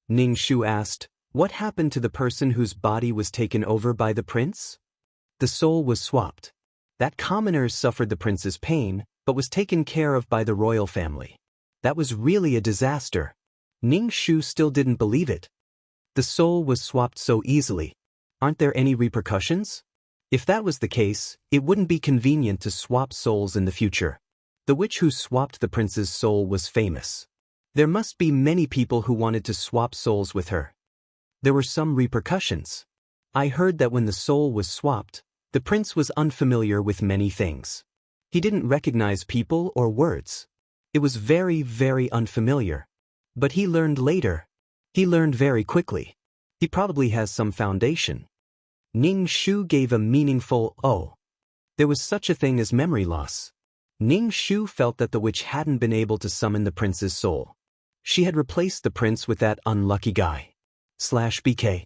Ning Shu asked, what happened to the person whose body was taken over by the prince? The soul was swapped. That commoner suffered the prince's pain, but was taken care of by the royal family. That was really a disaster. Ning Shu still didn't believe it. The soul was swapped so easily. Aren't there any repercussions? If that was the case, it wouldn't be convenient to swap souls in the future. The witch who swapped the prince's soul was famous. There must be many people who wanted to swap souls with her. There were some repercussions. I heard that when the soul was swapped, the prince was unfamiliar with many things. He didn't recognize people or words. It was very, very unfamiliar. But he learned later. He learned very quickly. He probably has some foundation. Ning Shu gave a meaningful "oh." There was such a thing as memory loss. Ning Shu felt that the witch hadn't been able to summon the prince's soul. She had replaced the prince with that unlucky guy. /BK.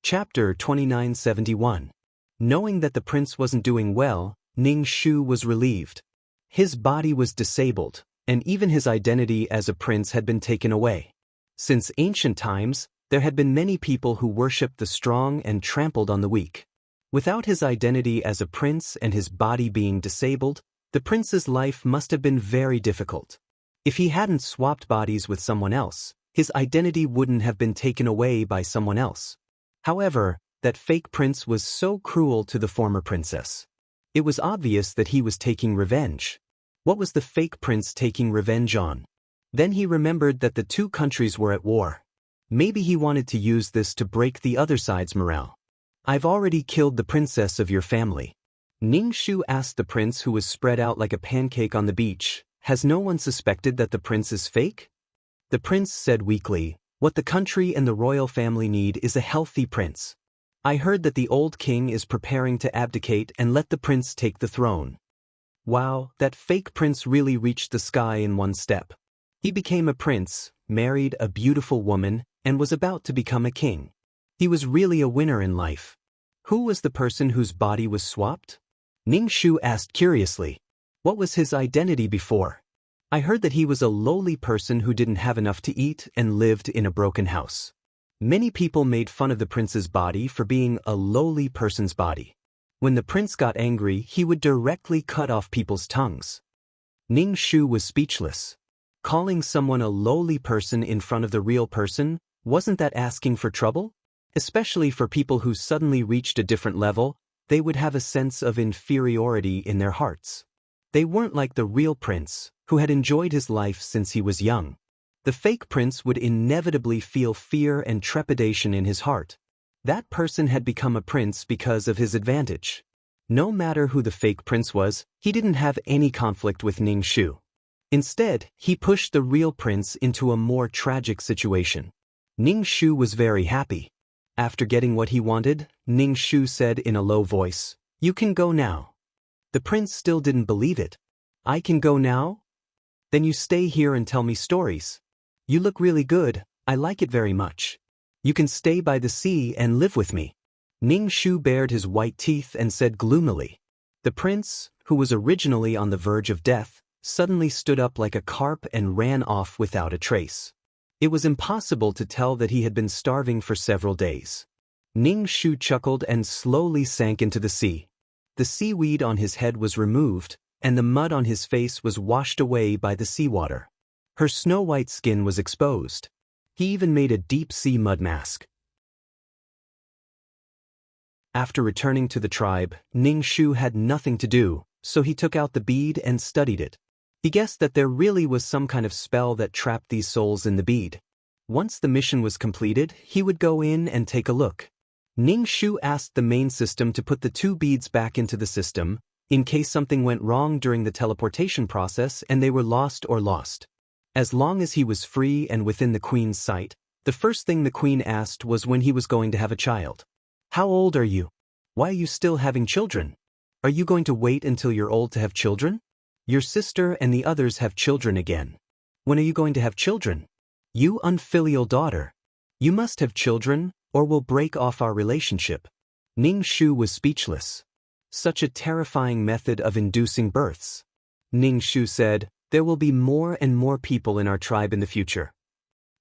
Chapter 2971. Knowing that the prince wasn't doing well, Ning Shu was relieved. His body was disabled, and even his identity as a prince had been taken away. Since ancient times, there had been many people who worshipped the strong and trampled on the weak. Without his identity as a prince and his body being disabled, the prince's life must have been very difficult. If he hadn't swapped bodies with someone else, his identity wouldn't have been taken away by someone else. However, that fake prince was so cruel to the former princess. It was obvious that he was taking revenge. What was the fake prince taking revenge on? Then he remembered that the two countries were at war. Maybe he wanted to use this to break the other side's morale. I've already killed the princess of your family. Ning Shu asked the prince, who was spread out like a pancake on the beach. Has no one suspected that the prince is fake? The prince said weakly, what the country and the royal family need is a healthy prince. I heard that the old king is preparing to abdicate and let the prince take the throne. Wow, that fake prince really reached the sky in one step. He became a prince, married a beautiful woman, and was about to become a king. He was really a winner in life. Who was the person whose body was swapped? Ning Shu asked curiously. What was his identity before? I heard that he was a lowly person who didn't have enough to eat and lived in a broken house. Many people made fun of the prince's body for being a lowly person's body. When the prince got angry, he would directly cut off people's tongues. Ning Shu was speechless. Calling someone a lowly person in front of the real person, Wasn't that asking for trouble? Especially for people who suddenly reached a different level, they would have a sense of inferiority in their hearts. They weren't like the real prince, who had enjoyed his life since he was young. The fake prince would inevitably feel fear and trepidation in his heart. That person had become a prince because of his advantage. No matter who the fake prince was, he didn't have any conflict with Ning Shu. Instead, he pushed the real prince into a more tragic situation. Ning Shu was very happy. After getting what he wanted, Ning Shu said in a low voice, "You can go now." The prince still didn't believe it. "I can go now? Then you stay here and tell me stories. You look really good, I like it very much. You can stay by the sea and live with me." Ning Shu bared his white teeth and said gloomily. The prince, who was originally on the verge of death, suddenly stood up like a carp and ran off without a trace. It was impossible to tell that he had been starving for several days. Ning Shu chuckled and slowly sank into the sea. The seaweed on his head was removed, and the mud on his face was washed away by the seawater. Her snow-white skin was exposed. He even made a deep-sea mud mask. After returning to the tribe, Ning Shu had nothing to do, so he took out the bead and studied it. He guessed that there really was some kind of spell that trapped these souls in the bead. Once the mission was completed, he would go in and take a look. Ning Shu asked the main system to put the 2 beads back into the system, in case something went wrong during the teleportation process and they were lost. As long as he was free and within the queen's sight, the first thing the queen asked was when he was going to have a child. "How old are you? Why are you still having children? Are you going to wait until you're old to have children? Your sister and the others have children again. When are you going to have children? You unfilial daughter. You must have children, or we'll break off our relationship." Ning Shu was speechless. Such a terrifying method of inducing births. Ning Shu said, "There will be more and more people in our tribe in the future.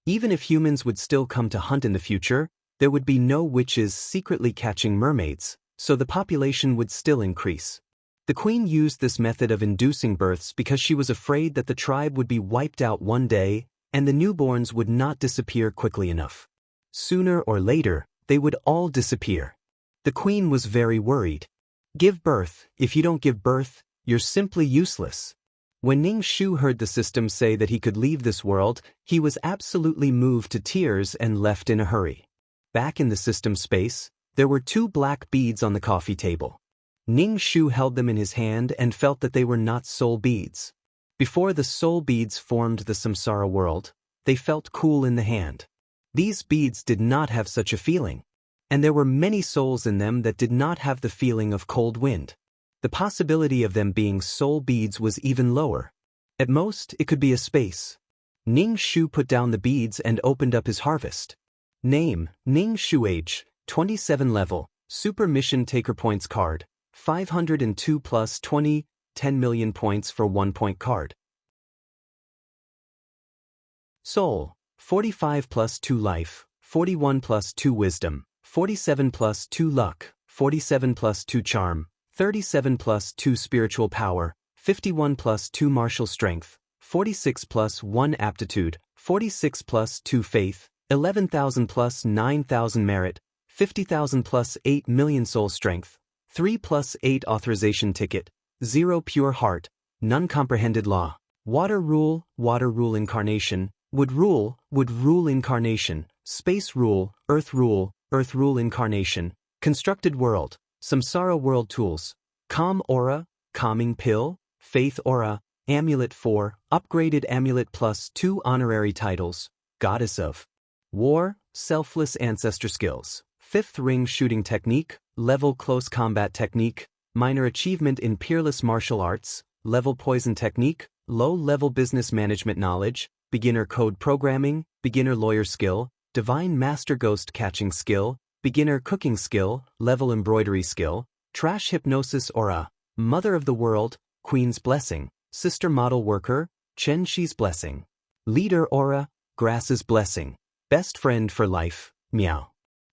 Even if humans would still come to hunt in the future, there would be no witches secretly catching mermaids, so the population would still increase." The queen used this method of inducing births because she was afraid that the tribe would be wiped out one day and the newborns would not disappear quickly enough. Sooner or later, they would all disappear. The queen was very worried. Give birth. If you don't give birth, you're simply useless. When Ning Shu heard the system say that he could leave this world, he was absolutely moved to tears and left in a hurry. Back in the system space, there were 2 black beads on the coffee table. Ning Shu held them in his hand and felt that they were not soul beads. Before the soul beads formed the samsara world, they felt cool in the hand. These beads did not have such a feeling, and there were many souls in them that did not have the feeling of cold wind. The possibility of them being soul beads was even lower. At most, it could be a space. Ning Shu put down the beads and opened up his harvest. Name, Ning Shu. Age, 27 level, Super Mission Taker Points card, 502 plus 20, 10 million points for 1 point card. Soul, 45 plus 2 life, 41 plus 2 wisdom, 47 plus 2 luck, 47 plus 2 charm, 37 plus 2 spiritual power, 51 plus 2 martial strength, 46 plus 1 aptitude, 46 plus 2 faith, 11,000 plus 9,000 merit, 50,000 plus 8 million soul strength, 3 plus 8 authorization ticket, 0 pure heart, none comprehended law. Water rule incarnation, wood rule incarnation, space rule, earth rule incarnation, constructed world, samsara world tools, calm aura, calming pill, faith aura, amulet 4, upgraded amulet plus 2 honorary titles, goddess of war, selfless ancestor skills, 5th ring shooting technique, level close combat technique, minor achievement in peerless martial arts, level poison technique, low-level business management knowledge, beginner code programming, beginner lawyer skill, divine master ghost catching skill, beginner cooking skill, level embroidery skill, trash hypnosis aura, mother of the world, queen's blessing, sister model worker, Chen Shi's blessing, leader aura, grass's blessing, best friend for life, Meow.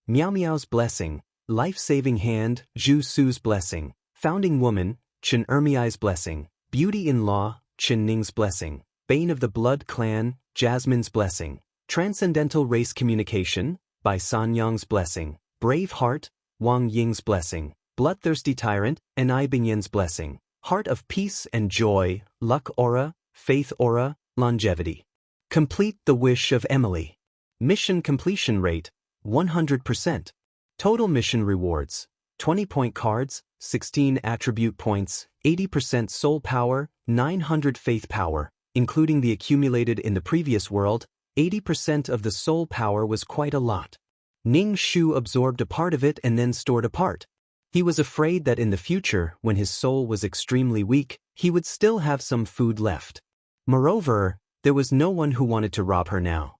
Meow Meow's blessing, life-saving hand, Zhu Su's blessing, founding woman, Chen Ermiai's blessing, beauty in law, Chen Ning's blessing, bane of the blood clan, Jasmine's blessing, Transcendental Race Communication, by San Yang's Blessing, Brave Heart, Wang Ying's Blessing, Bloodthirsty Tyrant, and I Binyan's Blessing, Heart of Peace and Joy, Luck Aura, Faith Aura, Longevity. Complete the Wish of Emily. Mission completion rate, 100%. Total mission rewards, 20-point cards, 16 attribute points, 80% soul power, 900 faith power, including the accumulated in the previous world. 80% of the soul power was quite a lot. Ning Shu absorbed a part of it and then stored a part. He was afraid that in the future, when his soul was extremely weak, he would still have some food left. Moreover, there was no one who wanted to rob her now.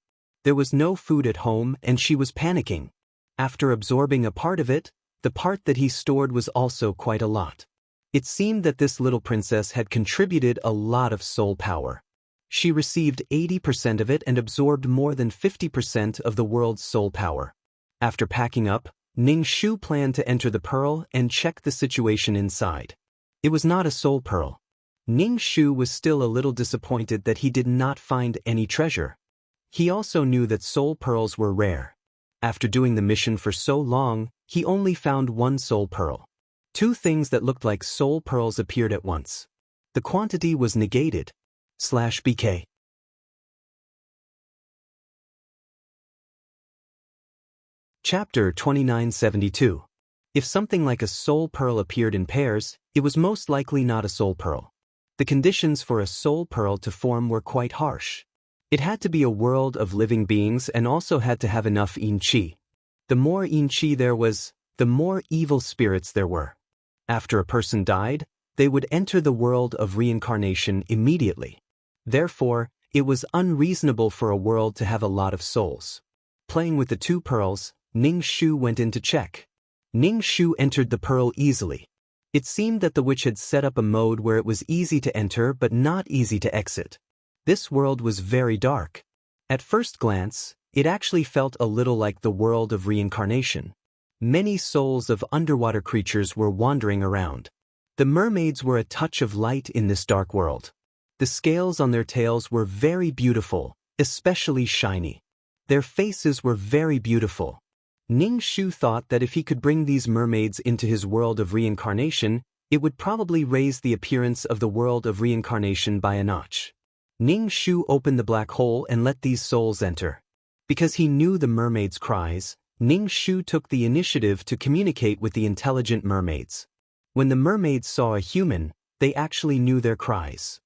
There was no food at home and she was panicking. After absorbing a part of it, the part that he stored was also quite a lot. It seemed that this little princess had contributed a lot of soul power. She received 80% of it and absorbed more than 50% of the world's soul power. After packing up, Ning Shu planned to enter the pearl and check the situation inside. It was not a soul pearl. Ning Shu was still a little disappointed that he did not find any treasure. He also knew that soul pearls were rare. After doing the mission for so long, he only found one soul pearl. Two things that looked like soul pearls appeared at once. The quantity was negated. /BK. Chapter 2972. If something like a soul pearl appeared in pairs, it was most likely not a soul pearl. The conditions for a soul pearl to form were quite harsh. It had to be a world of living beings and also had to have enough yin qi. The more yin qi there was, the more evil spirits there were. After a person died, they would enter the world of reincarnation immediately. Therefore, it was unreasonable for a world to have a lot of souls. Playing with the two pearls, Ning Shu went in to check. Ning Shu entered the pearl easily. It seemed that the witch had set up a mode where it was easy to enter but not easy to exit. This world was very dark. At first glance, it actually felt a little like the world of reincarnation. Many souls of underwater creatures were wandering around. The mermaids were a touch of light in this dark world. The scales on their tails were very beautiful, especially shiny. Their faces were very beautiful. Ning Shu thought that if he could bring these mermaids into his world of reincarnation, it would probably raise the appearance of the world of reincarnation by a notch. Ning Shu opened the black hole and let these souls enter. Because he knew the mermaids' cries, Ning Shu took the initiative to communicate with the intelligent mermaids. When the mermaids saw a human, they actually knew their cries.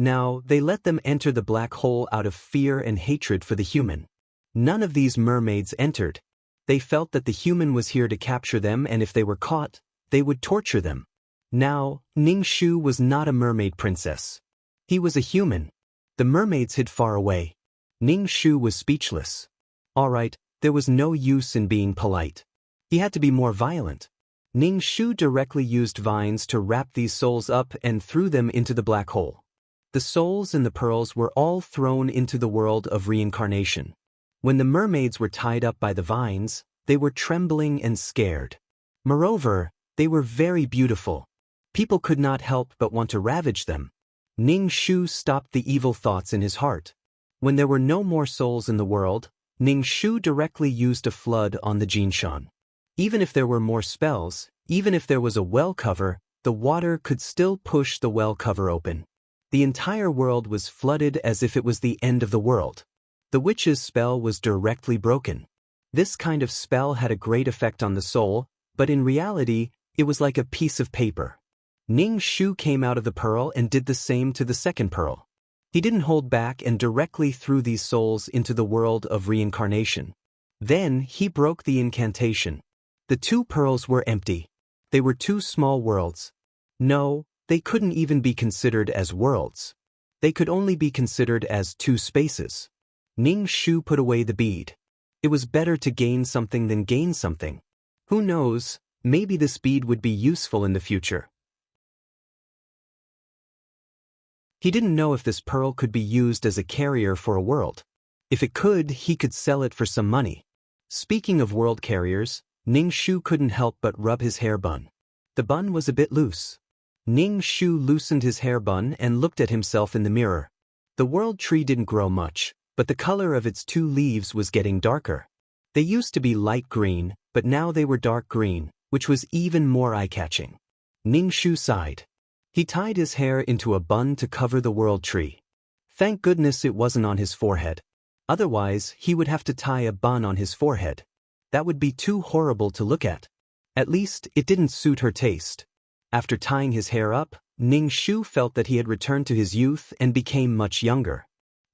Now, they let them enter the black hole out of fear and hatred for the human. None of these mermaids entered. They felt that the human was here to capture them, and if they were caught, they would torture them. Now, Ning Shu was not a mermaid princess. He was a human. The mermaids hid far away. Ning Shu was speechless. All right, there was no use in being polite. He had to be more violent. Ning Shu directly used vines to wrap these souls up and threw them into the black hole. The souls and the pearls were all thrown into the world of reincarnation. When the mermaids were tied up by the vines, they were trembling and scared. Moreover, they were very beautiful. People could not help but want to ravage them. Ning Shu stopped the evil thoughts in his heart. When there were no more souls in the world, Ning Shu directly used a flood on the Jinshan. Even if there were more spells, even if there was a well cover, the water could still push the well cover open. The entire world was flooded as if it was the end of the world. The witch's spell was directly broken. This kind of spell had a great effect on the soul, but in reality, it was like a piece of paper. Ning Shu came out of the pearl and did the same to the second pearl. He didn't hold back and directly threw these souls into the world of reincarnation. Then he broke the incantation. The two pearls were empty. They were two small worlds. No, they couldn't even be considered as worlds. They could only be considered as two spaces. Ning Shu put away the bead. It was better to gain something than gain something. Who knows, maybe this bead would be useful in the future. He didn't know if this pearl could be used as a carrier for a world. If it could, he could sell it for some money. Speaking of world carriers, Ning Shu couldn't help but rub his hair bun. The bun was a bit loose. Ning Shu loosened his hair bun and looked at himself in the mirror. The world tree didn't grow much, but the color of its 2 leaves was getting darker. They used to be light green, but now they were dark green, which was even more eye-catching. Ning Shu sighed. He tied his hair into a bun to cover the world tree. Thank goodness it wasn't on his forehead. Otherwise, he would have to tie a bun on his forehead. That would be too horrible to look at. At least, it didn't suit her taste. After tying his hair up, Ning Shu felt that he had returned to his youth and became much younger.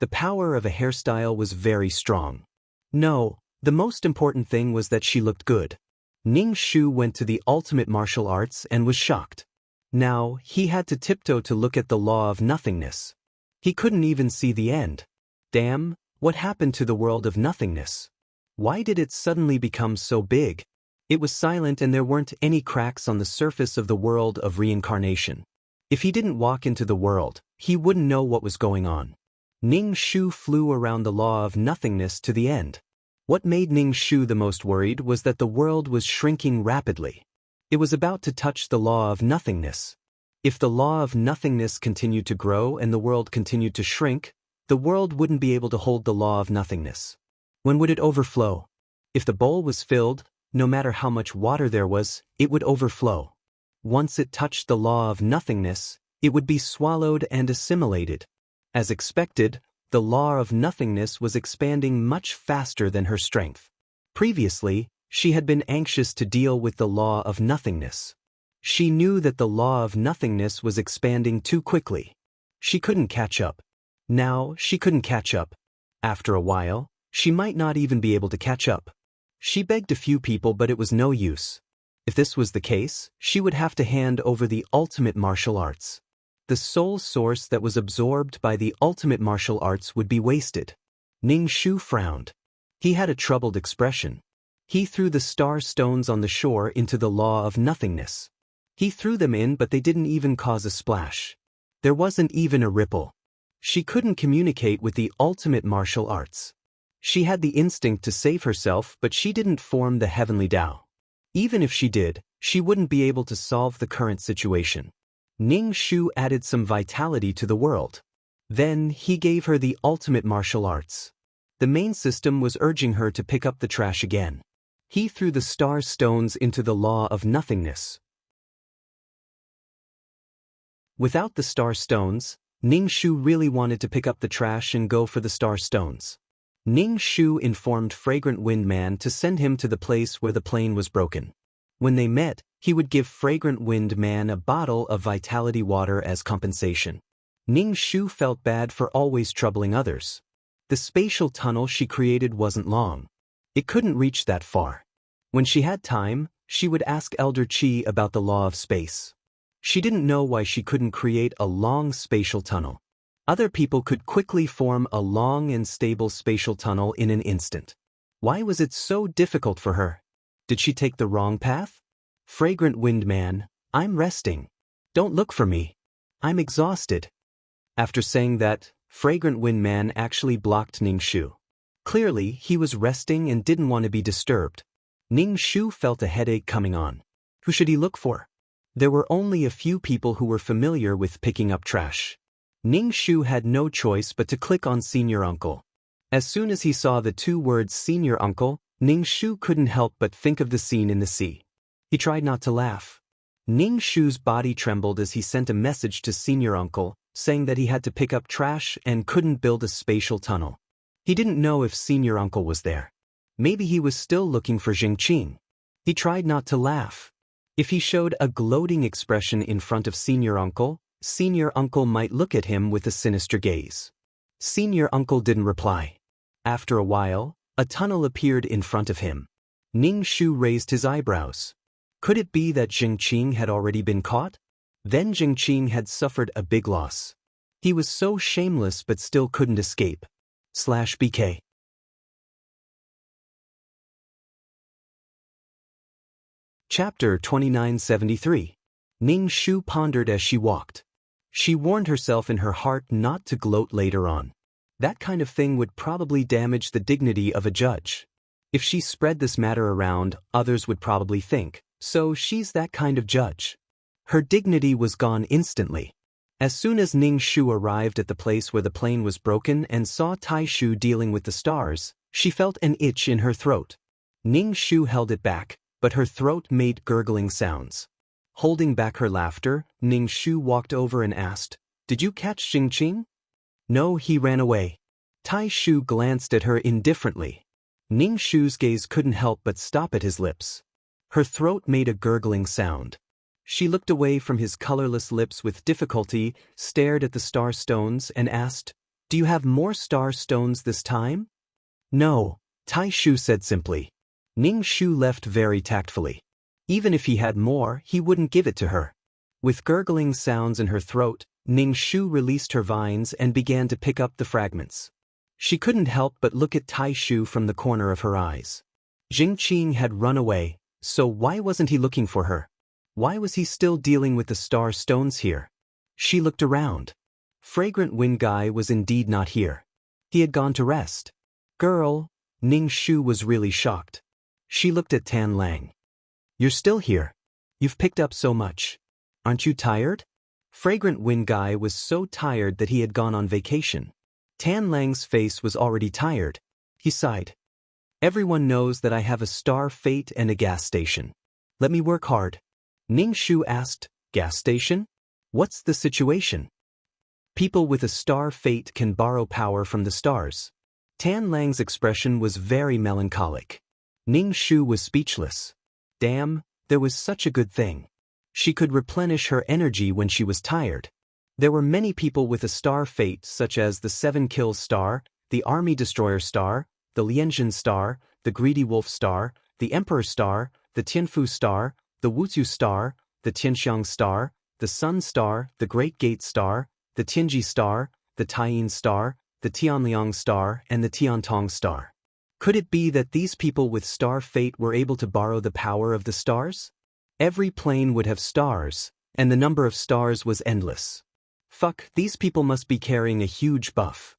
The power of a hairstyle was very strong. No, the most important thing was that she looked good. Ning Shu went to the ultimate martial arts and was shocked. Now, he had to tiptoe to look at the law of nothingness. He couldn't even see the end. Damn, what happened to the world of nothingness? Why did it suddenly become so big? It was silent and there weren't any cracks on the surface of the world of reincarnation. If he didn't walk into the world, he wouldn't know what was going on. Ning Shu flew around the law of nothingness to the end. What made Ning Shu the most worried was that the world was shrinking rapidly. It was about to touch the law of nothingness. If the law of nothingness continued to grow and the world continued to shrink, the world wouldn't be able to hold the law of nothingness. When would it overflow? If the bowl was filled, no matter how much water there was, it would overflow. Once it touched the law of nothingness, it would be swallowed and assimilated. As expected, the law of nothingness was expanding much faster than her strength. Previously, she had been anxious to deal with the law of nothingness. She knew that the law of nothingness was expanding too quickly. She couldn't catch up. Now, she couldn't catch up. After a while, she might not even be able to catch up. She begged a few people, but it was no use. If this was the case, she would have to hand over the ultimate martial arts. The sole source that was absorbed by the ultimate martial arts would be wasted. Ning Shu frowned. He had a troubled expression. He threw the star stones on the shore into the law of nothingness. He threw them in, but they didn't even cause a splash. There wasn't even a ripple. She couldn't communicate with the ultimate martial arts. She had the instinct to save herself, but she didn't form the heavenly Tao. Even if she did, she wouldn't be able to solve the current situation. Ning Shu added some vitality to the world. Then he gave her the ultimate martial arts. The main system was urging her to pick up the trash again. He threw the star stones into the law of nothingness. Without the star stones, Ning Shu really wanted to pick up the trash and go for the star stones. Ning Shu informed Fragrant Wind Man to send him to the place where the plane was broken. When they met, he would give Fragrant Wind Man a bottle of vitality water as compensation. Ning Shu felt bad for always troubling others. The spatial tunnel she created wasn't long. It couldn't reach that far. When she had time, she would ask Elder Qi about the law of space. She didn't know why she couldn't create a long spatial tunnel. Other people could quickly form a long and stable spatial tunnel in an instant. Why was it so difficult for her? Did she take the wrong path? Fragrant Wind Man, I'm resting. Don't look for me. I'm exhausted. After saying that, Fragrant Wind Man actually blocked Ning Shu. Clearly, he was resting and didn't want to be disturbed. Ning Shu felt a headache coming on. Who should he look for? There were only a few people who were familiar with picking up trash. Ning Shu had no choice but to click on Senior Uncle. As soon as he saw the 2 words Senior Uncle, Ning Shu couldn't help but think of the scene in the sea. He tried not to laugh. Ning Shu's body trembled as he sent a message to Senior Uncle, saying that he had to pick up trash and couldn't build a spatial tunnel. He didn't know if Senior Uncle was there. Maybe he was still looking for Jingqing. He tried not to laugh. If he showed a gloating expression in front of Senior Uncle might look at him with a sinister gaze. Senior Uncle didn't reply. After a while, a tunnel appeared in front of him. Ning Shu raised his eyebrows. Could it be that Jingqing had already been caught? Then Jingqing had suffered a big loss. He was so shameless but still couldn't escape. /BK. Chapter 2973. Ning Shu pondered as she walked. She warned herself in her heart not to gloat later on. That kind of thing would probably damage the dignity of a judge. If she spread this matter around, others would probably think, so she's that kind of judge. Her dignity was gone instantly. As soon as Ning Shu arrived at the place where the plane was broken and saw Tai Shu dealing with the stars, she felt an itch in her throat. Ning Shu held it back, but her throat made gurgling sounds. Holding back her laughter, Ning Shu walked over and asked, "Did you catch Xingqing?" "No, he ran away." Tai Shu glanced at her indifferently. Ning Shu's gaze couldn't help but stop at his lips. Her throat made a gurgling sound. She looked away from his colorless lips with difficulty, stared at the star stones, and asked, "Do you have more star stones this time?" "No," Tai Shu said simply. Ning Shu left very tactfully. Even if he had more, he wouldn't give it to her. With gurgling sounds in her throat, Ning Shu released her vines and began to pick up the fragments. She couldn't help but look at Tai Shu from the corner of her eyes. Xingqing had run away, so why wasn't he looking for her? Why was he still dealing with the star stones here? She looked around. Fragrant Wind Guy was indeed not here. He had gone to rest. "Girl," Ning Shu was really shocked. She looked at Tan Lang. "You're still here. You've picked up so much. Aren't you tired?" Fragrant Wind Guy was so tired that he had gone on vacation. Tan Lang's face was already tired. He sighed. "Everyone knows that I have a star fate and a gas station. Let me work hard." Ning Shu asked, "Gas station? What's the situation?" "People with a star fate can borrow power from the stars." Tan Lang's expression was very melancholic. Ning Shu was speechless. Damn, there was such a good thing. She could replenish her energy when she was tired. There were many people with a star fate such as the Seven Kills star, the Army Destroyer star, the Lianjin star, the Greedy Wolf star, the Emperor star, the Tianfu star, the Wuzhu star, the Tianxiang star, the Sun star, the Great Gate star, the Tianji star, the Taiyin star, the Tianliang star, and the Tiantong star. Could it be that these people with star fate were able to borrow the power of the stars? Every plane would have stars, and the number of stars was endless. Fuck, these people must be carrying a huge buff.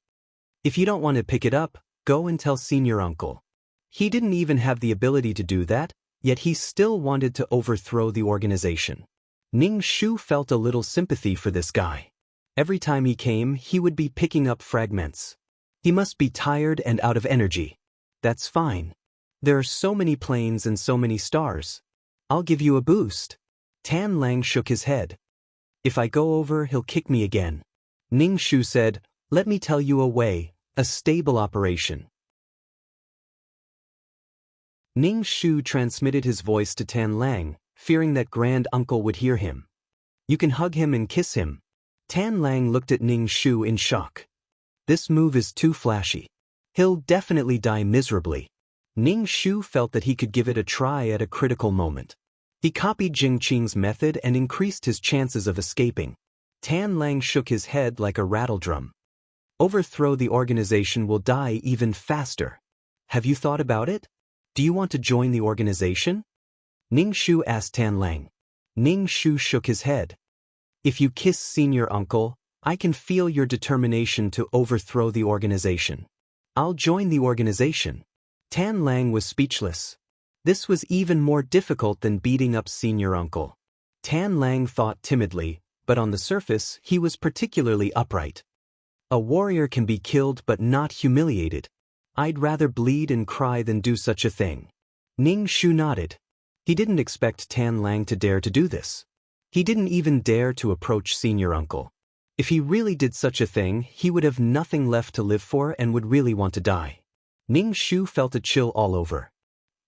If you don't want to pick it up, go and tell Senior Uncle. He didn't even have the ability to do that, yet he still wanted to overthrow the organization. Ning Shu felt a little sympathy for this guy. Every time he came, he would be picking up fragments. He must be tired and out of energy. That's fine. There are so many planes and so many stars. I'll give you a boost. Tan Lang shook his head. If I go over, he'll kick me again. Ning Shu said, "Let me tell you a way, a stable operation." Ning Shu transmitted his voice to Tan Lang, fearing that Grand Uncle would hear him. "You can hug him and kiss him." Tan Lang looked at Ning Shu in shock. This move is too flashy. He'll definitely die miserably. Ning Shu felt that he could give it a try at a critical moment. He copied Xingqing's method and increased his chances of escaping. Tan Lang shook his head like a rattledrum. Overthrow the organization will die even faster. Have you thought about it? Do you want to join the organization? Ning Shu asked Tan Lang. Ning Shu shook his head. If you kiss Senior Uncle, I can feel your determination to overthrow the organization. I'll join the organization. Tan Lang was speechless. This was even more difficult than beating up Senior Uncle. Tan Lang thought timidly, but on the surface, he was particularly upright. A warrior can be killed but not humiliated. I'd rather bleed and cry than do such a thing. Ning Shu nodded. He didn't expect Tan Lang to dare to do this. He didn't even dare to approach Senior Uncle. If he really did such a thing, he would have nothing left to live for and would really want to die. Ning Shu felt a chill all over.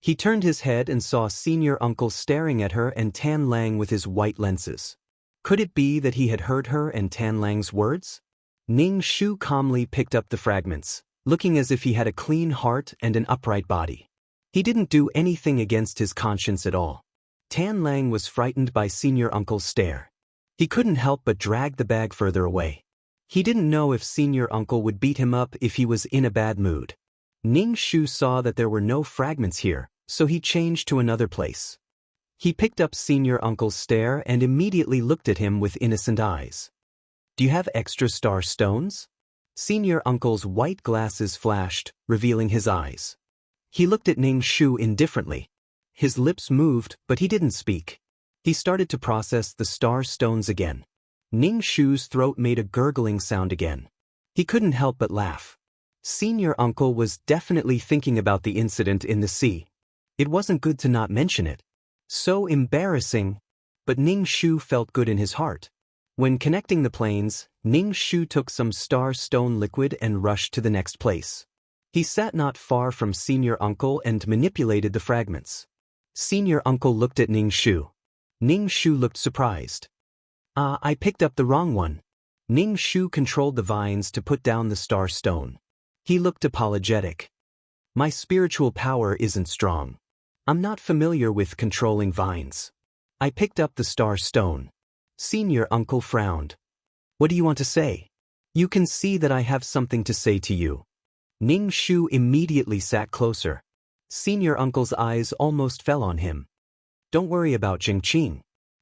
He turned his head and saw Senior Uncle staring at her and Tan Lang with his white lenses. Could it be that he had heard her and Tan Lang's words? Ning Shu calmly picked up the fragments, looking as if he had a clean heart and an upright body. He didn't do anything against his conscience at all. Tan Lang was frightened by Senior Uncle's stare. He couldn't help but drag the bag further away. He didn't know if Senior Uncle would beat him up if he was in a bad mood. Ning Shu saw that there were no fragments here, so he changed to another place. He picked up Senior Uncle's stare and immediately looked at him with innocent eyes. Do you have extra star stones? Senior Uncle's white glasses flashed, revealing his eyes. He looked at Ning Shu indifferently. His lips moved, but he didn't speak. He started to process the star stones again. Ning Shu's throat made a gurgling sound again. He couldn't help but laugh. Senior Uncle was definitely thinking about the incident in the sea. It wasn't good to not mention it. So embarrassing. But Ning Shu felt good in his heart. When connecting the planes, Ning Shu took some star stone liquid and rushed to the next place. He sat not far from Senior Uncle and manipulated the fragments. Senior Uncle looked at Ning Shu. Ning Shu looked surprised. I picked up the wrong one. Ning Shu controlled the vines to put down the star stone. He looked apologetic. My spiritual power isn't strong. I'm not familiar with controlling vines. I picked up the star stone. Senior Uncle frowned. What do you want to say? You can see that I have something to say to you. Ning Shu immediately sat closer. Senior Uncle's eyes almost fell on him. Don't worry about Jingqing.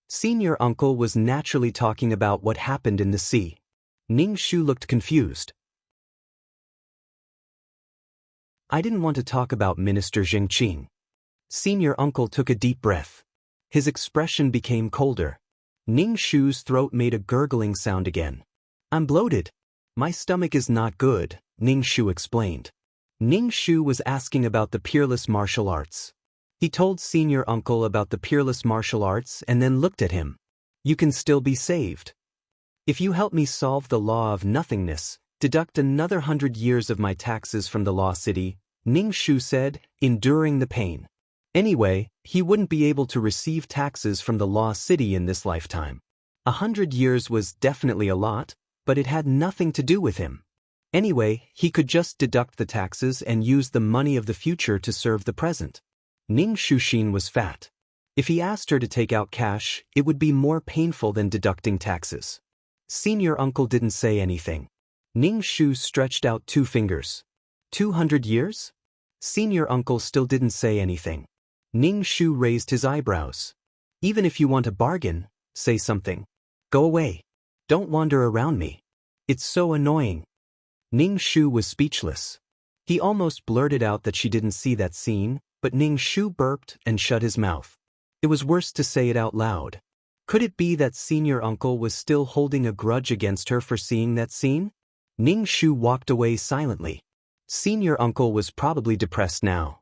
Senior Uncle was naturally talking about what happened in the sea. Ning Shu looked confused. I didn't want to talk about Minister Jingqing. Senior Uncle took a deep breath. His expression became colder. Ning Shu's throat made a gurgling sound again. I'm bloated. My stomach is not good, Ning Shu explained. Ning Shu was asking about the peerless martial arts. He told Senior Uncle about the peerless martial arts and then looked at him. You can still be saved. If you help me solve the law of nothingness, deduct another 100 years of my taxes from the law city, Ning Shu said, enduring the pain. Anyway, he wouldn't be able to receive taxes from the law city in this lifetime. 100 years was definitely a lot, but it had nothing to do with him. Anyway, he could just deduct the taxes and use the money of the future to serve the present. Ning Shushin was fat. If he asked her to take out cash, it would be more painful than deducting taxes. Senior Uncle didn't say anything. Ning Shu stretched out 2 fingers. 200 years? Senior Uncle still didn't say anything. Ning Shu raised his eyebrows. Even if you want a bargain, say something. Go away. Don't wander around me. It's so annoying. Ning Shu was speechless. He almost blurted out that she didn't see that scene, but Ning Shu burped and shut his mouth. It was worse to say it out loud. Could it be that Senior Uncle was still holding a grudge against her for seeing that scene? Ning Shu walked away silently. Senior Uncle was probably depressed now.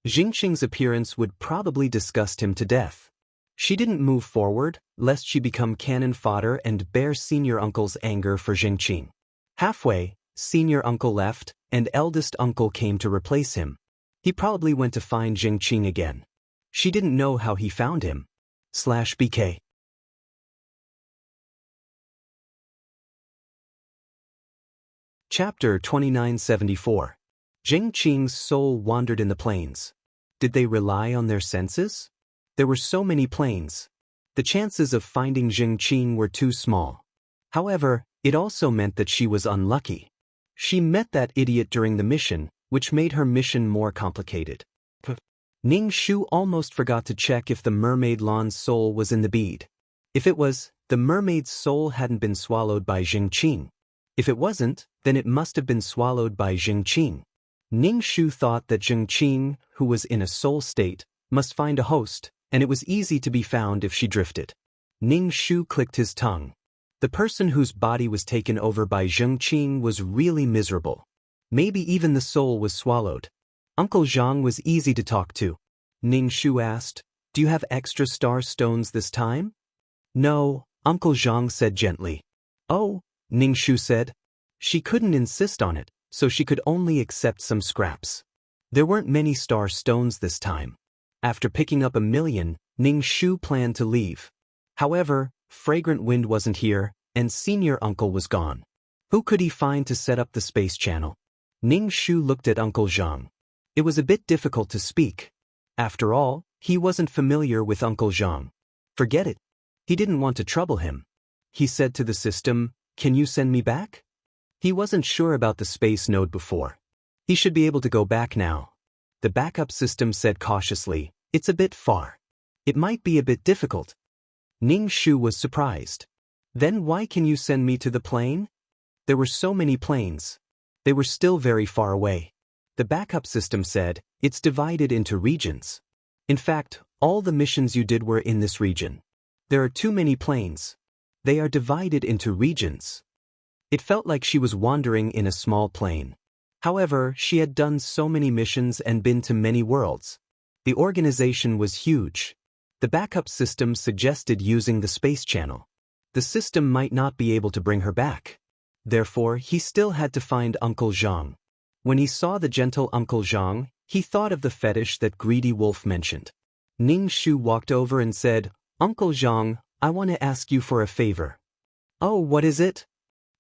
Jingqing's appearance would probably disgust him to death. She didn't move forward, lest she become cannon fodder and bear Senior Uncle's anger for Jingqing. Halfway, Senior Uncle left, and Eldest Uncle came to replace him. He probably went to find Jingqing again. She didn't know how he found him. /BK. Chapter 2974. Jingqing's soul wandered in the plains. Did they rely on their senses? There were so many plains. The chances of finding Jingqing were too small. However, it also meant that she was unlucky. She met that idiot during the mission, which made her mission more complicated. Ning Shu almost forgot to check if the mermaid Lan's soul was in the bead. If it was, the mermaid's soul hadn't been swallowed by Jingqing. If it wasn't, then it must have been swallowed by Jingqing. Ning Shu thought that Jingqing, who was in a soul state, must find a host, and it was easy to be found if she drifted. Ning Shu clicked his tongue. The person whose body was taken over by Jingqing was really miserable. Maybe even the soul was swallowed. Uncle Zhang was easy to talk to. Ning Shu asked, "Do you have extra star stones this time?" "No," Uncle Zhang said gently. "Oh," Ning Shu said. She couldn't insist on it, so she could only accept some scraps. There weren't many star stones this time. After picking up 1,000,000, Ning Shu planned to leave. However, Fragrant Wind wasn't here, and Senior Uncle was gone. Who could he find to set up the space channel? Ning Shu looked at Uncle Zhang. It was a bit difficult to speak. After all, he wasn't familiar with Uncle Zhang. Forget it. He didn't want to trouble him. He said to the system, "Can you send me back?" He wasn't sure about the space node before. He should be able to go back now. The backup system said cautiously, "It's a bit far. It might be a bit difficult." Ning Shu was surprised. "Then why can you send me to the plane?" There were so many planes. They were still very far away. The backup system said, "It's divided into regions. In fact, all the missions you did were in this region. There are too many planes." They are divided into regions. It felt like she was wandering in a small plane. However, she had done so many missions and been to many worlds. The organization was huge. The backup system suggested using the space channel. The system might not be able to bring her back. Therefore, he still had to find Uncle Zhang. When he saw the gentle Uncle Zhang, he thought of the fetish that Greedy Wolf mentioned. Ning Shu walked over and said, "Uncle Zhang, I want to ask you for a favor." "Oh, what is it?"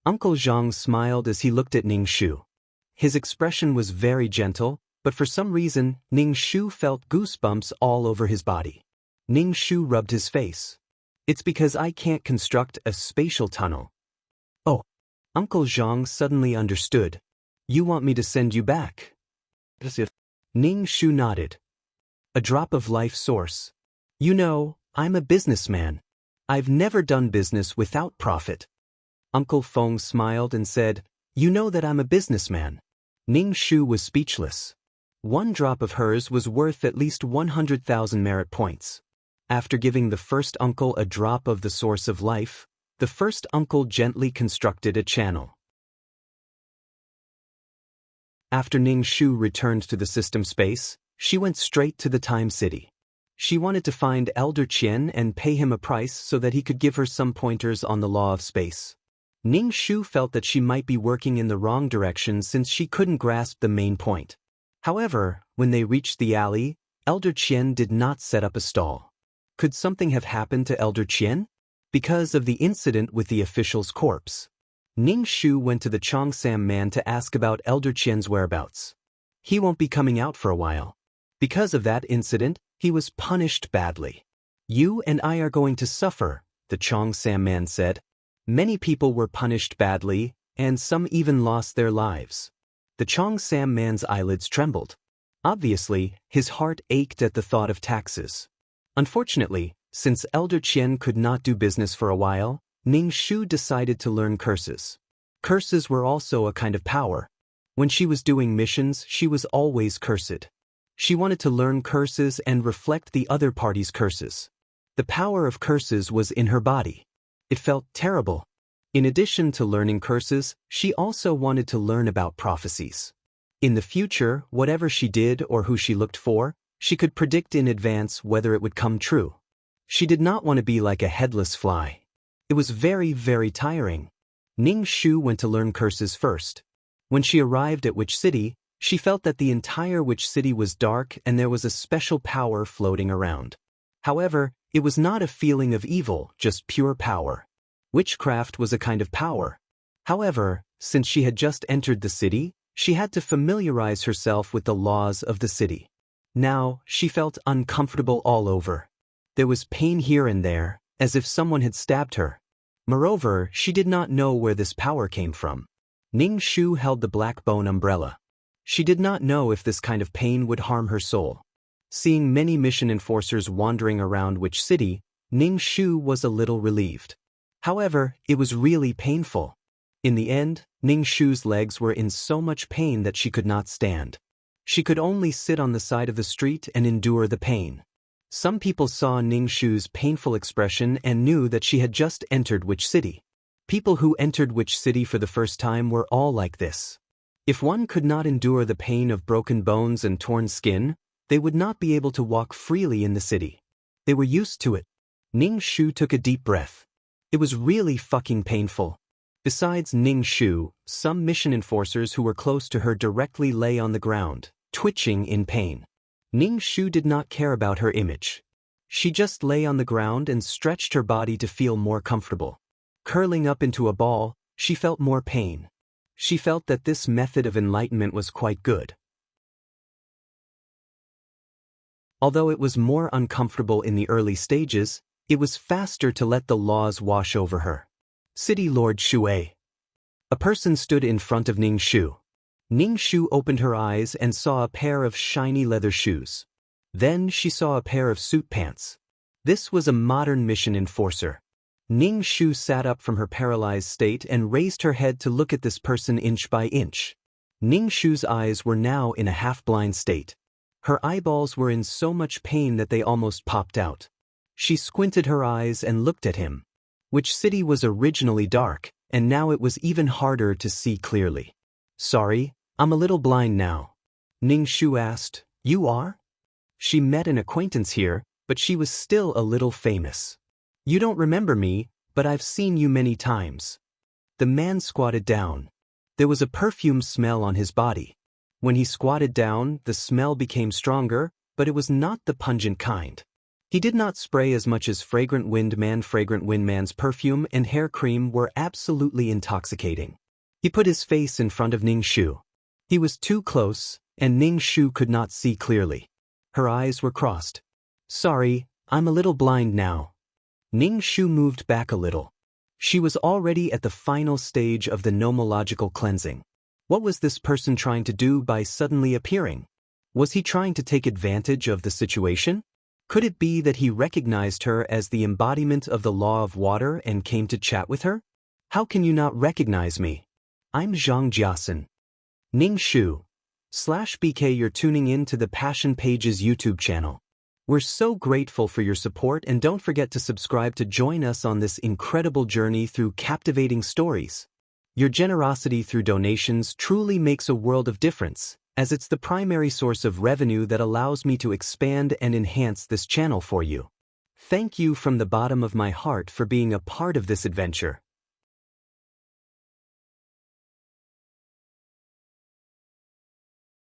Uncle Zhang smiled as he looked at Ning Shu. His expression was very gentle, but for some reason, Ning Shu felt goosebumps all over his body. Ning Shu rubbed his face. "It's because I can't construct a spatial tunnel." "Oh." Uncle Zhang suddenly understood. "You want me to send you back?" Ning Shu nodded. "A drop of life source. You know, I'm a businessman. I've never done business without profit." Uncle Feng smiled and said, "You know that I'm a businessman." Ning Shu was speechless. One drop of hers was worth at least 100,000 merit points. After giving the first uncle a drop of the source of life, the first uncle gently constructed a channel. After Ning Shu returned to the system space, she went straight to the Time City. She wanted to find Elder Qian and pay him a price so that he could give her some pointers on the law of space. Ning Shu felt that she might be working in the wrong direction since she couldn't grasp the main point. However, when they reached the alley, Elder Qian did not set up a stall. Could something have happened to Elder Qian? Because of the incident with the official's corpse. Ning Shu went to the Chongsam man to ask about Elder Qian's whereabouts. He won't be coming out for a while. Because of that incident, he was punished badly. "You and I are going to suffer," the Chongsam man said. Many people were punished badly, and some even lost their lives. The Chongsam man's eyelids trembled. Obviously, his heart ached at the thought of taxes. Unfortunately, since Elder Qian could not do business for a while, Ning Shu decided to learn curses. Curses were also a kind of power. When she was doing missions, she was always cursed. She wanted to learn curses and reflect the other party's curses. The power of curses was in her body. It felt terrible. In addition to learning curses, she also wanted to learn about prophecies. In the future, whatever she did or who she looked for, she could predict in advance whether it would come true. She did not want to be like a headless fly. It was very, very tiring. Ning Shu went to learn curses first. When she arrived at Witch City, she felt that the entire Witch City was dark and there was a special power floating around. However, it was not a feeling of evil, just pure power. Witchcraft was a kind of power. However, since she had just entered the city, she had to familiarize herself with the laws of the city. Now, she felt uncomfortable all over. There was pain here and there, as if someone had stabbed her. Moreover, she did not know where this power came from. Ning Shu held the black bone umbrella. She did not know if this kind of pain would harm her soul. Seeing many mission enforcers wandering around Witch City, Ning Shu was a little relieved. However, it was really painful. In the end, Ning Shu's legs were in so much pain that she could not stand. She could only sit on the side of the street and endure the pain. Some people saw Ning Shu's painful expression and knew that she had just entered Witch City. People who entered Witch City for the first time were all like this. If one could not endure the pain of broken bones and torn skin, they would not be able to walk freely in the city. They were used to it. Ning Shu took a deep breath. It was really fucking painful. Besides Ning Shu, some mission enforcers who were close to her directly lay on the ground, twitching in pain. Ning Shu did not care about her image. She just lay on the ground and stretched her body to feel more comfortable. Curling up into a ball, she felt more pain. She felt that this method of enlightenment was quite good. Although it was more uncomfortable in the early stages, it was faster to let the laws wash over her. City Lord Shui. A person stood in front of Ning Shu. Ning Shu opened her eyes and saw a pair of shiny leather shoes. Then she saw a pair of suit pants. This was a modern mission enforcer. Ning Shu sat up from her paralyzed state and raised her head to look at this person inch by inch. Ning Shu's eyes were now in a half-blind state. Her eyeballs were in so much pain that they almost popped out. She squinted her eyes and looked at him. which city was originally dark, and now it was even harder to see clearly. Sorry, I'm a little blind now. Ning Shu asked, You are? She met an acquaintance here, but she was still a little famous. You don't remember me, but I've seen you many times. The man squatted down. There was a perfume smell on his body. When he squatted down, the smell became stronger, but it was not the pungent kind. He did not spray as much as Fragrant Wind Man. Fragrant Wind Man's perfume and hair cream were absolutely intoxicating. He put his face in front of Ning Shu. He was too close, and Ning Shu could not see clearly. Her eyes were crossed. Sorry, I'm a little blind now. Ning Shu moved back a little. She was already at the final stage of the nomological cleansing. What was this person trying to do by suddenly appearing? Was he trying to take advantage of the situation? Could it be that he recognized her as the embodiment of the law of water and came to chat with her? How can you not recognize me? I'm Zhang Jiasen. Ning Shu. /BK. You're tuning in to the Passion Pages YouTube channel. We're so grateful for your support, and don't forget to subscribe to join us on this incredible journey through captivating stories. Your generosity through donations truly makes a world of difference, as it's the primary source of revenue that allows me to expand and enhance this channel for you. Thank you from the bottom of my heart for being a part of this adventure.